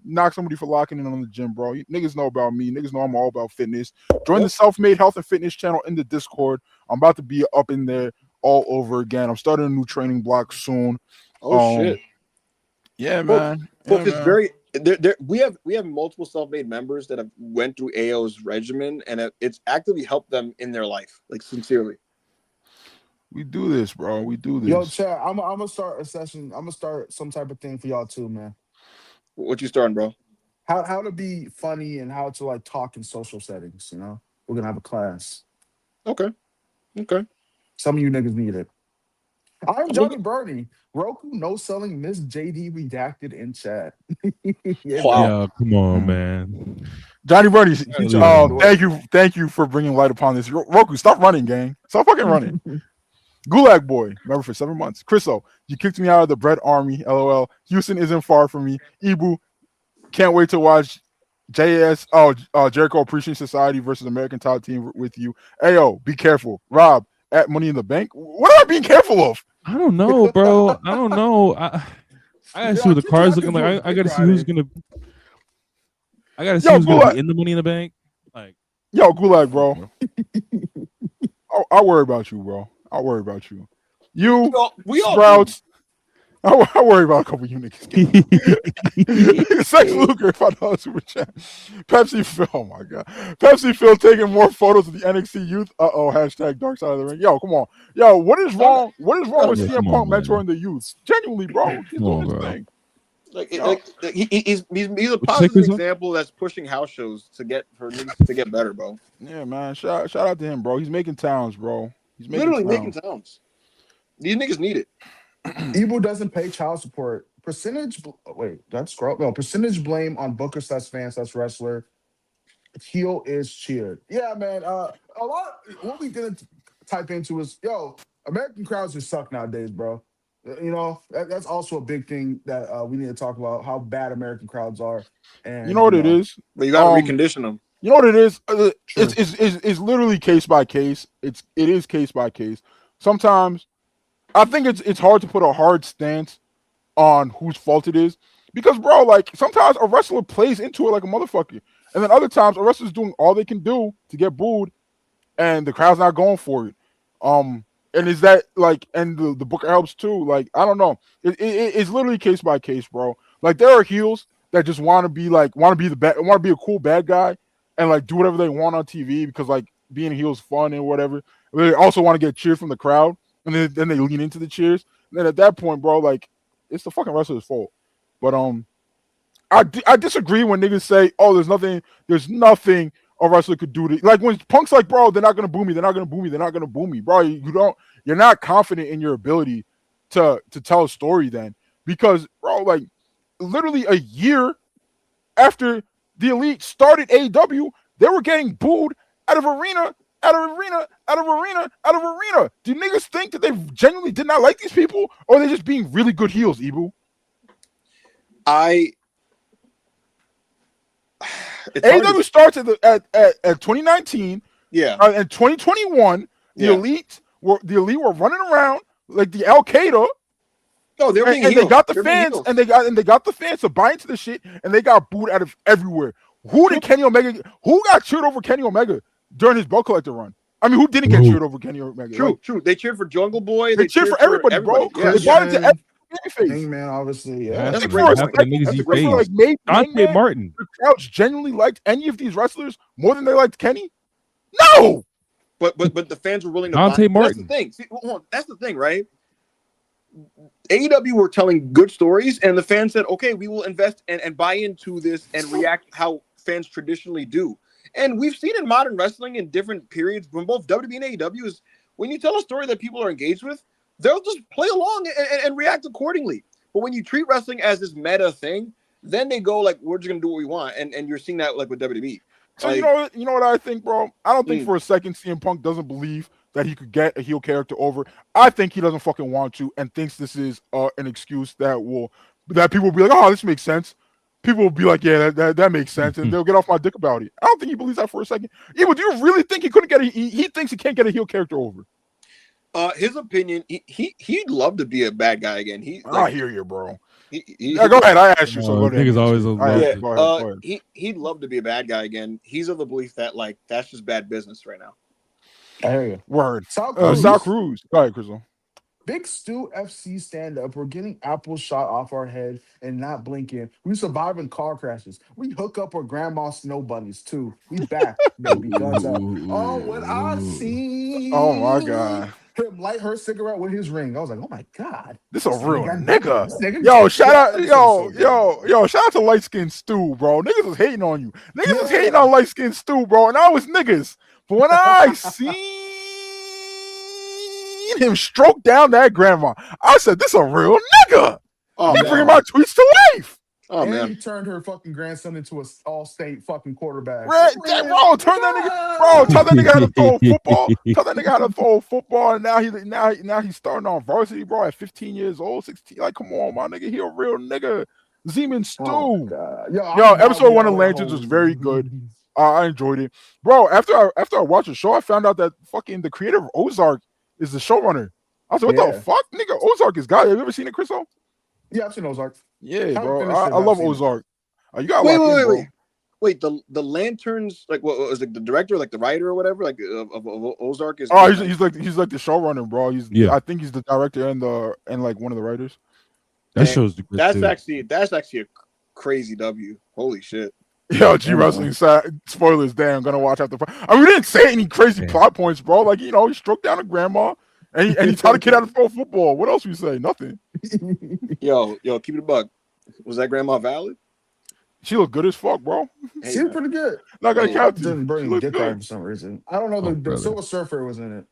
knock somebody for locking in on the gym, bro. Niggas know about me. Niggas know I'm all about fitness. Join the Self-Made Health and Fitness channel in the Discord. I'm about to be up in there all over again. I'm starting a new training block soon. Shit. Yeah, man. Folks, it's very we have multiple self-made members that have went through AO's regimen, and it's actively helped them in their life, like sincerely. We do this, bro. We do this. Yo, Chad, I'm gonna start a session. I'm gonna start some type of thing for y'all too, man. What you starting, bro? How to be funny and how to like talk in social settings. We're gonna have a class. Okay. Some of you niggas need it. I'm Johnny Bernie. Roku no selling Miss JD redacted in chat. Yeah, Wow. Yeah, come on, man. Johnny Bernie, thank you for bringing light upon this. Roku, stop running, gang. Stop fucking running. Gulag Boy, remember for 7 months. Chriso, you kicked me out of the bread army. LOL. Houston isn't far from me. Ibu, can't wait to watch JS. Jericho Appreciation Society versus American Top Team with you. Ayo, be careful. Rob, at Money in the Bank. What am I being careful of? I don't know, bro. I don't know. I gotta see what the cards looking like. I gotta see who's gonna. I gotta see who's gonna be in the Money in the Bank. Like, Gulag, bro. I'll worry about you, bro. I'll worry about you. We Sprouts. I worry about a couple of you niggas. Sex Luger, $5 super chat. Pepsi Phil, oh my god. Pepsi Phil taking more photos of the NXT youth. Hashtag Dark Side of the Ring. Yo, come on. Yo, what is wrong? What is wrong with CM Punk mentoring the youth? Genuinely, bro. He's doing his thing. He's a positive example that's pushing house shows to get better, bro. Yeah, man. Shout out to him, bro. He's making towns, bro. He's making towns. These niggas need it. Evil doesn't pay child support. Percentage blame on Booker/fan/wrestler. Heel is cheered. Yeah, man. A lot. What we gonna type into is American crowds just suck nowadays, bro. That's also a big thing that we need to talk about. How bad American crowds are. And you know what it is? But you gotta recondition them. You know what it is? It's literally case by case. It is case by case. Sometimes I think it's hard to put a hard stance on whose fault it is because, bro, like sometimes a wrestler plays into it like a motherfucker, and then other times a wrestler's doing all they can do to get booed, and the crowd's not going for it. And is that like, and the booker helps too? Like, I don't know. It's literally case by case, bro. Like there are heels that just want to be a cool bad guy and like do whatever they want on TV because like being a heel is fun and whatever. They also want to get cheered from the crowd. And then they lean into the cheers. And then at that point, bro, like it's the fucking wrestler's fault. But I disagree when niggas say, "Oh, there's nothing a wrestler could do to." Like when Punk's like, "Bro, they're not gonna boo me. They're not gonna boo me. They're not gonna boo me." Bro, you're not confident in your ability to tell a story then because, bro, like literally a year after the Elite started AEW, they were getting booed out of arena. Do niggas think that they genuinely did not like these people, or are they just being really good heels, Ibu? AEW starts at 2019. Yeah. And 2021, the Elite were running around like the Al Qaeda. No, they were being and heels. They got the fans, and they got the fans to buy into the shit, and they got booed out of everywhere. Who got cheered over Kenny Omega during his belt collector run? I mean, who didn't get cheered over Kenny Omega? True. They cheered for Jungle Boy. They cheered for everybody, bro. Yeah. They bought into every face. Hangman, obviously. Yeah. That's Like, great. Dante Martin. The crowds genuinely liked any of these wrestlers more than they liked Kenny? No! But the fans were willing to Dante buy. Martin. That's the thing. See, that's the thing, right? AEW were telling good stories, and the fans said, okay, we will invest and buy into this and react how fans traditionally do. And we've seen in modern wrestling in different periods from both WWE and AEW is when you tell a story that people are engaged with, they'll just play along and react accordingly. But when you treat wrestling as this meta thing, then they go like, we're just going to do what we want. And you're seeing that like with WWE. So like, you know what I think, bro? I don't think for a second CM Punk doesn't believe that he could get a heel character over. I think he doesn't fucking want to and thinks this is an excuse that people will be like, oh, this makes sense. people will be like, yeah, that makes sense, and they'll get off my dick about it. I don't think he believes that for a second. Even, do you really think he couldn't get he thinks he can't get a heel character over? His opinion, he'd love to be a bad guy again. I hear you, bro. Go ahead. I asked you. So go ahead. Always go ahead. He'd love to be a bad guy again. He's of the belief that like that's just bad business right now. I hear you. Word. Sal Cruz. Go ahead, Crystal. Big Stu FC stand up. We're getting apples shot off our head and not blinking. We survive in car crashes. We hook up with grandma's snow bunnies too. We back, baby. Guns up. Oh, what I see. Oh my God. Him light her cigarette with his ring. I was like, oh my God. This a real nigga. Yo, shout out, shout out to light skinned Stu, bro. Niggas was hating on you. Niggas was hating on light skinned Stu, bro. And I was niggas. But when I seen him stroke down that grandma, I said, this a real nigga. Oh, he bringing my tweets to life. Oh, man. He turned her fucking grandson into an all-state fucking quarterback. Bro, turn that nigga. Bro, tell that nigga how to throw football. Tell that nigga how to throw football. And now he's starting on varsity, bro, at 15 years old, 16. Like, come on, my nigga. He a real nigga. Zeman Stu. Oh, yo, episode 1 of Lanterns was very good. I enjoyed it, bro. After I watched the show, I found out that fucking the creator of Ozark is the showrunner. I was like, what the fuck, nigga? Ozark is God. Have you ever seen it, Crystal? Yeah, I've seen Ozark. Yeah, bro. I love Ozark. You got wait. The Lanterns, like, what was it? The director, like the writer or whatever, like of Ozark is. Oh, he's like the showrunner, bro. I think he's the director and like one of the writers. That show's the that's actually a crazy W. Holy shit. Yo, G Wrestling spoilers. Damn, I'm gonna watch after. I mean, we didn't say any crazy plot points, bro. Like, he stroked down a grandma and he taught a kid how to throw football. What else we say? Nothing. Yo, keep it a buck. Was that grandma valid? She looked good as fuck, bro. She was pretty good. Not gonna count. Didn't bring dick card for some reason. I don't know. The Silver Surfer was in it.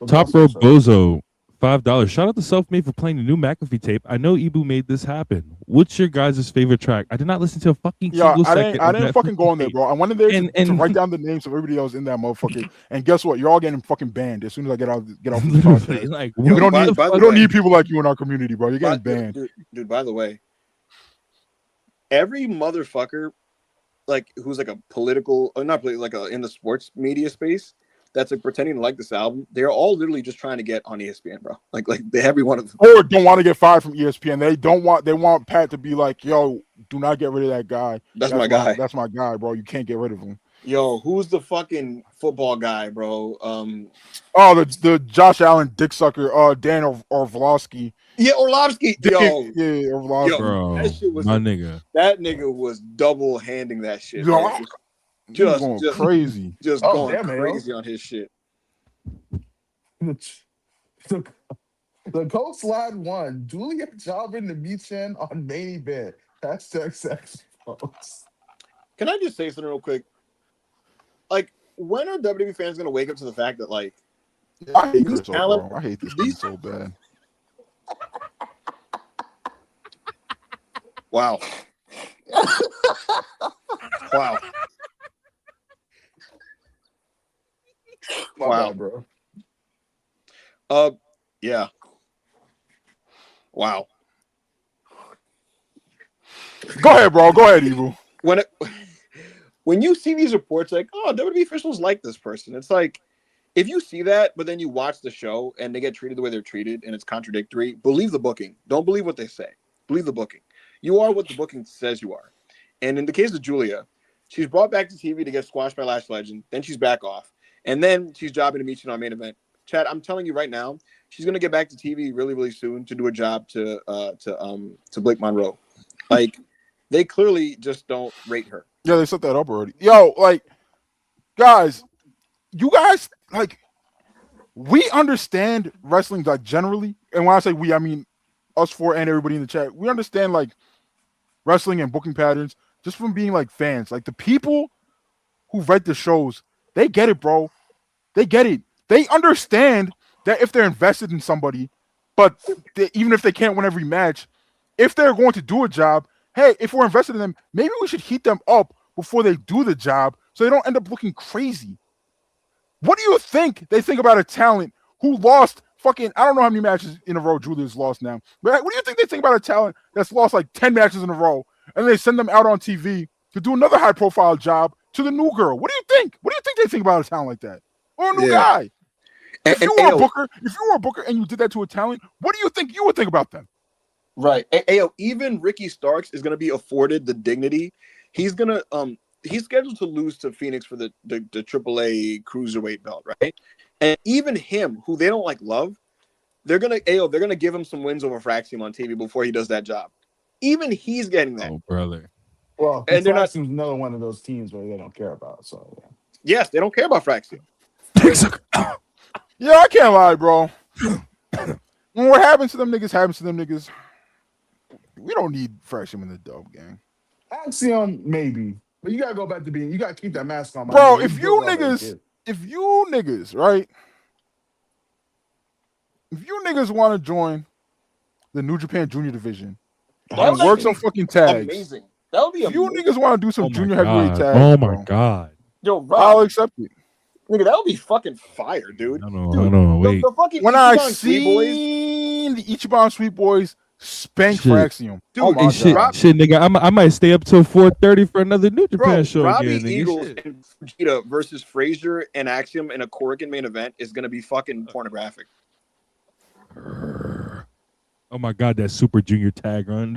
Top Row Bozo, $5. Shout out to Selfmade for playing the new McAfee tape. I know Ibu made this happen. What's your guys' favorite track? I did not listen to a fucking single second. I didn't fucking go on there, bro. I went in there to write down the names of everybody else in that motherfucker. And guess what? You're all getting fucking banned as soon as I get off the podcast. Like, we don't need people like you in our community, bro. You're getting banned. Dude, by the way, every motherfucker, like, who's like a political, or not political, like in the sports media space, that's like pretending to like this album, they're all literally just trying to get on ESPN, bro. Like every one of them. Or don't want to get fired from ESPN. They want Pat to be like, yo, do not get rid of that guy. That's my guy. That's my guy, bro. You can't get rid of him. Yo, who's the fucking football guy, bro? The Josh Allen dick sucker, Dan Orlovsky. Yeah, Orlovsky. Yo, yeah, Orlovsky. Bro, that shit was nigga. That nigga was double handing that shit. Yo, just going crazy. Just going crazy on his shit. The Coach Slide won. Julia jobbing the Michin on main event. Hashtag sex, folks. Can I just say something real quick? Like, when are WWE fans going to wake up to the fact that, like, I hate this, bro. I hate this dude so bad. Wow. Wow. Wow, bro. Yeah. Wow. Go ahead, bro. Go ahead, Evil. When you see these reports, like, oh, WWE officials like this person, it's like, if you see that, but then you watch the show and they get treated the way they're treated and it's contradictory, believe the booking. Don't believe what they say. Believe the booking. You are what the booking says you are. And in the case of Julia, she's brought back to TV to get squashed by Lash Legend. Then she's back off. And then she's jobbing to meet you on main event. Chad, I'm telling you right now, she's gonna get back to TV really, really soon to do a job to Blake Monroe. Like, they clearly just don't rate her. Yeah, they set that up already. Yo, like, guys, you guys, like, we understand wrestling, like, generally. And when I say we, I mean us four and everybody in the chat. We understand, like, wrestling and booking patterns just from being, like, fans. Like, the people who write the shows, they get it, bro. They get it. They understand that if they're invested in somebody, but even if they can't win every match, if they're going to do a job, hey, if we're invested in them, maybe we should heat them up before they do the job so they don't end up looking crazy. What do you think they think about a talent who lost fucking, I don't know how many matches in a row Julia's lost now, but what do you think they think about a talent that's lost like 10 matches in a row and they send them out on TV to do another high-profile job to the new girl. What do you think? What do you think they think about a talent like that? Or a new guy? If you were a booker and you did that to a talent, what do you think you would think about them? Right. Even Ricky Starks is going to be afforded the dignity. He's scheduled to lose to Phoenix for the AAA cruiserweight belt, right? And even him, who they don't love, they're gonna give him some wins over Fraxium on TV before he does that job. Even he's getting that. Oh, brother. Well, and they're not another one of those teams where they don't care about. So yes, they don't care about Fraxium. Yeah, I can't lie, bro. When what happens to them niggas. We don't need Fraxium in the dope gang. Axiom, maybe. But you gotta go back to being. You gotta keep that mask on, bro. If you niggas, right? If you niggas want to join the New Japan Junior Division and work some fucking tags, amazing. That would be amazing. If you niggas want to do some junior heavyweight tags, oh my god, yo, Rob, I'll accept it. Nigga, that would be fucking fire, dude. No, wait. The fucking when Ichiban I seen the Ichiban Sweet Boys spank Fraxium, dude, shit, nigga, I might stay up till 4:30 for another New Japan show. Robbie again, Eagles and Fujita versus Frazier and Axiom in a Korakuen main event is gonna be fucking pornographic. Oh my god, that Super Junior tag run.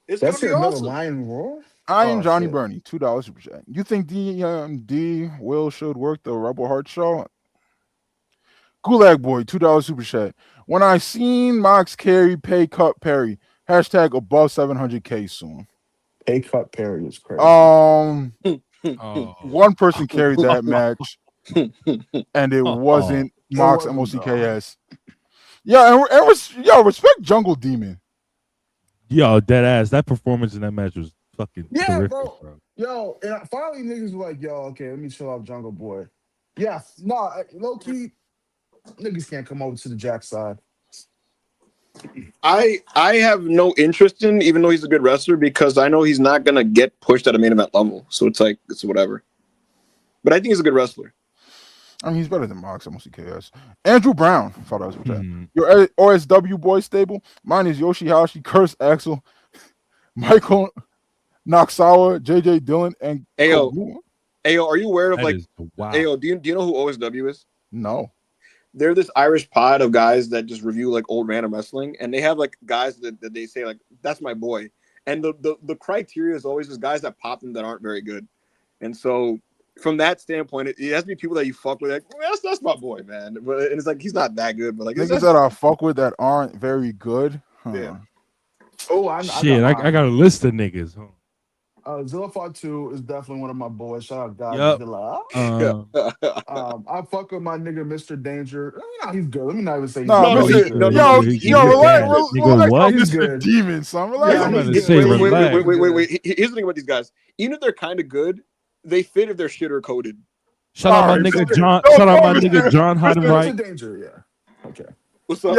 It's That's gonna be another awesome. Lion Roar. I am Johnny Burney, $2 super chat. You think D Will should work the Rebel Heart show? Gulag Boy, $2 super chat. When I seen Mox carry pay cut Perry, hashtag above 700K soon. Pay cut Perry is crazy. One person carried that match, and it wasn't Mox MOCKS. Yeah, and respect Jungle Demon. Yo, dead ass. That performance in that match was fucking terrific, bro. Yo, and finally niggas were like, yo, okay, let me chill out Jungle Boy. Yeah, no, low key, niggas can't come over to the Jack side. I have no interest in, even though he's a good wrestler, because I know he's not gonna get pushed at a main event level. So it's whatever. But I think he's a good wrestler. I mean, he's better than Mox MOCKS. Andrew Brown, $5 Your OSW boy stable. Mine is Yoshihashi, Curse Axel, Michael Noxawa, JJ Dillon, and Ayo, are you aware of wow. Ayo, do you know who OSW is? No. They're this Irish pod of guys that just review old random wrestling, and they have guys that they say that's my boy. And the criteria is always just guys that pop them that aren't very good. And so from that standpoint, it has to be people that you fuck with. That's my boy, man. But and it's he's not that good, but niggas that I fuck with that aren't very good. Huh. Yeah. Oh, I got a list of niggas. Zilla Fatu is definitely one of my boys. Shout out Godzilla. I fuck with my nigga Mr. Danger. He's good. Let me not even say relax, he's Mr. good. Demon, son. Relax. Wait. Here's the thing about these guys. Even if they're kind of good, they fit if they're shitter coated. Shout out my nigga John. Shout out my nigga John Heidenreich. Danger, yeah. Okay. What's up?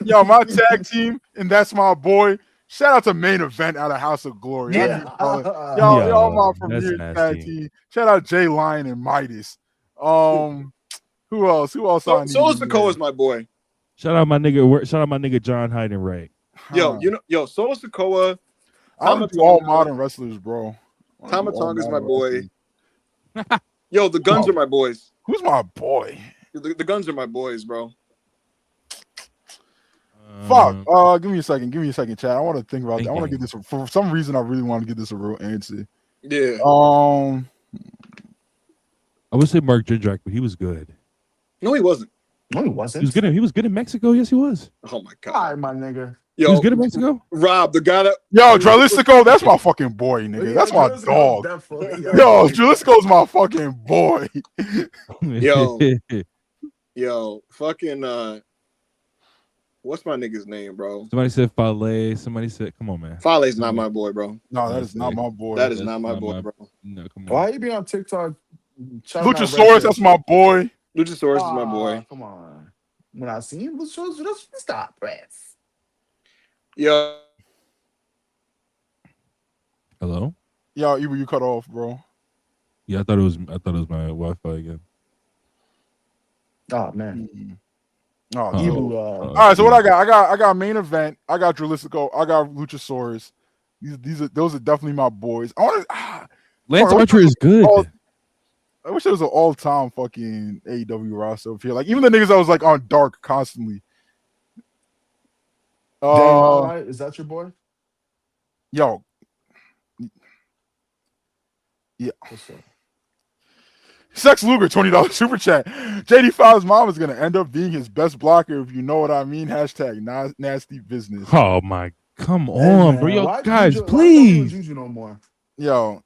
Yo, my tag team, and that's my boy. Shout out to Main Event out of House of Glory. Yeah. Y'all my premier tag team. Shout out Jay Lion and Midas. Who else? Solo Sikoa is my boy. Shout out my nigga John Heidenreich. Yo, Solo Sikoa. I do all modern wrestlers, bro. Tamatonga's my boy. Yo, the Guns are my boys. Who's my boy? The Guns are my boys, bro. Fuck. Give me a second, chat. I want to think about that. I want to get this for some reason. I really want to get this a real answer. Yeah. I would say Mark Jindrak, but he was good. No, he wasn't. No, he wasn't. He was good in Mexico. Yes, he was. Oh my god. All right, my nigga. Yo, he was good in Mexico. Rob, the guy that Dralistico, that's my fucking boy, nigga. That's my dog. Yo, Dralistico's my fucking boy. Yo, fucking what's my nigga's name, bro? Somebody said Fale. Somebody said, come on, man. Fale's not my boy, bro. No, that is not my boy. That is not my boy, bro. No, come on. Why you be on TikTok? Luchasaurus, that's my boy. Luchasaurus is my boy. Come on. When I see him, let's stop, Brats. Yo. Hello? Yo, Eber, you cut off, bro. Yeah, I thought it was my Wi-Fi again. Oh man. All right, so what I got? I got Main Event. I got Dralistico. I got Luchasaurus. Those are definitely my boys. I want to. Lance Archer is good. I wish there was an all-time fucking AEW roster up here. Like even the niggas that was like on Dark constantly. Is that your boy? Yo. Yeah. Sex Luger, $20 super chat. JD5's mom is gonna end up being his best blocker if you know what I mean. Hashtag nasty business. Oh my, come on, bro. Yo, guys, Why please. Juju no more? Yo.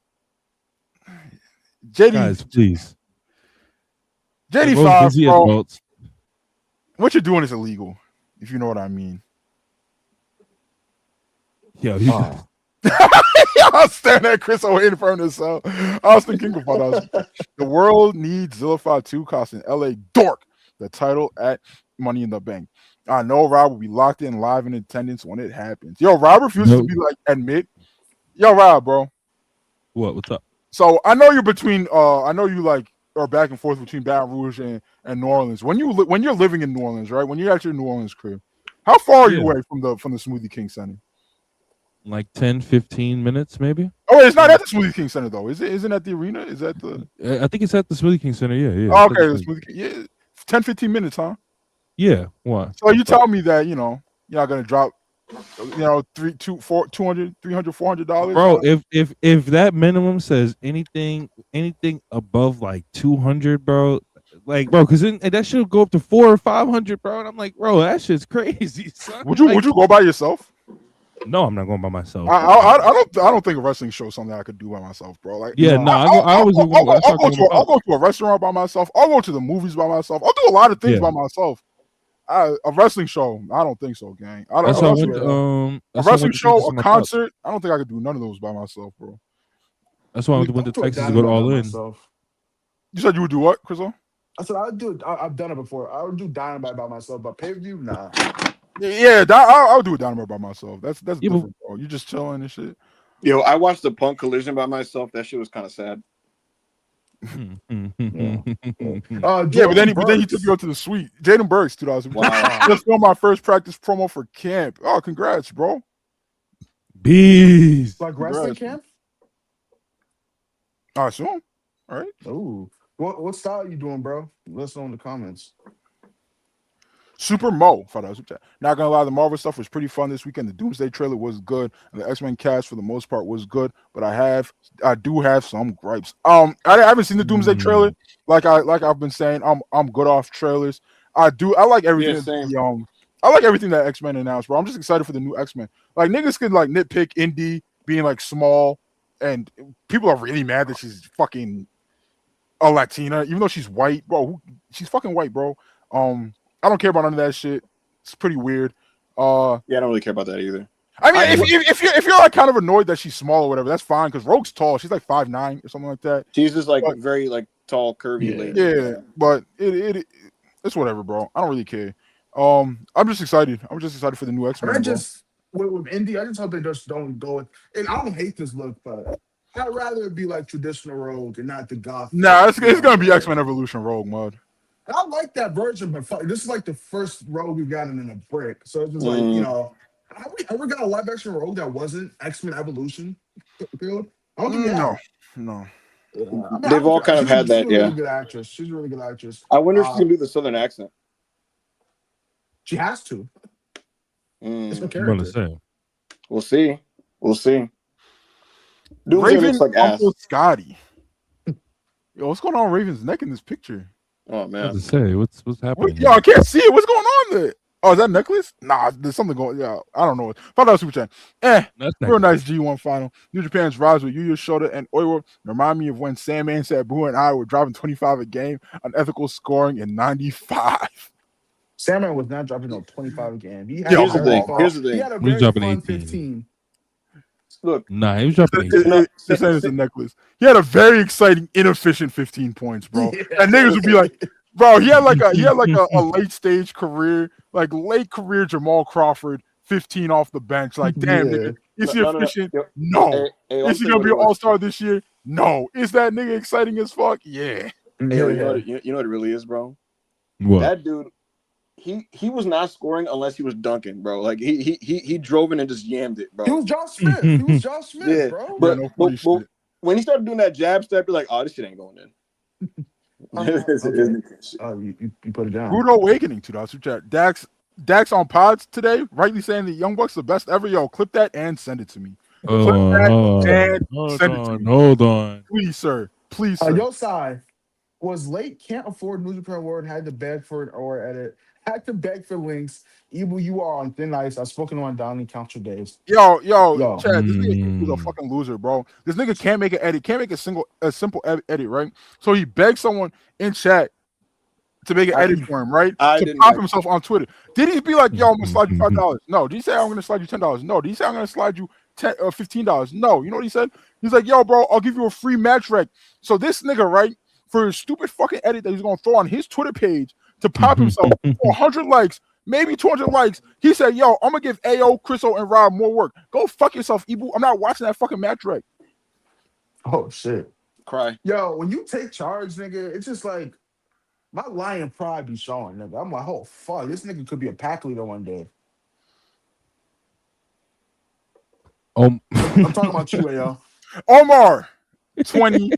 JD, guys, please. JD5, bro. What you're doing is illegal, if you know what I mean. Yo, I was staring at Chris waiting for him to sell. I was thinking about that. The world needs Zilla Fatu costing LA Dork the title at Money in the Bank. I know Rob will be locked in live in attendance when it happens. Yo, Rob refuses to be like admit. Yo, Rob, bro. What's up? So I know you're between. I know you like are back and forth between Baton Rouge and New Orleans. When you're living in New Orleans, right? When you're at your New Orleans crib, how far are you away from the Smoothie King Center? Like 10, 15 minutes, maybe. Oh, it's not at the Smoothie King Center though. Isn't at the arena? Is that the? I think it's at the Smoothie King Center. Yeah. Oh, okay, the Smoothie King. Yeah, 10, 15 minutes, huh? Yeah. Why? So you tell me that you're not gonna drop, $300, $400. Bro, if that minimum says anything above like 200, bro, like bro, because that should go up to 400 or 500, bro. And I'm like, bro, that shit's crazy. Son. Would you go by yourself? No, I'm not going by myself. I don't think a wrestling show is something I could do by myself, bro. Like I'll go to a restaurant by myself. I'll go to the movies by myself. I'll do a lot of things by myself. A wrestling show, I don't think so, gang. A wrestling show, a concert, I don't think I could do none of those by myself, bro. That's why I went to Texas to go all in. You said you would do what, Chris? I said I'd do it. I've done it before. I would do Dynamite by myself, but pay-per-view, nah. Yeah, I'll do a Dynamite by myself. That's different, bro. You just chilling and shit. Yo, I watched the Punk Collision by myself. That shit was kind of sad. But then he took you up to the suite. Jaden Burks, 2000. Wow. Just filmed my first practice promo for camp. Oh, congrats, bro. Bees. Like wrestling camp? I assume. All right. Ooh. What style are you doing, bro? Let us know in the comments. Super Mo, not gonna lie, the Marvel stuff was pretty fun this weekend. The Doomsday trailer was good, and the X-Men cast for the most part was good. But I do have some gripes. I haven't seen the Doomsday trailer. Like I've been saying, I'm good off trailers. I like everything. Yeah, I like everything that X-Men announced, bro. I'm just excited for the new X-Men. Like niggas could like nitpick Indy being like small, and people are really mad that she's fucking a Latina, even though she's white, bro. She's fucking white, bro. I don't care about none of that shit. It's pretty weird. Yeah, I don't really care about that either. I mean, if you're like kind of annoyed that she's small or whatever, that's fine. Because Rogue's tall. She's like 5'9" or something like that. She's just like very like tall, curvy lady. Yeah, but it's whatever, bro. I don't really care. I'm just excited. I'm just excited for the new X-Men. With Indy, I just hope they just don't go. And I don't hate this look, but I'd rather it be like traditional Rogue and not the goth. Nah, it's gonna be X-Men Evolution Rogue mode. I like that version, but this is like the first Rogue we've gotten in a brick. So it's just like, have we ever got a live action Rogue that wasn't X-Men Evolution? No. They've all kind of had that, She's a really good actress. She's a really good actress. I wonder if she can do the Southern accent. She has to. It's her character. We'll see. Raven like Uncle Scotty. Yo, what's going on with Raven's neck in this picture? Oh man, what's happening? Yo, I can't see it. What's going on there? Oh, is that necklace? Nah, there's something going. Yeah, I don't know. $5 super chat. Real nice G1 final. New Japan's rise with Yuya, Shota, and Oiwa remind me of when Sandman, Sabu, and I were driving 25 a game on ethical scoring in '95. Sandman was not dropping no 25 a game. Here's the thing. He had a very fun 15. Look, he was dropping 18. It's a necklace. He had a very exciting, inefficient 15 points, bro. Yeah. And niggas would be like, bro, he had like a late stage career, like late career Jamal Crawford, 15 off the bench. Like, damn, nigga, is he efficient? No. Is he gonna be an all-star this year? No. Is that nigga exciting as fuck? Yeah. Hey, you know what it really is, bro? What? That dude he was not scoring unless he was dunking, bro. Like he drove in and just yammed it, bro. He was Josh Smith. He was Josh Smith, Yeah, bro. but, no funny but shit. when he started doing that jab step, you're like, oh, this shit ain't going in. You put it down. Rude awakening to us. Chat. Dax on pods today, rightly saying the Young Bucks the best ever. Yo, clip that and send it to me. Hold on. Please, sir. Please, sir. Yosai was late, can't afford New Japan World, had to beg for an or edit, had to beg for links. Ibu, you are on thin ice. I've spoken on Downey Count your days. Yo, Chad, this nigga is a fucking loser, bro. This nigga can't make an edit, can't make a simple edit, right? So he begged someone in chat to make an edit for him, right? To pop himself on Twitter. Did he be like, yo, I'm gonna slide you $5? No. Did he say I'm gonna slide you $10? No. Did he say I'm gonna slide you $15? No. You know what he said? He's like, yo, bro, I'll give you a free match rec. So this nigga, right, for his stupid fucking edit that he's gonna throw on his Twitter page to pop himself for 100 likes, maybe 200 likes, he said, yo, I'm gonna give AO, Chriso, and Rob more work. Go fuck yourself, Ibu. I'm not watching that fucking match rec. Oh shit. Cry. Yo, when you take charge, nigga, it's just like my lion pride be showing, nigga. I'm like, oh fuck, this nigga could be a pack leader one day. I'm talking about you, yo. Omar, 20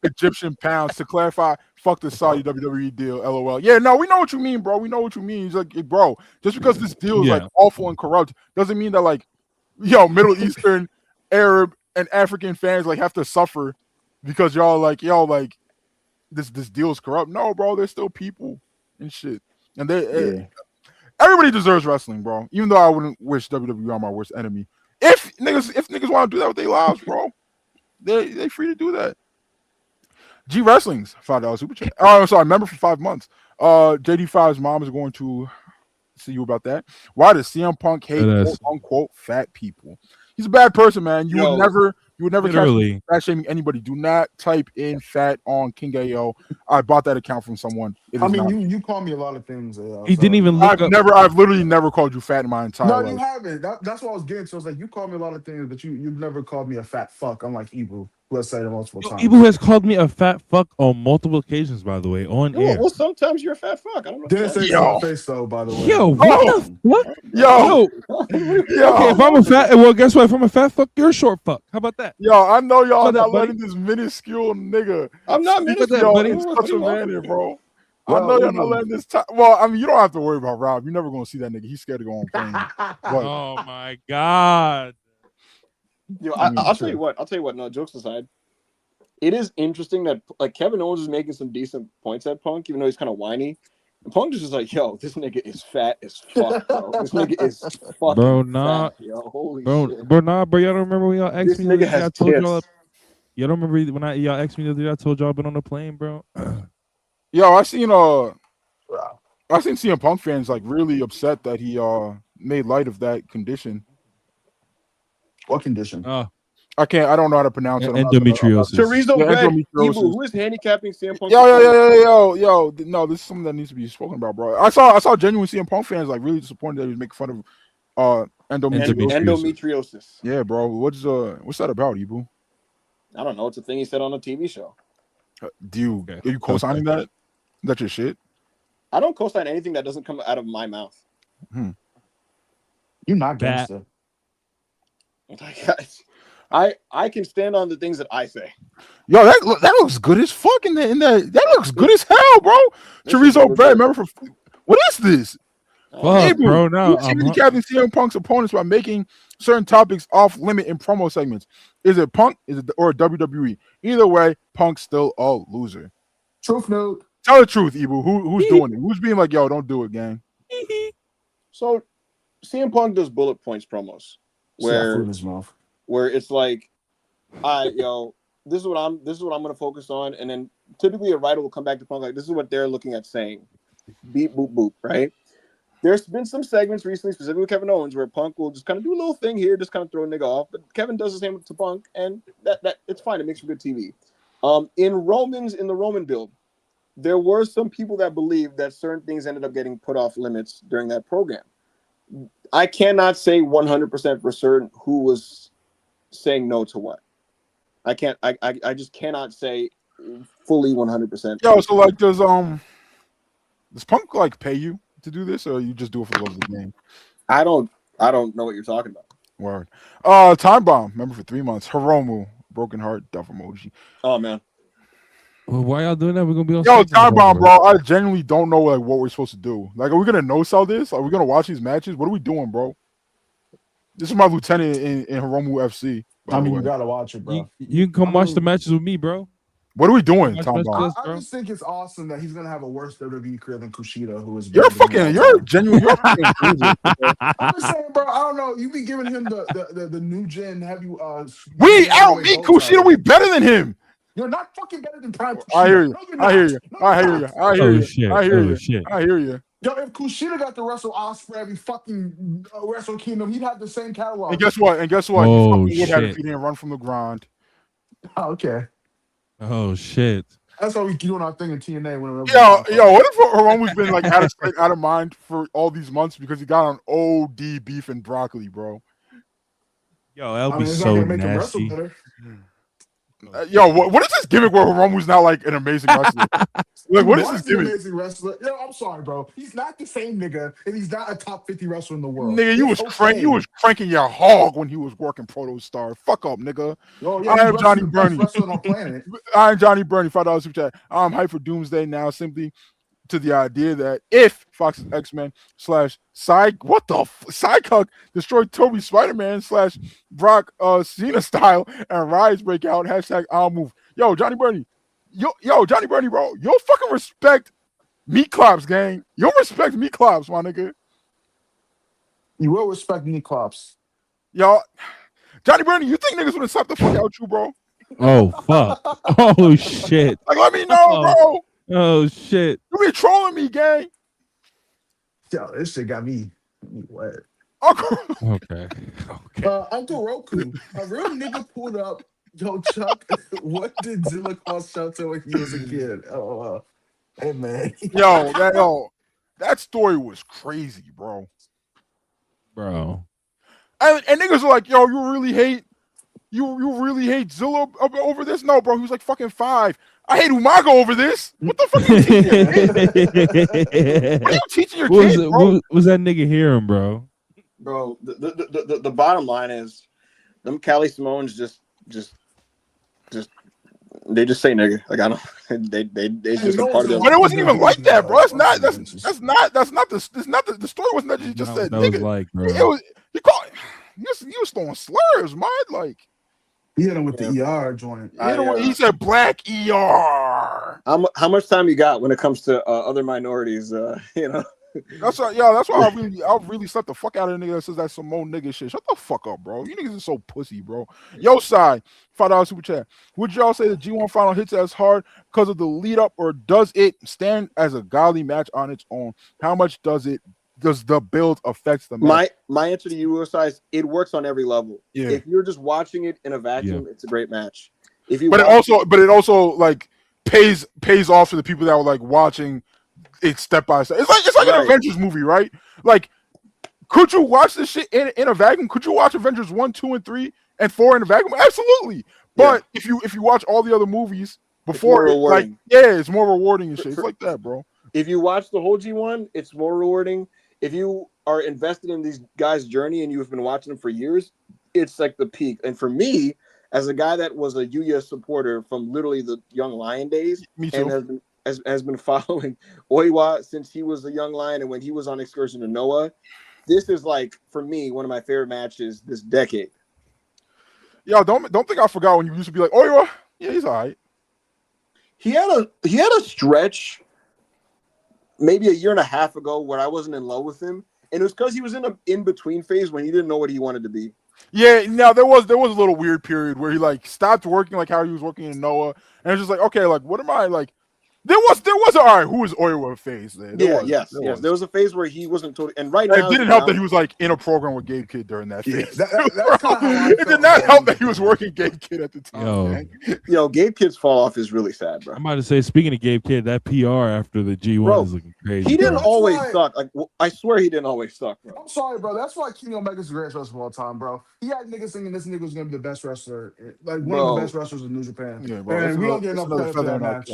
Egyptian pounds to clarify. Fuck the Saudi WWE deal. LOL. Yeah, no, we know what you mean, bro. We know what you mean. He's like, bro, just because this deal is like awful and corrupt doesn't mean that like, yo, Middle Eastern, Arab, and African fans like have to suffer because y'all like, yo, like this deal is corrupt. No, bro, they're still people and shit. And everybody deserves wrestling, bro. Even though I wouldn't wish WWE on my worst enemy. If niggas want to do that with their lives, bro, they free to do that. G Wrestling's $5 super chat. Oh, I'm sorry, member for 5 months. JD5's mom is going to see you about that. Why does CM Punk hate quote unquote fat people? He's a bad person, man. You would never catch fat shaming anybody. Do not type in fat on King AO. I bought that account from someone. You call me a lot of things. He didn't even look I've literally never called you fat in my entire life. No, you haven't. That's what I was getting to. I was like, you call me a lot of things, but you've never called me a fat fuck. I'm like Ibu. Let's say it multiple times. Ibu has called me a fat fuck on multiple occasions, by the way, on air. Well, sometimes you're a fat fuck. I don't know. Didn't say it on my face though, by the way. Yo, what? Yo. Okay, if I'm a fat, well, guess what? If I'm a fat fuck, you're a short fuck. How about that? Yo, I know y'all not letting this minuscule nigga. I'm not minuscule. He's such a man here, bro. I know y'all not letting this time. Well, I mean, you don't have to worry about Rob. You're never gonna see that nigga. He's scared to go on plane. Oh my god. Yo, I'll tell you what. No, jokes aside, it is interesting that like Kevin Owens is making some decent points at Punk, even though he's kind of whiny. And Punk is just like, yo, this nigga is fat as fuck, bro. This nigga is fucking fat, yo. Holy shit. Bro, y'all don't remember when y'all asked me? Nigga has tits. Y'all don't remember when y'all asked me the other day? I told y'all I've been on the plane, bro. Yo, I seen CM Punk fans like really upset that he made light of that condition. What condition? I don't know how to pronounce it. Endometriosis. Chorizo Bread. Who is handicapping CM Punk? Yo. No, this is something that needs to be spoken about, bro. I saw genuine CM Punk fans like really disappointed that he was making fun of endometriosis. Yeah, bro. What's that about, Ibu? I don't know. It's a thing he said on a TV show. Are you co-signing that? Is that your shit? I don't co-sign anything that doesn't come out of my mouth. You're not gangster. I can stand on the things that I say. Yo, that looks good as fuck in that. That looks good as hell, bro. Chorizo bread. Remember what is this? Fuck, bro. No, I'm handicapping CM Punk's opponents by making certain topics off limit in promo segments. Is it Punk? Or WWE? Either way, Punk's still a loser. Truth note. Tell the truth, Ibu. Who's doing it? Who's being like, yo, don't do it, gang? So, CM Punk does bullet points promos where it's like, all right, yo, this is what I'm gonna focus on, and then typically a writer will come back to Punk like, this is what they're looking at saying. Beep boop boop, right? There's been some segments recently, specifically with Kevin Owens, where Punk will just kind of do a little thing here, just kind of throw a nigga off. But Kevin does the same to Punk, and that it's fine. It makes for good TV. In the Roman build, there were some people that believed that certain things ended up getting put off limits during that program. I cannot say 100% for certain who was saying no to what. I can't. I just cannot say fully 100%. Yo, so like, does Punk like pay you to do this, or you just do it for the love of the game? I don't know what you're talking about. Word. Time bomb. Remember for 3 months. Hiromu, broken heart, death emoji. Oh man. Well, why y'all doing that? We're gonna be on. Yo, time bomb, bro. I genuinely don't know like what we're supposed to do. Like, are we gonna no sell this? Are we gonna watch these matches? What are we doing, bro? This is my lieutenant in Hiromu FC. I mean, you gotta watch it, bro. You can come watch the matches with me, bro. What are we doing, Tom Bomb? I just think it's awesome that he's gonna have a worse WWE career than Kushida, who is. You're genuine. You're fucking I'm just saying, bro. I don't know. You be giving him the new gen heavy. I don't mean Kushida. We better than him. You're not fucking better than Prime Kushida. I hear you. No, I hear you. No, I hear you. I hear you. Shit. I hear you. Shit. I hear you. Yo, if Kushida got to wrestle Ospreay every fucking Wrestle Kingdom, he'd have the same catalog. And guess what? Oh, you fucking would have shit. if he didn't run from the ground. Oh, okay. Oh shit. That's how we doing our thing in TNA. Yo, what if Hiromu's been like out of mind for all these months because he got on OD beef and broccoli, bro? Yo, that'll be so nasty. Yo, what is this gimmick where Hiromu's now like an amazing wrestler? Like, what is this gimmick? Amazing wrestler. Yo, I'm sorry, bro. He's not the same nigga, and he's not a top 50 wrestler in the world. Nigga, you was cranking your hog when he was working Proto Star. Fuck up, nigga. Yo, yeah, I am Johnny Burney. I am Johnny Burney. $5 super chat. I'm hyped for Doomsday now, simply to the idea that if Fox's X-Men / Psycuck destroyed Toby Spider-Man / Brock Cena style and riots break out, hashtag I'll move. Yo, Johnny Burney. Yo, Johnny Burney, bro. You'll fucking respect meat clops, gang. You'll respect meat clops, my nigga. You will respect meat clops. Yo, Johnny Burney, you think niggas would have slapped the fuck out you, bro? Oh, fuck. Oh, shit. Like, let me know, bro. Oh shit! You be trolling me, gang. Yo, this shit got me wet. Okay. Uncle Roku, a real nigga pulled up. Yo, Chuck, what did Zilla cost Shelter when he was a kid? Hey man. Yo, that story was crazy, bro. Bro. And niggas are like, yo, you really hate Zilla over this? No, bro. He was like fucking 5. I hate Umaga over this. What the fuck are you teaching? What are you teaching your kids, bro? What was that nigga hearing, bro? Bro, the bottom line is, them Cali Simones just they just say nigga. Like I don't, they just a part of them. But it wasn't even like that, bro. That's not the story wasn't that you just said that nigga. Was like, bro. It was you was throwing slurs, man. Like. He hit him with the ER joint. He said black ER. How much time you got when it comes to other minorities? That's why I really slapped the fuck out of a nigga that says that some more nigga shit. Shut the fuck up, bro. You niggas are so pussy, bro. Yo, side $5 super chat. Would y'all say the G1 final hits as hard because of the lead up, or does it stand as a godly match on its own? How much does the build affect the match? My answer to you, size, it works on every level. Yeah. If you're just watching it in a vacuum, it's a great match. It also like pays off to the people that were like watching it step by step. It's like an Avengers movie, right? Like, could you watch this shit in a vacuum? Could you watch Avengers 1, 2, and 3 and 4 in a vacuum? Absolutely. But if you watch all the other movies before, it's more rewarding and shit. It's like that, bro. If you watch the whole G1, it's more rewarding. If you are invested in these guys' journey and you've been watching them for years, it's like the peak. And for me, as a guy that was a Yuya supporter from literally the Young Lion days, me too. And has been following Oiwa since he was a Young Lion and when he was on excursion to Noah, this is like, for me, one of my favorite matches this decade. Yo, don't think I forgot when you used to be like, Oiwa, yeah, he's all right. He had a stretch maybe a year and a half ago where I wasn't in love with him, and it was because he was in an in-between phase when he didn't know what he wanted to be. Yeah, now there was a little weird period where he like stopped working like how he was working in Noah, and it's just like, okay, like what am I like? There was all right. Who was Oiwa phase there? Yes. There was a phase where he wasn't totally, and right now it didn't help that he was like in a program with Gabe Kidd during that phase. Yeah, it did not help that he was working Gabe Kidd at the time. Yo, Gabe Kidd's fall off is really sad, bro. I'm about to say, speaking of Gabe Kidd, that PR after the G1 is looking crazy. He didn't always suck. Like I swear, he didn't always suck, bro. I'm sorry, bro. That's why Kenny Omega's the greatest wrestler of all time, bro. He had niggas thinking this nigga was gonna be the best wrestler, like one of the best wrestlers in New Japan. Yeah, bro. And we don't get enough credit for that match.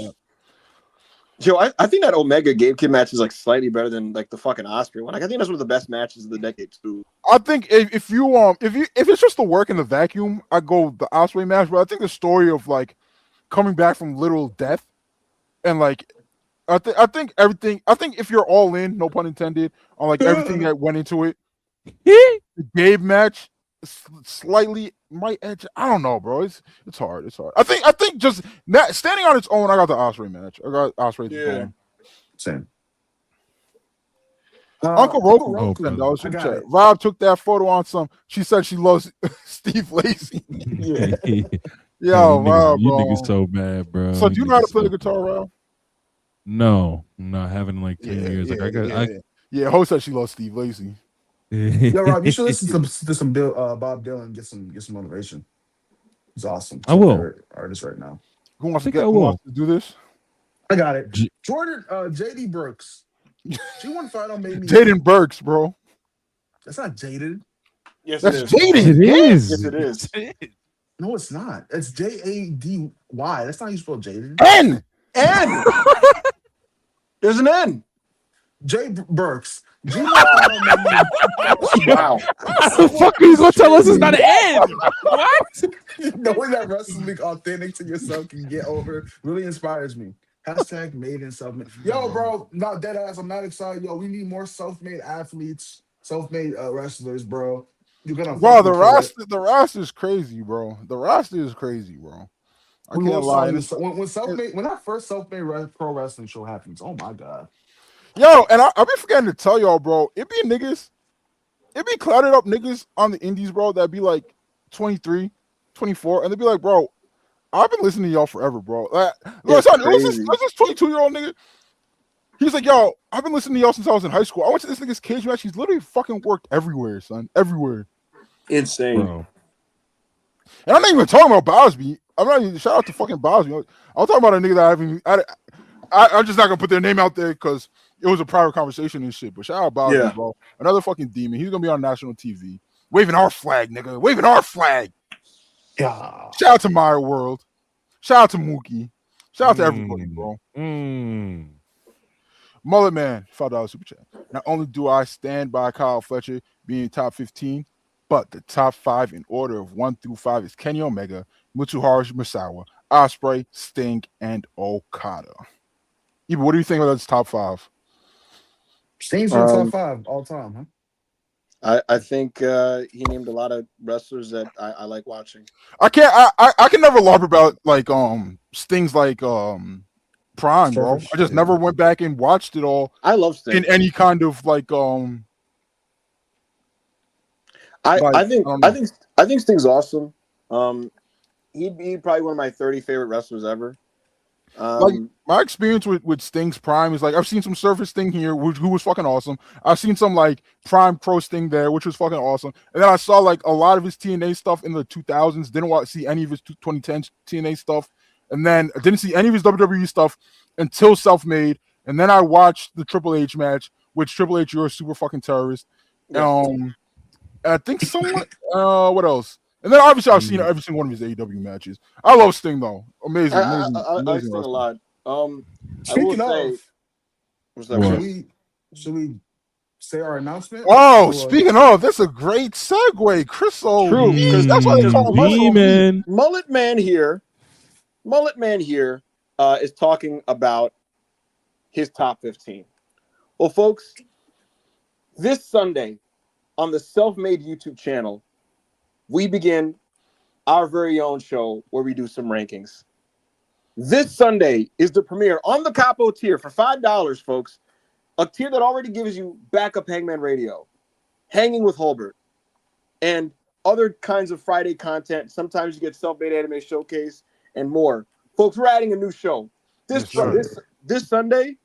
Yo, I think that Omega Gabe Kid match is like slightly better than like the fucking Osprey one. Like, I think that's one of the best matches of the decade too. I think if it's just the work in the vacuum, I go the Osprey match. But I think the story of like coming back from literal death and like I think everything. I think if you're all in, no pun intended, on like everything that went into it, the Gabe match slightly might edge. I don't know, bro. It's hard. It's hard. I think just standing on its own, I got the Osprey match. I got Osprey. Yeah. Same. Uncle Roku. I got it. Rob took that photo on some. She said she loves Steve Lacy. Yeah. Yo, Rob, you bro. niggas so bad, bro. So do you know how to play the guitar, Rob? No, not having in like 10 years. Yeah, Ho said she loves Steve Lacy. Yo, Rob, you should listen to some Bob Dylan. Get some motivation. It's awesome. I will. Artist right now. Who wants to do this? I got it. Jordan, JD Brooks. G1 final made me. Jaden Burks, bro. That's not jaded. Yes, That's it is. Jaden. It is. Yes, it is. No, it's not. It's JADY. That's not how you spell jaded. N. There's an N. J Burks. G1 final made me. Wow. How the fuck are you gonna tell us it's not an end? What? Knowing that wrestling authentic to yourself can get over really inspires me. Hashtag made in self-made. Yo, bro, not dead ass. I'm not excited. Yo, we need more self-made athletes, self-made wrestlers, bro. You're gonna. Bro, the roster is crazy, bro. The roster is crazy, bro. I can't lie. When that first self-made pro wrestling show happens, oh my god. Yo, and I'll be forgetting to tell y'all, bro. It be clouded up niggas on the indies, bro, that'd be like 23, 24, and they'd be like, bro, I've been listening to y'all forever, bro. Like, son, it was this 22-year-old nigga. He's like, yo, I've been listening to y'all since I was in high school. I went to this nigga's cage match. He's literally fucking worked everywhere, son. Everywhere. Insane. Bro. And I'm not even talking about Bosby. I'm not even shout out to fucking Bosby. I'm talking about a nigga that I'm just not gonna put their name out there because it was a private conversation and shit. But shout out Bosby, bro. Another fucking demon. He's gonna be on national TV. Waving our flag, nigga. Waving our flag. Yeah. Shout out to Meyer World. Shout out to Mookie. Shout out to everybody, bro. Mullet Man, $5 super chat. Not only do I stand by Kyle Fletcher being top 15, but the top 5 in order of 1 through 5 is Kenny Omega, Mitsuharu Misawa, Ospreay, Sting, and Okada. Eva, what do you think about this top 5? Sting's in the top 5 all time, huh? I think he named a lot of wrestlers that I like watching. I can never larp about like Sting's like prime, bro. I just never went back and watched it all. I love Sting in any kind of like I think Sting's awesome. He'd be probably one of my 30 favorite wrestlers ever. Like my experience with Sting's prime is like I've seen some surface Sting here, who was fucking awesome. I've seen some like prime pro Sting there, which was fucking awesome. And then I saw like a lot of his TNA stuff in the 2000s. Didn't see any of his 2010 TNA stuff, and then I didn't see any of his WWE stuff until Self-Made. And then I watched the Triple H match, which Triple H, you're a super fucking terrorist. And I think someone what else? And then obviously I've seen every single one of his AEW matches. I love Sting though. Amazing. I like Sting a lot. Speaking of, should we say our announcement? Oh, speaking of, that's a great segue, Chris. True, because that's what they're talking about. Mullet Man here is talking about his top 15. Well, folks, this Sunday on the Self-Made YouTube channel, we begin our very own show where we do some rankings. This Sunday is the premiere on the Capo tier for $5, folks. A tier that already gives you backup Hangman Radio, Hanging with Holbert, and other kinds of Friday content. Sometimes you get Self-Made Anime Showcase and more. Folks, we're adding a new show. This Sunday,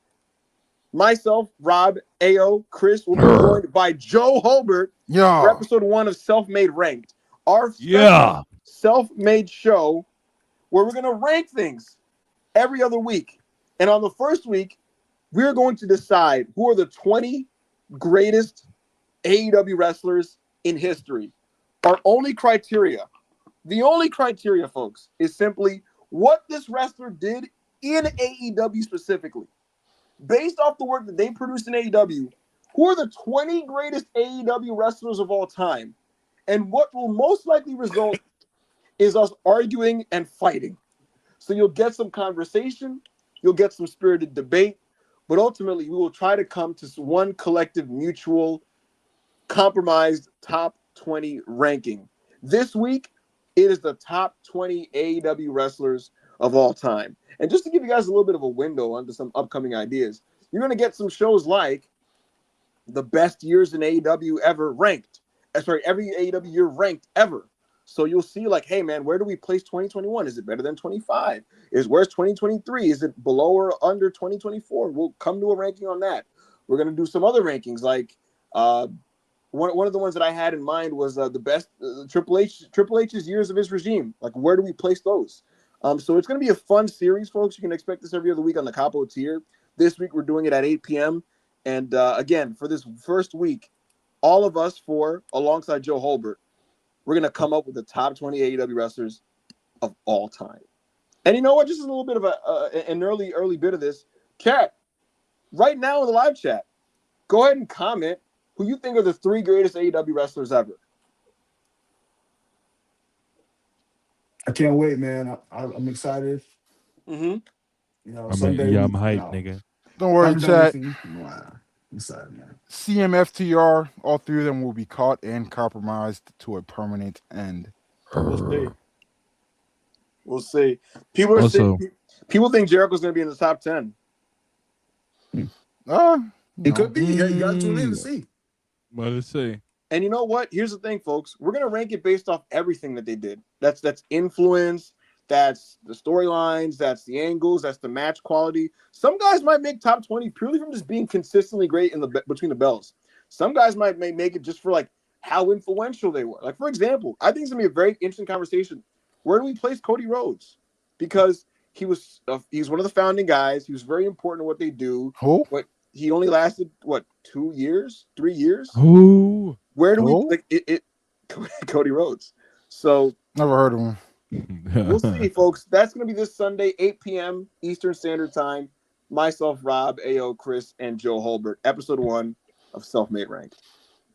myself, Rob, Ao, Chris will be joined by Joe Holbert for episode 1 of Self-Made Ranked. Our Self-Made show where we're going to rank things every other week. And on the first week, we're going to decide who are the 20 greatest AEW wrestlers in history. The only criteria, folks, is simply what this wrestler did in AEW specifically. based off the work that they produced in AEW, who are the 20 greatest AEW wrestlers of all time? And what will most likely result is us arguing and fighting. So you'll get some conversation, you'll get some spirited debate, but ultimately we will try to come to one collective, mutual, compromised top 20 ranking. This week, it is the top 20 AEW wrestlers of all time. And just to give you guys a little bit of a window onto some upcoming ideas, you're going to get some shows like the best years in AEW ever ranked. Every AEW year ranked ever. So you'll see like, hey, man, where do we place 2021? Is it better than 25? Where's 2023? Is it below or under 2024? We'll come to a ranking on that. We're going to do some other rankings. Like one of the ones that I had in mind was the best Triple H's years of his regime. Like, where do we place those? So it's going to be a fun series, folks. You can expect this every other week on the Capo tier. This week, we're doing it at 8 p.m. And again, for this first week, all of us four, alongside Joe Holbert, we're going to come up with the top 20 AEW wrestlers of all time. And you know what? Just a little bit of an early bit of this. Chat, right now in the live chat, go ahead and comment who you think are the 3 greatest AEW wrestlers ever. I can't wait, man. I'm excited. Mm-hmm. You know, Sunday, I'm hyped, nigga. Don't worry, chat. Wow. Excited, man. CMFTR, all 3 of them will be caught and compromised to a permanent end. We'll see. People think Jericho's going to be in the top 10. It could be. Yeah, you got to tune in to see. What to say? And you know what? Here's the thing, folks. We're going to rank it based off everything that they did. That's influence. That's the storylines. That's the angles. That's the match quality. Some guys might make top 20 purely from just being consistently great in between the bells. Some guys might make it just for like how influential they were. Like, for example, I think it's going to be a very interesting conversation. Where do we place Cody Rhodes? Because he's one of the founding guys. He was very important in what they do. Who? But he only lasted, 2 years? 3 years? Who? Where do we Cody Rhodes. So never heard of him. We'll see, folks. That's going to be this Sunday, 8 p.m. Eastern Standard Time. Myself, Rob, AO, Chris, and Joe Holbert. Episode 1 of Self-Made Rank.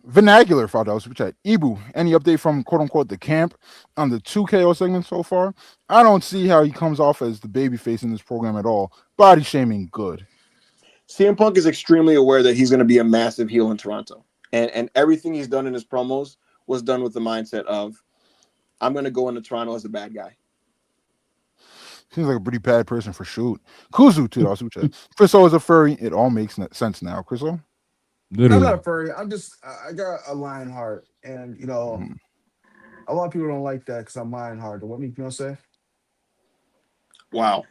Vernacular, $5 super chat. Ibu, any update from quote-unquote the camp on the 2 KO segments so far? I don't see how he comes off as the babyface in this program at all. Body shaming, good. CM Punk is extremely aware that he's going to be a massive heel in Toronto. And everything he's done in his promos was done with the mindset of, I'm going to go into Toronto as a bad guy. Seems like a pretty bad person for shoot. Kuzu, $2 super chat. Chriso is a furry. It all makes sense now. Chriso? Literally. I'm not a furry. I got a lion heart. And, you know, a lot of people don't like that because I'm lion hearted. What you know what I'm saying? Wow.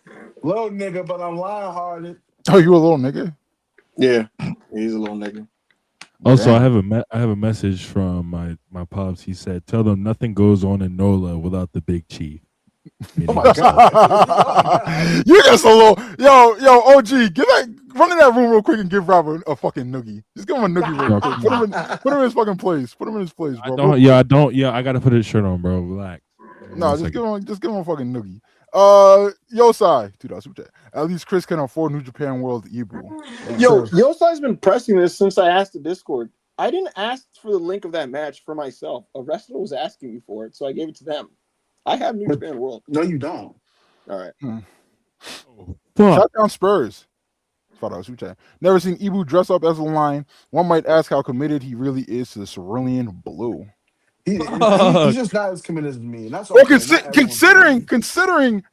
Little nigga, but I'm lion hearted. Oh, you a little nigga? Yeah, he's a little nigga. Also, Damn. I have a message from my pops. He said, "Tell them nothing goes on in NOLA without the big chief." Oh my god! You just a little yo OG. Run in that room real quick and give Rob a fucking noogie. Just give him a noogie real quick. Put him in his fucking place. Put him in his place, bro. I gotta put his shirt on, bro. Relax. No, just give him a fucking noogie. Yosai, $2 super chat. At least Chris can afford New Japan World Ibu. Yosai's been pressing this since I asked the Discord. I didn't ask for the link of that match for myself. A wrestler was asking me for it, so I gave it to them. I have New Japan World. No, you don't. All right. Shut down Spurs. $5 super chat. Never seen Ibu dress up as a lion. One might ask how committed he really is to the cerulean blue. He's just not as committed as me. And that's well, okay. considering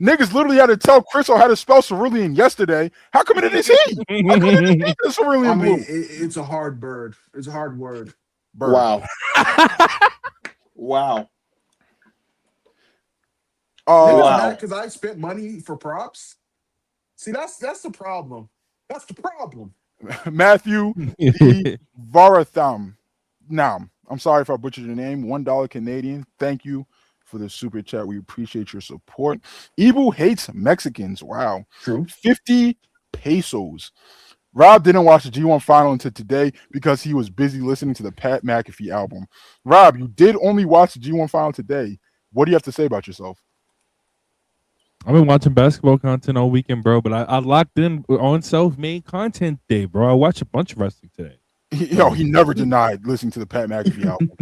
niggas literally had to tell Chris how to spell cerulean yesterday, how committed is he? How committed is he to cerulean blue? It's a hard bird. It's a hard word. Bird. Wow. Wow. Wow. Because I spent money for props. See, that's the problem. That's the problem. Matthew D. Varatham. Now, I'm sorry if I butchered your name. $1 Canadian. Thank you for the super chat. We appreciate your support. Ibu hates Mexicans. Wow. True. 50 pesos. Rob didn't watch the G1 final until today because he was busy listening to the Pat McAfee album. Rob, you did only watch the G1 final today. What do you have to say about yourself? I've been watching basketball content all weekend, bro. But I locked in on self-made content day, bro. I watched a bunch of wrestling today. He never denied listening to the Pat McAfee album.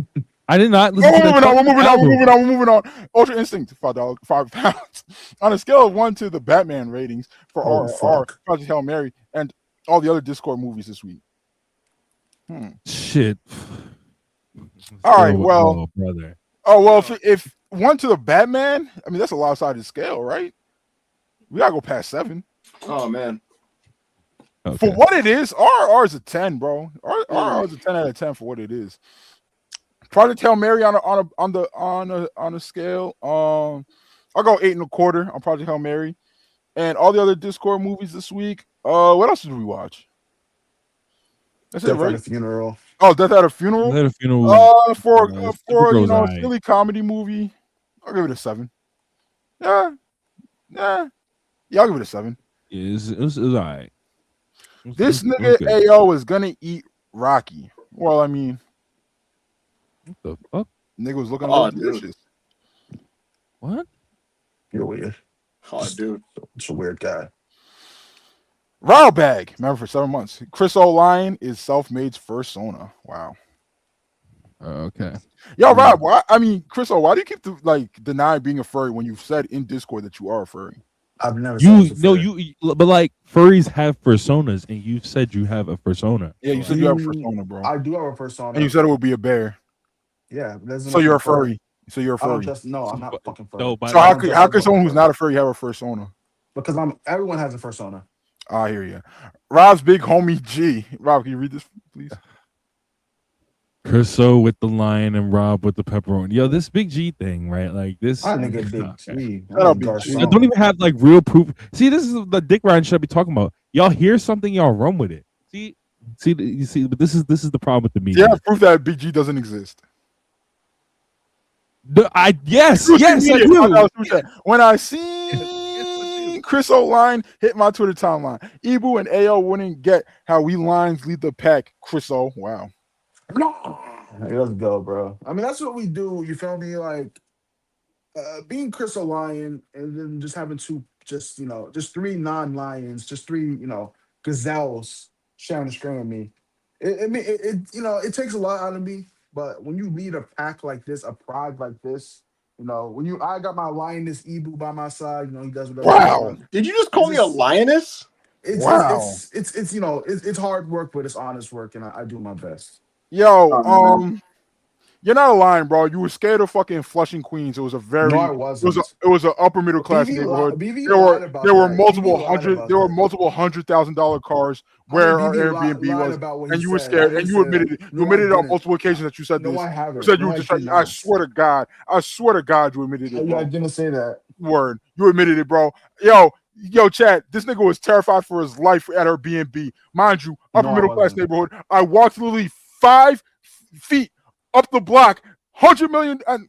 I did not listen to We're moving on. Ultra Instinct, $5, £5. On a scale of 1 to the Batman ratings for our Project Hail Mary and all the other Discord movies this week. Shit. All right, well, brother. Oh well, if 1 to the Batman, I mean that's a lopsided scale, right? We gotta go past 7. Oh man. Okay. For what it is, R is a 10, bro. R is a 10 out of 10 for what it is. Project Hail Mary on a scale. I'll go 8.25 on Project Hail Mary, and all the other Discord movies this week. What else did we watch? That's Death it, right? at a Funeral. Oh, Death at a Funeral. Death at a Funeral. For a silly comedy movie, I'll give it a 7. Yeah, I'll give it a 7. Yeah, it was all right. This nigga AO is gonna eat Rocky. Well, I mean, what the fuck? Nigga was looking all delicious. What? You're weird. Oh, dude. It's a weird guy. Raw Bag. Remember for 7 months. Chris O'Lion is Self-Made's first Sona. Wow. Okay. Yo, Rob, Chris O, why do you keep denying being a furry when you've said in Discord that you are a furry? I've never but like furries have personas, and you said you have a persona. Yeah, you said you have a persona, bro. I do have a persona. And you said it would be a bear. Yeah. So you're a furry. So you're a furry. No, I'm not fucking furry. No, so how could someone who's not a furry have a persona? Because everyone has a persona. I hear you. Rob's big homie G. Rob, can you read this, please? Chris O with the lion and Rob with the pepperoni. Yo, this Big G thing, right? Like this. I think it's Big G. I don't even have like real proof. See, this is the dick Ryan should be talking about. Y'all hear something, y'all run with it. You see, but this is the problem with the media. Yeah, proof that Big G doesn't exist. Yes, I do. When I see Chris O'Line hit my Twitter timeline, Ibu and AO wouldn't get how we lines lead the pack. Chris O, wow. Let's go, bro. I mean, that's what we do. You feel me? Like being Chris O'Lion and then just having just 3 non-lions, just 3, gazelles sharing the screen with me. It takes a lot out of me. But when you lead a pack like this, a pride like this, I got my lioness Ibu by my side, he does whatever. Wow. Did you just call me a lioness? It's hard work, but it's honest work, and I do my best. Yo, you're not a lion, bro. You were scared of fucking Flushing, Queens. It was a very no, I wasn't. It was an upper middle class neighborhood. There were multiple $100,000 cars where our Airbnb was, and you were scared, and you admitted it. You admitted it on multiple occasions that you said this. No, I haven't. You said you were just trying. I swear to God, you admitted it. I didn't say that. Word, you admitted it, bro. Yo, Chad, this nigga was terrified for his life at our B&B. Mind you, upper middle class neighborhood. I walked literally 5 feet up the block, $100 million. I'm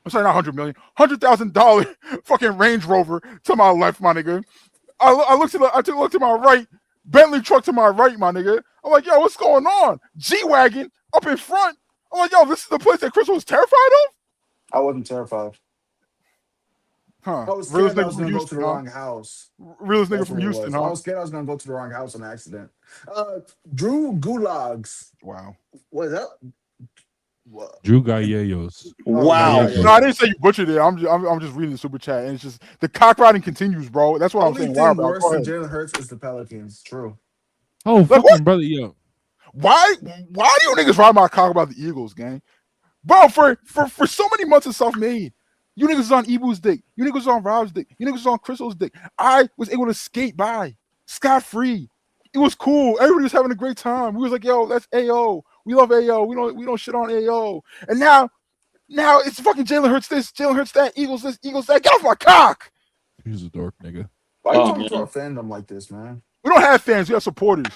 sorry, not $100 million, $100,000 fucking Range Rover to my left, my nigga. I looked to my right, Bentley truck to my right, my nigga. I'm like, yo, what's going on? G-Wagon up in front. I'm like, yo, this is the place that Chris was terrified of? I wasn't terrified. Huh. I was scared I was going to go to the wrong house. Realest nigga from Houston, huh? I was scared I was going to go to the wrong house on accident. Drew Gulags. Wow. What is that? Drew Gallegos. Wow. No, I didn't say you butchered it. I'm just reading the super chat, and it's just the cock riding continues, bro. That's what I'm saying. Only thing worse than Jalen Hurts is the Pelicans. True. Oh, fucking brother, yo. Why do you niggas ride my cock about the Eagles, gang? Bro, for so many months of self-made, you niggas was on Ibu's dick. You niggas was on Rob's dick. You niggas was on Crystal's dick. I was able to skate by scot-free. It was cool. Everybody was having a great time. We was like, yo, that's AO. We love AO. We don't shit on AO. And now it's fucking Jalen Hurts this, Jalen Hurts that, Eagles this, Eagles that. Get off my cock. He's a dork, nigga. Why are you talking to our fandom like this, man? We don't have fans. We have supporters.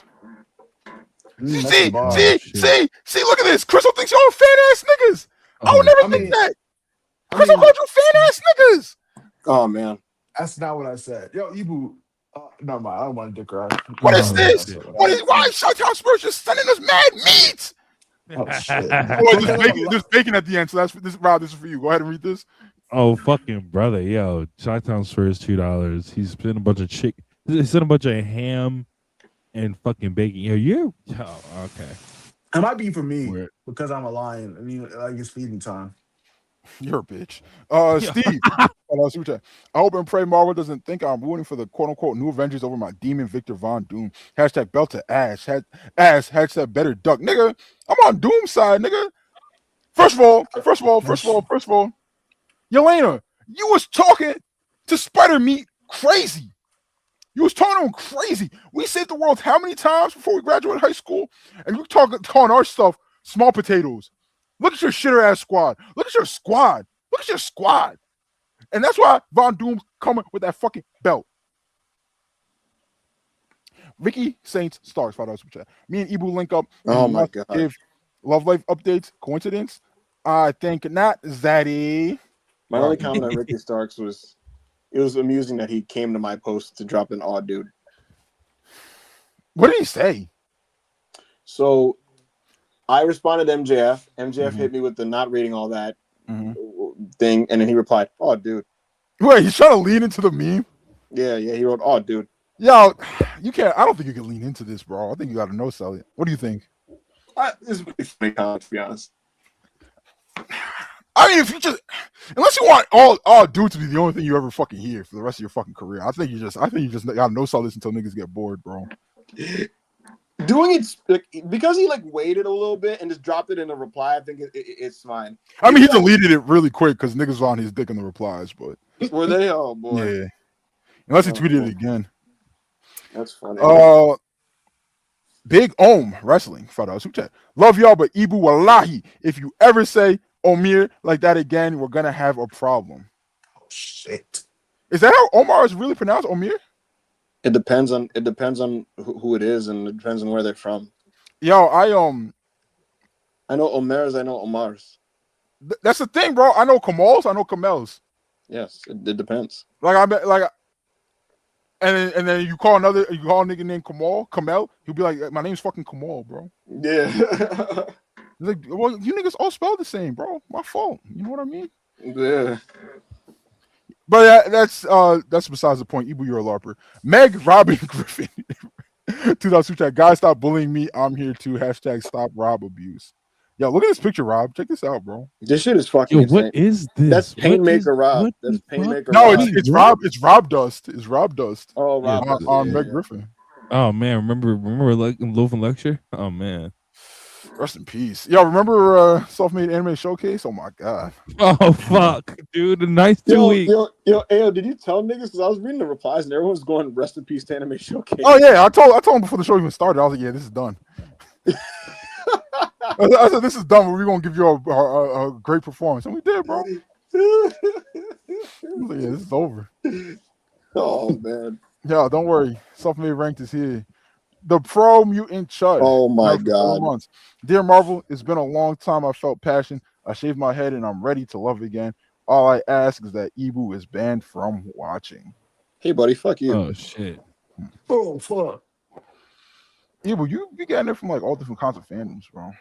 See, look at this. Crystal thinks y'all fan ass niggas. I would never think that. Crystal called you fan ass niggas. Oh man, that's not what I said. Yo, Ibu. Never mind. I don't want to dick ride. What is this? Why is Chi-Town Spurs just sending us mad meat? Oh shit! There's bacon at the end. So this is for you. Go ahead and read this. Oh, fucking brother, yo, Chi-Town's first $2. He sent a bunch of He sent a bunch of ham and fucking bacon. Yo, okay. It might be for me Weird. because I'm a lion. I mean, like it's feeding time. You're a bitch. Steve. I hope and pray Marvel doesn't think I'm rooting for the quote unquote new Avengers over my demon Victor Von Doom. Hashtag belt to ass. Hashtag better duck. Nigga, I'm on Doom side, nigga. First of all, Yelena, you was talking to Spider Meat crazy. You was talking to him crazy. We saved the world how many times before we graduated high school? And you calling our stuff small potatoes. Look at your shitter ass squad. Look at your squad. Look at your squad. And that's why Von Doom's coming with that fucking belt. Ricky Saints stars $5 super chat. Me and Ibu link up. Oh my god. Give Love Life updates. Coincidence? I think not, Zaddy. My only comment on Ricky Starks was it was amusing that he came to my post to drop an odd dude. What did he say? So I responded to MJF. MJF hit me with the not reading all that thing, and then he replied, "Oh, dude." Wait, he's trying to lean into the meme? Yeah, he wrote, "Oh, dude." Yo, you can't. I don't think you can lean into this, bro. I think you got to no sell it. What do you think? This is a pretty funny comment, to be honest. I mean, if you just unless you want all dudes to be the only thing you ever fucking hear for the rest of your fucking career, I think you just gotta no sell this until niggas get bored, bro. Doing it because he waited a little bit and just dropped it in a reply. I think it's fine. I mean, he deleted it really quick because niggas were on his dick in the replies, but were they? Oh boy. Yeah. Unless he tweeted it again. That's funny. Big Ohm Wrestling. $5 super chat. Love y'all, but Ibu Wallahi, if you ever say Omir like that again, we're gonna have a problem. Oh shit! Is that how Omar is really pronounced, Omir? It depends on who it is, and it depends on where they're from. Yo, I know Omers, I know Omars. That's the thing, bro. I know Kamals, I know Kamels. Yes, it depends. And then you call a nigga named Kamel, he'll be like, my name's fucking Kamal, bro. Yeah. He's like, well, you niggas all spell the same, bro. My fault. You know what I mean? Yeah. But that's besides the point. Ibu, you're a LARPer. Meg Robin Griffin. 2000 super chat. Guys, stop bullying me. I'm here too. Hashtag stop Rob abuse. Yo, look at this picture, Rob. Check this out, bro. This shit is fucking insane. What is this? That's Painmaker Rob. That's Painmaker No, Rob. it's Rob. It's Rob Dust. It's Rob Dust. Oh, Rob Dust. On Meg Griffin. Oh man, remember like Loaf and Lecture? Oh man. Rest in peace. Yo, remember Self-Made Anime Showcase? Oh my god. Oh fuck, dude. A nice 2 weeks. Yo, did you tell niggas? Because I was reading the replies and everyone's going rest in peace to Anime Showcase. Oh yeah, I told him before the show even started. I was like, yeah, this is done. I said, this is done. We're gonna give you a great performance, and we did, bro. I was like, yeah, this is over. Oh man. Yeah, don't worry. Self-Made Ranked is here. The Pro Mutant Chud. Oh my god. Months. Dear Marvel, it's been a long time I felt passion. I shaved my head and I'm ready to love again. All I ask is that Ibu is banned from watching. Hey buddy, fuck you. Oh shit. Oh fuck. Ibu, you getting it from like all different kinds of fandoms, bro.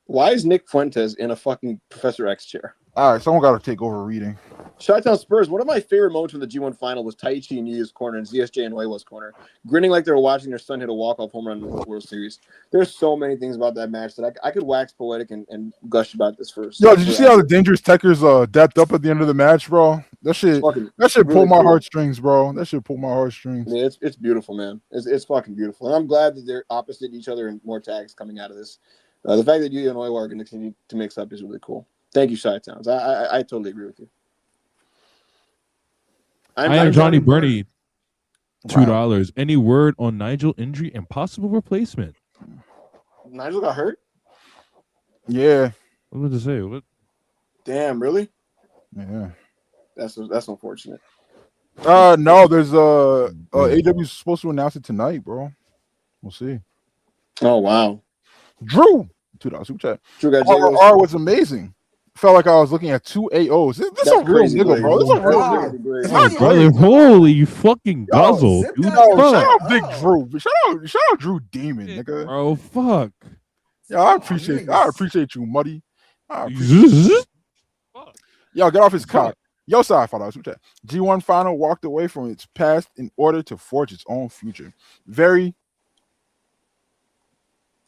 Why is Nick Fuentes in a fucking Professor X chair? All right, someone got to take over reading. Chi-Town Spurs. One of my favorite moments from the G1 final was Taichi and Yuya's corner and ZSJ and Oiwa's corner, grinning like they were watching their son hit a walk-off home run in the World Series. There's so many things about that match that I could wax poetic and gush about this first. Yo, did you see how the Dangerous Techers dapped up at the end of the match, bro? That shit pull my heartstrings, bro. That shit pull my heartstrings. Yeah, it's beautiful, man. It's fucking beautiful, and I'm glad that they're opposite each other and more tags coming out of this. The fact that Yuya and Oiwa are going to continue to mix up is really cool. Thank you, Shy Towns. I totally agree with you. I am Johnny Bernie. $2. Any word on Nigel injury and possible replacement? Nigel got hurt? Yeah. What did it say? What? Damn, really? Yeah. That's unfortunate. No, there's AW's supposed to announce it tonight, bro. We'll see. Oh wow. Drew, $2 super chat. Drew got RR was amazing. Felt like I was looking at two AOs. This is a real nigga, bro. This is a real nigga. It's not brother, holy fucking guzzle. Yo, shout out Big Drew. Shout out Drew Demon, nigga. Bro, fuck. Yeah, I appreciate you, Muddy. Yo, get off his cock. Yota, follow super chat. G1 final walked away from its past in order to forge its own future. Very.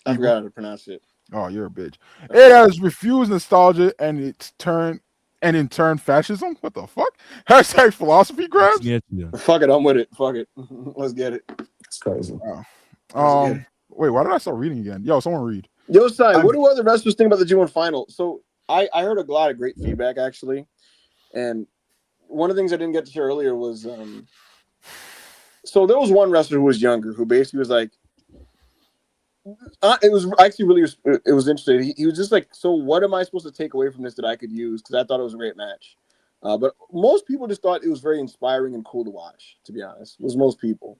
I forgot how to pronounce it. Oh, you're a bitch. It has refused nostalgia and in turn fascism. What the fuck? Hashtag philosophy grabs. Yeah. Fuck it, I'm with it. Fuck it. Let's get it. It's crazy. Wait, why did I start reading again? Yo, someone read. Yo, Sai, what do other wrestlers think about the G1 final? So I heard a lot of great feedback actually, and one of the things I didn't get to hear earlier was so there was one wrestler who was younger who basically was like, it was actually really it was interesting. He was just like, so what am I supposed to take away from this that I could use? Because I thought it was a great match, but most people just thought it was very inspiring and cool to watch. To be honest, it was most people.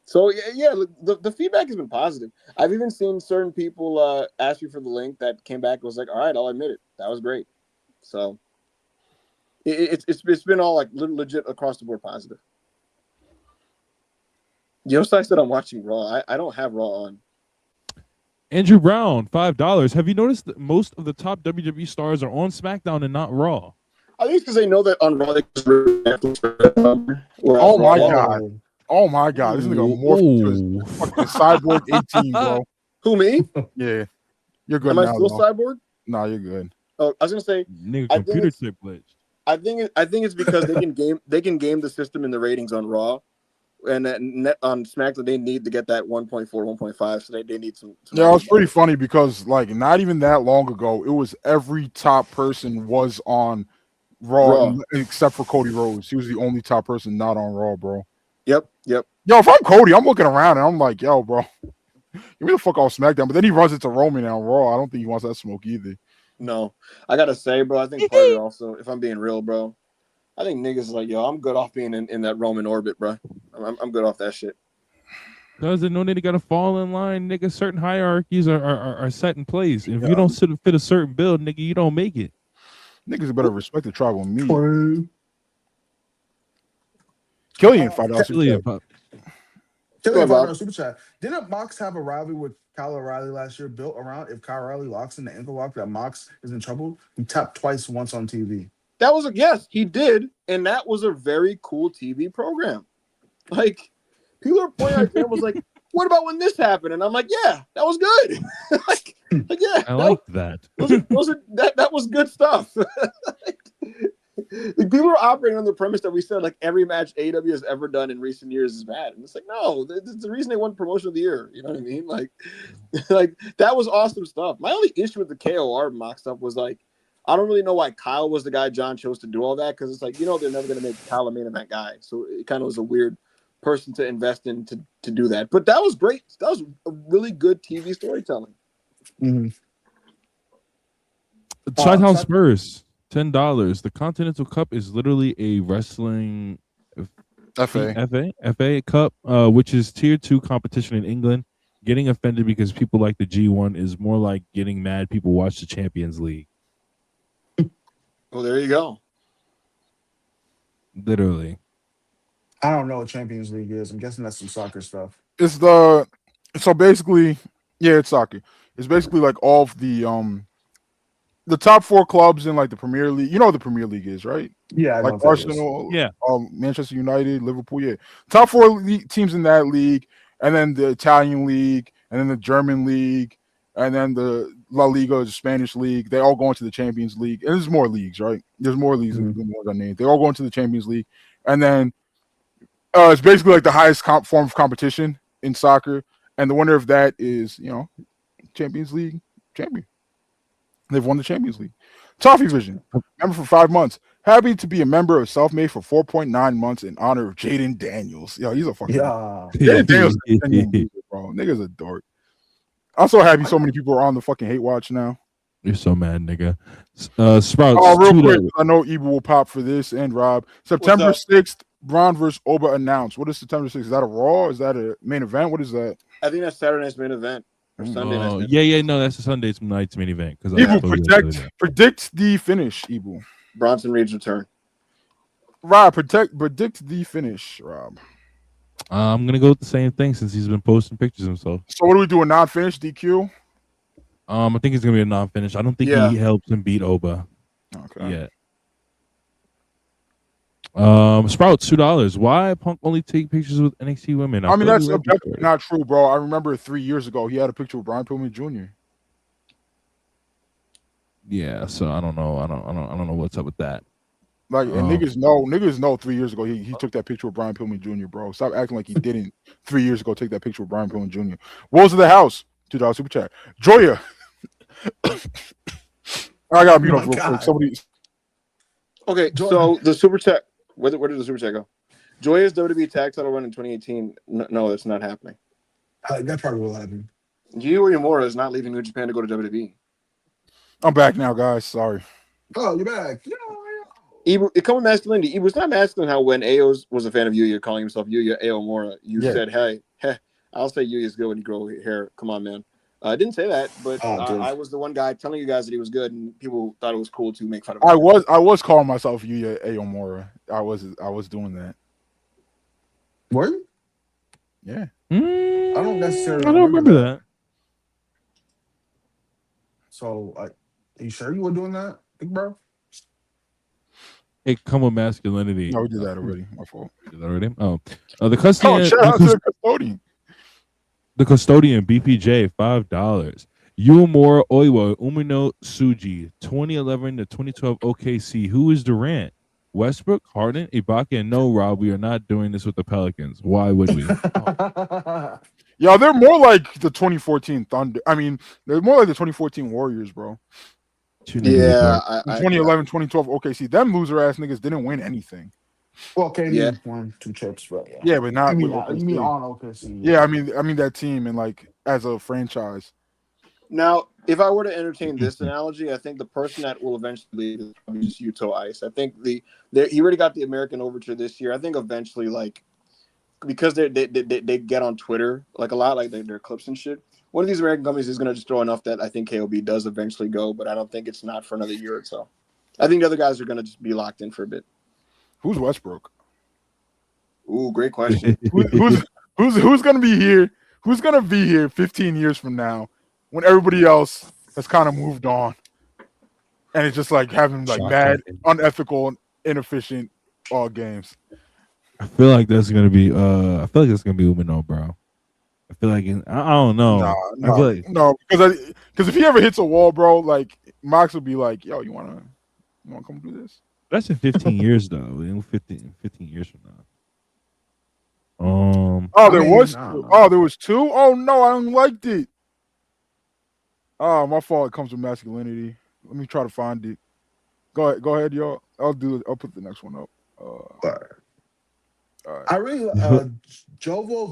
So yeah, the feedback has been positive. I've even seen certain people ask me for the link that came back and was like, all right, I'll admit it, that was great. So it's been all like legit across the board positive. Yosai said I'm watching Raw. I don't have Raw on. Andrew Brown, $5. Have you noticed that most of the top WWE stars are on SmackDown and not Raw? I think it's because they know that on Raw they Oh my god! Oh my god! This is gonna morph into a fucking Cyborg 18, bro. Who, me? Yeah, you're good. Am now, I still though. Cyborg? No, you're good. Oh, I was gonna say, nigga, computer chip glitch. I think it's because they can game the system in the ratings on Raw. And on SmackDown, they need to get that 1.4, 1.5, so they need some yeah, it was pretty funny because, like, not even that long ago, it was every top person was on Raw. Except for Cody Rhodes. He was the only top person not on Raw, bro. Yep. Yo, if I'm Cody, I'm looking around and I'm like, yo, bro, give me the fuck off SmackDown. But then he runs into Roman on Raw. I don't think he wants that smoke either. No, I gotta say, bro, I think part of it also, if I'm being real, bro, I think niggas like, yo, I'm good off being in that Roman orbit, bro. I'm good off that shit. Doesn't know they gotta fall in line, nigga. Certain hierarchies are set in place. If you don't fit a certain bill, nigga, you don't make it. Niggas better respect the tribal meat. Killian, $5. Killian, super chat. Didn't Mox have a rivalry with Kyle O'Reilly last year built around if Kyle O'Reilly locks in the ankle lock that Mox is in trouble? He tapped twice once on TV. That was yes, he did, and that was a very cool TV program. Like, people are pointing out, and was like, "What about when this happened?" And I'm like, "Yeah, that was good." like yeah, I like that. That was good stuff. Like, people are operating on the premise that we said like every match AEW has ever done in recent years is bad, and it's like, no, it's the reason they won Promotion of the Year. You know what I mean? Like that was awesome stuff. My only issue with the KOR mock stuff was like, I don't really know why Kyle was the guy John chose to do all that, because it's like, you know, they're never going to make Kyle a main event guy. So it kind of was a weird person to invest in to do that. But that was great. That was a really good TV storytelling. Mm-hmm. Chi-Town Spurs, $10. The Continental Cup is literally a wrestling FA Cup, which is tier 2 competition in England. Getting offended because people like the G1 is more like getting mad people watch the Champions League. Well, there you go. Literally. I don't know what Champions League is. I'm guessing that's some soccer stuff. It's so basically, yeah, it's soccer. It's basically like all of the top 4 clubs in like the Premier League. You know what the Premier League is, right? Yeah, I know like Arsenal, yeah, Manchester United, Liverpool. Yeah, top 4 teams in that league, and then the Italian league, and then the German league, and then the La Liga, the Spanish league. They all go into the Champions League, and there's more leagues, right? There's more leagues than the ones I named. They all go into the Champions League, and then it's basically like the highest form of competition in soccer, and the winner of that is, you know, Champions League champion. They've won the Champions League. Toffee Vision, member for 5 months. Happy to be a member of Selfmade for 4.9 months in honor of Jaden Daniels. Yo, he's a fucking Jaden Daniels, bro. Nigga's a dork. I'm so happy so many people are on the fucking hate watch now. You're so mad, nigga. Sprouts. Oh, real quick, I know Ibu will pop for this and Rob. September 6th, Braun versus Oba announced. What is September 6th? Is that a Raw? Is that a main event? What is that? I think that's Saturday night's main event. Or Sunday night's main event. No, that's the Sunday night's main event. Ibu, predict the finish, Ibu. Bronson Reed's return. Rob, predict the finish, Rob. I'm gonna go with the same thing since he's been posting pictures himself. So what do we do? A non-finish DQ? I think it's gonna be a non-finish. I don't think he helps him beat Oba. Okay. Yet. Sprouts $2. Why Punk only take pictures with NXT women? I mean, thought that's we read this already. not true, bro. I remember 3 years ago he had a picture with Brian Pillman Jr. Yeah, so I don't know. I don't know what's up with that. Like, and niggas know 3 years ago he took that picture with Brian Pillman Jr., bro. Stop acting like he didn't 3 years ago take that picture with Brian Pillman Jr. Wolves of the House, $2 super chat. Joya. I gotta mute up real quick. Somebody. Okay, so the super chat. Where did the super chat go? Joya's WWE tag title run in 2018. No, that's not happening. That probably will happen. Uemura is not leaving New Japan to go to WWE. I'm back now, guys. Sorry. Oh, you're back. It come with masculinity. It was not masculine how when Aos was a fan of Yuya, calling himself Yuya Aomura, said, hey, I'll say Yuya's good when you grow hair. Come on, man. I didn't say that, but I was the one guy telling you guys that he was good, and people thought it was cool to make fun of him. I was calling myself Yuya Aomura. I was doing that. Were you? Yeah. I don't necessarily. I don't remember that. So, are you sure you were doing that, big bro? It come with masculinity. No, we did that already. My fault. Did that already? Oh, the custodian. Shout out to the custodian. The custodian BPJ $5. Ryohei Oiwa Umino Tsuji 2011 to 2012 OKC. Who is Durant? Westbrook, Harden, Ibaka, and no, Rob. We are not doing this with the Pelicans. Why would we? Yeah, they're more like the 2014 Thunder. I mean, they're more like the 2014 Warriors, bro. Yeah, 2011, 2012 OKC. Them loser ass niggas didn't win anything. Well, KD won 2 chips, but yeah, but not. You mean on OKC? Yeah, I mean that team and like as a franchise. Now, if I were to entertain this analogy, I think the person that will eventually leave is probably just Yuto Ice. I think he already got the American Overture this year. I think eventually, like, because they get on Twitter like a lot, like their clips and shit. One of these American companies is going to just throw enough that I think KOB does eventually go, but I don't think it's not for another year or so. I think the other guys are going to just be locked in for a bit. Who's Westbrook? Ooh, great question. who's going to be here? Who's going to be here 15 years from now when everybody else has kind of moved on, and it's just like having like bad, unethical, inefficient games? I feel like that's gonna be. I feel like it's gonna be Umino, bro. I feel like I don't know. No, because if he ever hits a wall, bro, like Mox will be like, "Yo, you wanna come do this?" That's in 15 years though. 15 years from now. There was 2. Oh no, I don't liked it. Oh, my fault. It comes with masculinity. Let me try to find it. Go ahead, y'all. I'll do it. I'll put the next one up. All right. I really Joe's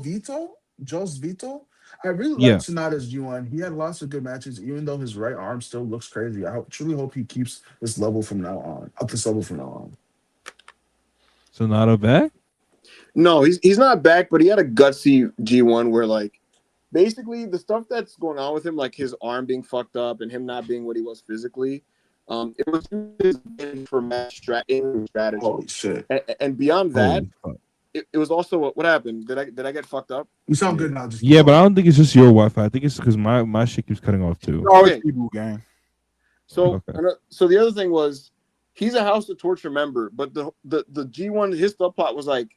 Vito. I really like Sonata's G1. He had lots of good matches, even though his right arm still looks crazy. I truly hope he keeps this level from now on. Sonata back? No, he's not back, but he had a gutsy G1 where like basically the stuff that's going on with him, like his arm being fucked up and him not being what he was physically, it was for match strategy. Holy shit! And beyond that, it was also what happened. Did I get fucked up? You sound good now. Just but I don't think it's just your Wi-Fi. I think it's because my shit keeps cutting off too. Oh, it's people gang. So the other thing was he's a House of Torture member, but the G1 his subplot was like,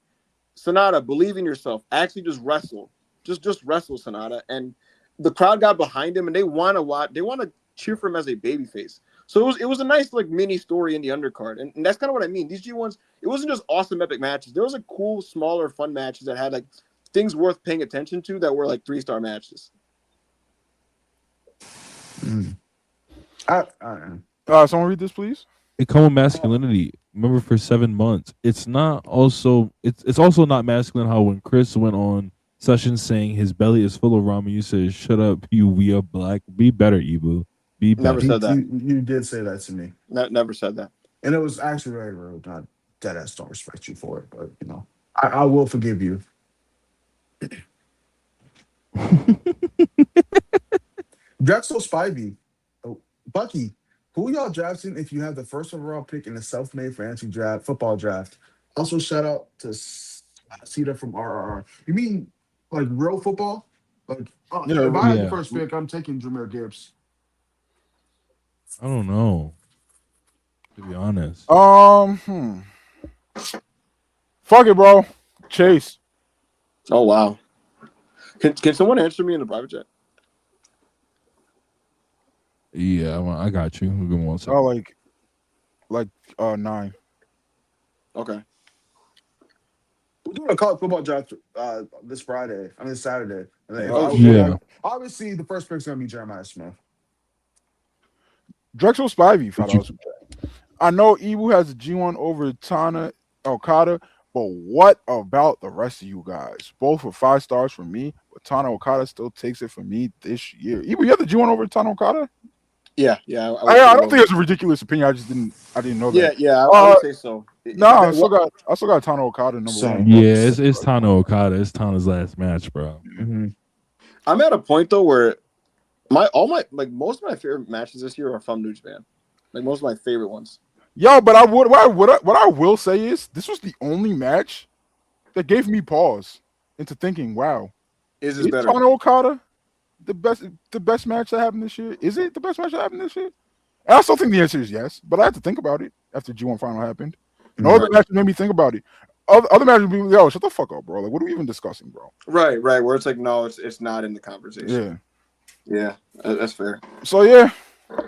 Sonata, believe in yourself. Actually, just wrestle. Just wrestle, Sonata. And the crowd got behind him, and they want to watch. They want to cheer for him as a babyface. So it was a nice like mini story in the undercard, and that's kind of what I mean. These G1s, it wasn't just awesome epic matches. There was like cool, smaller, fun matches that had like things worth paying attention to that were like 3-star matches. Someone read this, please. It come with masculinity. Remember, for 7 months, it's also not masculine how when Chris went on session saying his belly is full of ramen, you said, "Shut up, you we are black. Be better, Ibu. Be better." Never said that. You did say that to me. Never said that. And it was actually very rude. Not dead ass don't respect you for it, but you know, I will forgive you. Drexel Spivey. Oh, Bucky. Who y'all drafting if you have the first overall pick in the self-made fantasy draft, football draft? Also, shout out to Cedar from RRR. You mean like real football? Like, if I had the first pick, I'm taking Jameer Gibbs. I don't know, to be honest. Fuck it, bro. Chase. Oh wow. Can someone answer me in the private chat? Yeah, I got you. Give me 1 second. Oh, like 9. Okay. We're doing a college football draft this Friday. I mean Saturday. Yeah. Obviously, the first pick's gonna be Jeremiah Smith. Drexel Spivey, $5. I know Ibu has a G1 over Tana Okada, but what about the rest of you guys? Both were 5 stars for me, but Tana Okada still takes it for me this year. Ibu, you have the G1 over Tana Okada? Yeah. I don't think it's a ridiculous opinion. I didn't know that. Yeah, I would say so. I still got Tana Okada number one. Yeah, it's Tana Okada. It's Tana's last match, bro. Mm-hmm. I'm at a point though where most of my favorite matches this year are from New Japan. Like most of my favorite ones. Yo, but what I will say is this was the only match that gave me pause into thinking, wow, is better? Tana Okada the best match that happened this year? Is it the best match that happened this year? And I still think the answer is yes, but I had to think about it after G1 final happened. No other matches made me think about it. Other matches would be, yo, shut the fuck up, bro. Like, what are we even discussing, bro? Right. Where it's like, no, it's not in the conversation. Yeah, that's fair. So yeah,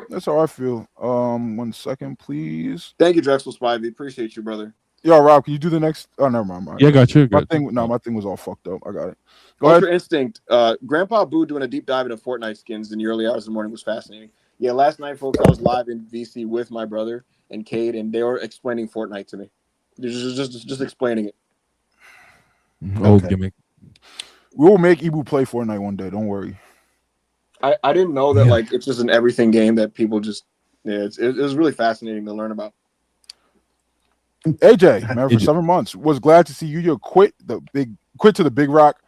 that's how I feel. 1 second, please. Thank you, Drexel Spivey. Appreciate you, brother. Yo, Rob, can you do the next? Oh, never mind. Yeah, got you. My thing was all fucked up. I got it. Go Ultra ahead. Instinct. Grandpa Boo doing a deep dive into Fortnite skins in the early hours of the morning was fascinating. Yeah, last night, folks, I was live in VC with my brother and Cade, and they were explaining Fortnite to me. They're just explaining it. Old gimmick. We will make Ibu play Fortnite one day. Don't worry. I didn't know that like it's just an everything game that people just it was really fascinating to learn about. AJ, man, for 7 months, was glad to see Yuya quit to the Big Rock.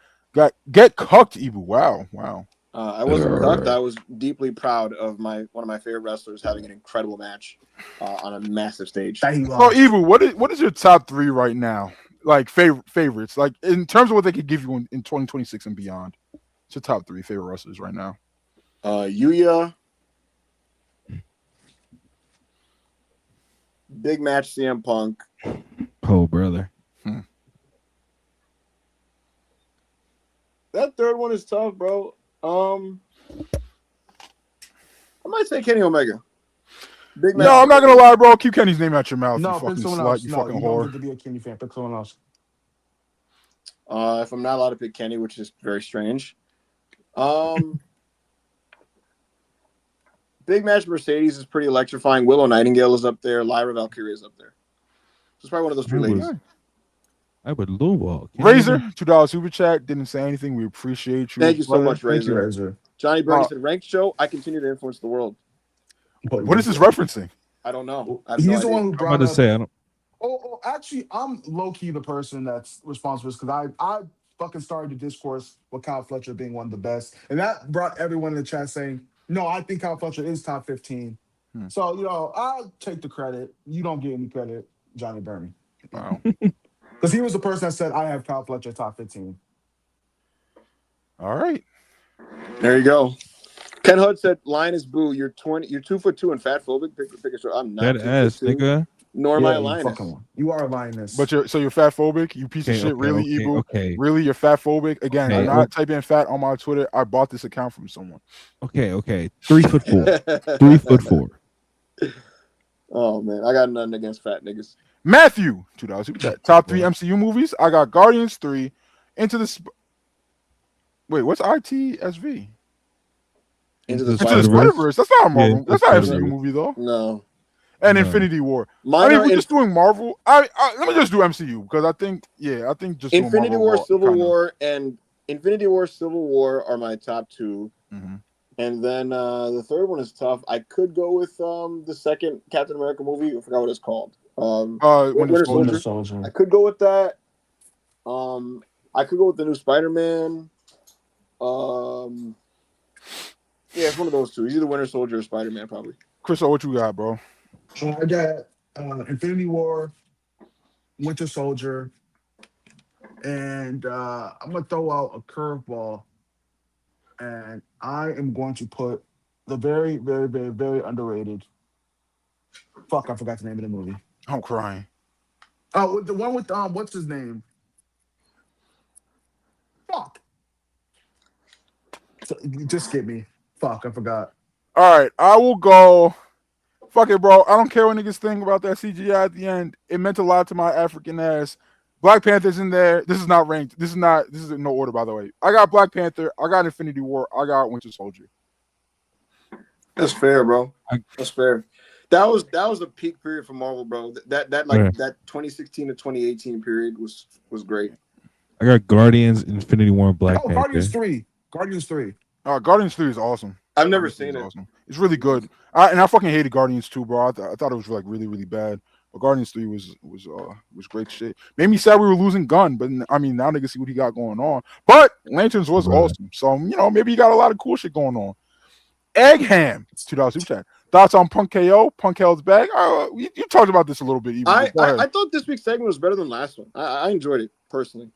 Get cucked, Ibu. Wow. I wasn't cucked. I was deeply proud of one of my favorite wrestlers having an incredible match on a massive stage. So Ibu, what is your top 3 right now? Like favorites, like in terms of what they could give you in 2026 and beyond. What's your top 3 favorite wrestlers right now? Yuya, big match CM Punk. Oh, brother. That third one is tough, bro. I might say Kenny Omega. Big match. No, I'm not gonna lie, bro. Keep Kenny's name out your mouth. No, you fucking pick someone slut. else. You No, fucking you don't whore. get to be a Kenny fan. Pick someone else. If I'm not allowed to pick Kenny, which is very strange. Big match Mercedes is pretty electrifying. Willow Nightingale is up there. Lyra Valkyria is up there. So it's probably one of those 3 ladies. I would lowball. Razor, $2 super chat. Didn't say anything. We appreciate you. Thank you so much, Thank you, Razor. Razor. Johnny Bernie said, ranked show, I continue to influence the world. What is this referencing? I don't know. He's the one who I'm brought about to up. say I don't. Oh, actually, I'm low key the person that's responsible because I fucking started the discourse with Kyle Fletcher being one of the best, and that brought everyone in the chat saying, "No, I think Kyle Fletcher is top 15." So I'll take the credit. You don't get any credit, Johnny Bernie. Wow. Because he was the person that said I have Kyle Fletcher top 15. All right. There you go. Ken Hud said, "Linus Boo, you're 2'2" and fat phobic. Pick a show. I'm not. That ass, 2'2", nigga. Nor am I a lioness. You are a lioness. But you're fat phobic, you piece of shit. Really, Ibu? Okay. Really, you're fat phobic? Again, Okay. I'm not typing fat on my Twitter. I bought this account from someone. Okay. 3'4". 3'4". Oh man, I got nothing against fat niggas. Matthew, $2 super chat. Top 3 MCU movies. I got Guardians 3, Into the Wait, what's ITSV? Into the Spider-Verse. That's not a Marvel. Yeah, that's not an Spider-Verse. MCU movie though. No. And No. Infinity War. Mine I mean, are we're just doing Marvel. Let me just do MCU because I think just doing Infinity Marvel War, Civil kinda. War, and Infinity War, Civil War are my top 2. Mm-hmm. And then the third one is tough. I could go with the second Captain America movie. I forgot what it's called. Winter Soldier. I could go with that. I could go with the new Spider-Man. Yeah, it's one of those 2. It's either Winter Soldier or Spider-Man, probably. Chris, what you got, bro? I got Infinity War, Winter Soldier, and I'm gonna throw out a curveball, and I am going to put the very, very, very, very underrated. Fuck, I forgot the name of the movie. I'm crying. Oh, the one with what's his name? Fuck. Just skip me. Fuck, I forgot. All right, I will go. Fuck it, bro. I don't care what niggas think about that CGI at the end. It meant a lot to my African ass. Black Panther's in there. This is not ranked. This is in no order, by the way. I got Black Panther. I got Infinity War. I got Winter Soldier. That's fair, bro. That's fair. That was a peak period for Marvel, bro. That 2016 to 2018 period was great. I got Guardians, Infinity War, and Black Panther. Guardians 3. Guardians 3. Guardians 3 is awesome. I've never seen it. Awesome. It's really good. I fucking hated Guardians 2, bro. I thought it was like really, really bad. But Guardians 3 was great shit. Made me sad we were losing Gunn, but I mean now niggas see what he got going on. But Lanterns was awesome. So maybe he got a lot of cool shit going on. Eggham, $2 super chat. Thoughts on Punk KO? Punk Hell's back. You talked about this a little bit. I thought this week's segment was better than last one. I enjoyed it personally,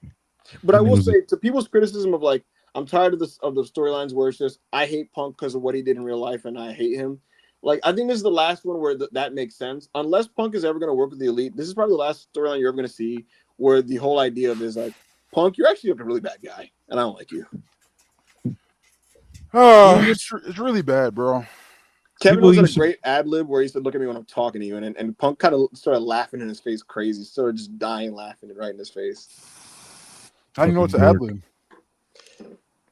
but I will say to people's criticism of like I'm tired of the storylines where it's just I hate Punk because of what he did in real life and I hate him. Like I think this is the last one where that makes sense. Unless Punk is ever going to work with the Elite, this is probably the last storyline you're ever going to see where the whole idea of is like Punk, you're actually a really bad guy and I don't like you. It's really bad, bro. Kevin was in a great ad lib where he said, "Look at me when I'm talking to you," and Punk kind of started laughing in his face, crazy, started just dying laughing right in his face. How do you know it's an ad lib?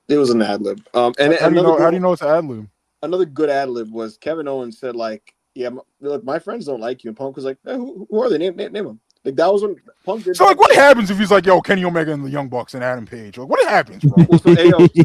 It was an ad lib. How do you know it's an ad lib? Another good ad lib was Kevin Owens said, "Like, yeah, look, my friends don't like you," and Punk was like, "Who are they? Name them." Like that was when Punk did. So like, what happens if he's like, "Yo, Kenny Omega and the Young Bucks and Adam Page"? Like, what happens, bro? So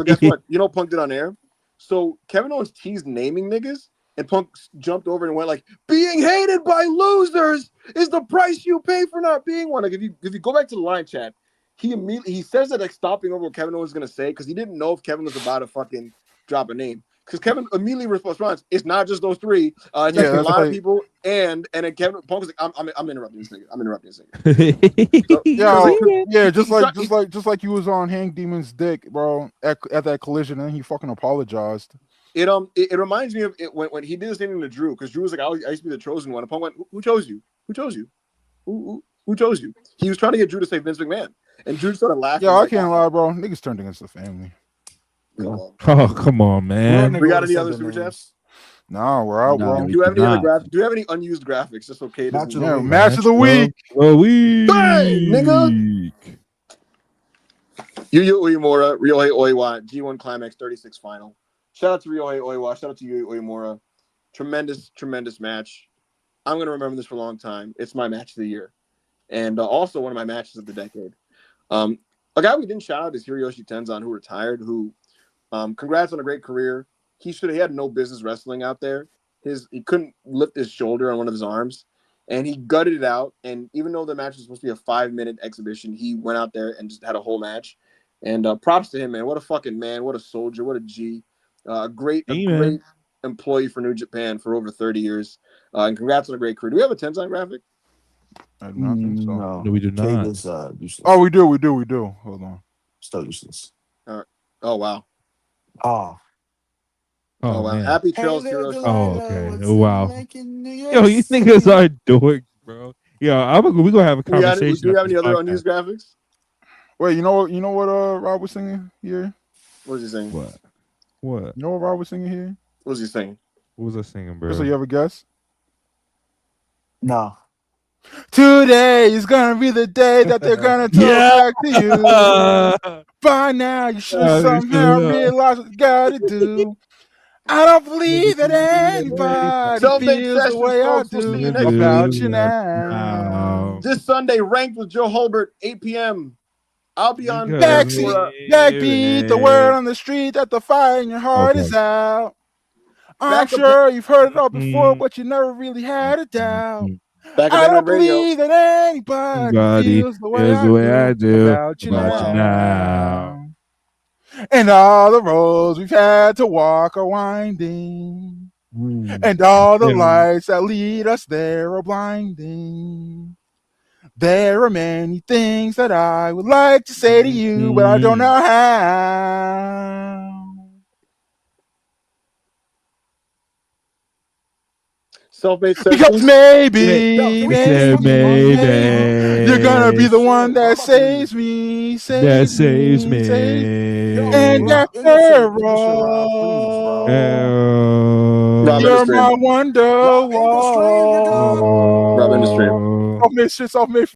guess what? You know, Punk did on air. So Kevin Owens teased naming niggas. And Punk jumped over and went like, "Being hated by losers is the price you pay for not being one." Like if you go back to the line chat, he says that like stopping over what Kevin Owens was gonna say because he didn't know if Kevin was about to fucking drop a name. Because Kevin immediately responds, "It's not just those three. It's actually a lot of people." And then Kevin Punk was like, "I'm interrupting this nigga. I'm interrupting this nigga." Just like you was on Hank Demon's dick, bro, at that collision, and then he fucking apologized. It reminds me of it when he did the same thing to Drew because Drew was like, I used to be the chosen one. And Punk went, "Who chose you? Who chose you? Who chose you?" He was trying to get Drew to say Vince McMahon, and Drew started laughing. Yeah, I can't lie, bro. Niggas turned against the family. Oh, come on, man. We got any other super chats? No, we're out, bro. Do you have any other graphics? Do you have any unused graphics? Just okay. Match of the week. Bang, nigga. Yuya Uemura, Ryohei Oiwa, G1 Climax 36 final. Shout out to Ryohei Oiwa. Shout out to Yuya Uemura. Tremendous match. I'm going to remember this for a long time. It's my match of the year. And also one of my matches of the decade. A guy we didn't shout out is Hiroyoshi Tenzan, who retired, congrats on a great career. He had no business wrestling out there. He couldn't lift his shoulder on one of his arms. And he gutted it out. And even though the match was supposed to be a 5-minute exhibition, he went out there and just had a whole match. And props to him, man. What a fucking man. What a soldier. What a G. A great employee for New Japan for over 30 years. And congrats on a great career. Do we have a Tenzan graphic? I do not think so. No, we do not. Is, useless. Oh, we do. Hold on. Still useless. All right. Oh, wow. Oh, wow. Man. Happy trails, Hiroshi. Oh, okay. Oh, wow. Yo, you niggas are dorks, bro. Yeah, we're going to have a conversation. Do you have any other unused graphics? Wait, you know what Rob was singing here? What was he saying? What? You know what Rob was singing here? What was he saying? What was I singing, bro? So you have a guess? no. Today is gonna be the day that they're gonna talk back to you. By now, you should somehow realize what you gotta do. I don't believe that anybody feels the way I do about you now. This Sunday, Ranked with Joe Holbert, 8 p.m. I'll be on backbeat the word on the street that the fire in your heart is out. I'm sure you've heard it all before, but you never really had a doubt. I don't believe that anybody feels the way I do about you now. And all the roads we've had to walk are winding, and all the lights that lead us there are blinding. There are many things that I would like to say to you, but I don't know how. Self-made because maybe maybe you're You're gonna be the one that saves me. That saves me. And Rob, after end this shit, Rob, all, Rob, end the you're stream. my wonder Rob, end the stream, nigga. wall. Rob, end the stream. Self-made shit, self-made.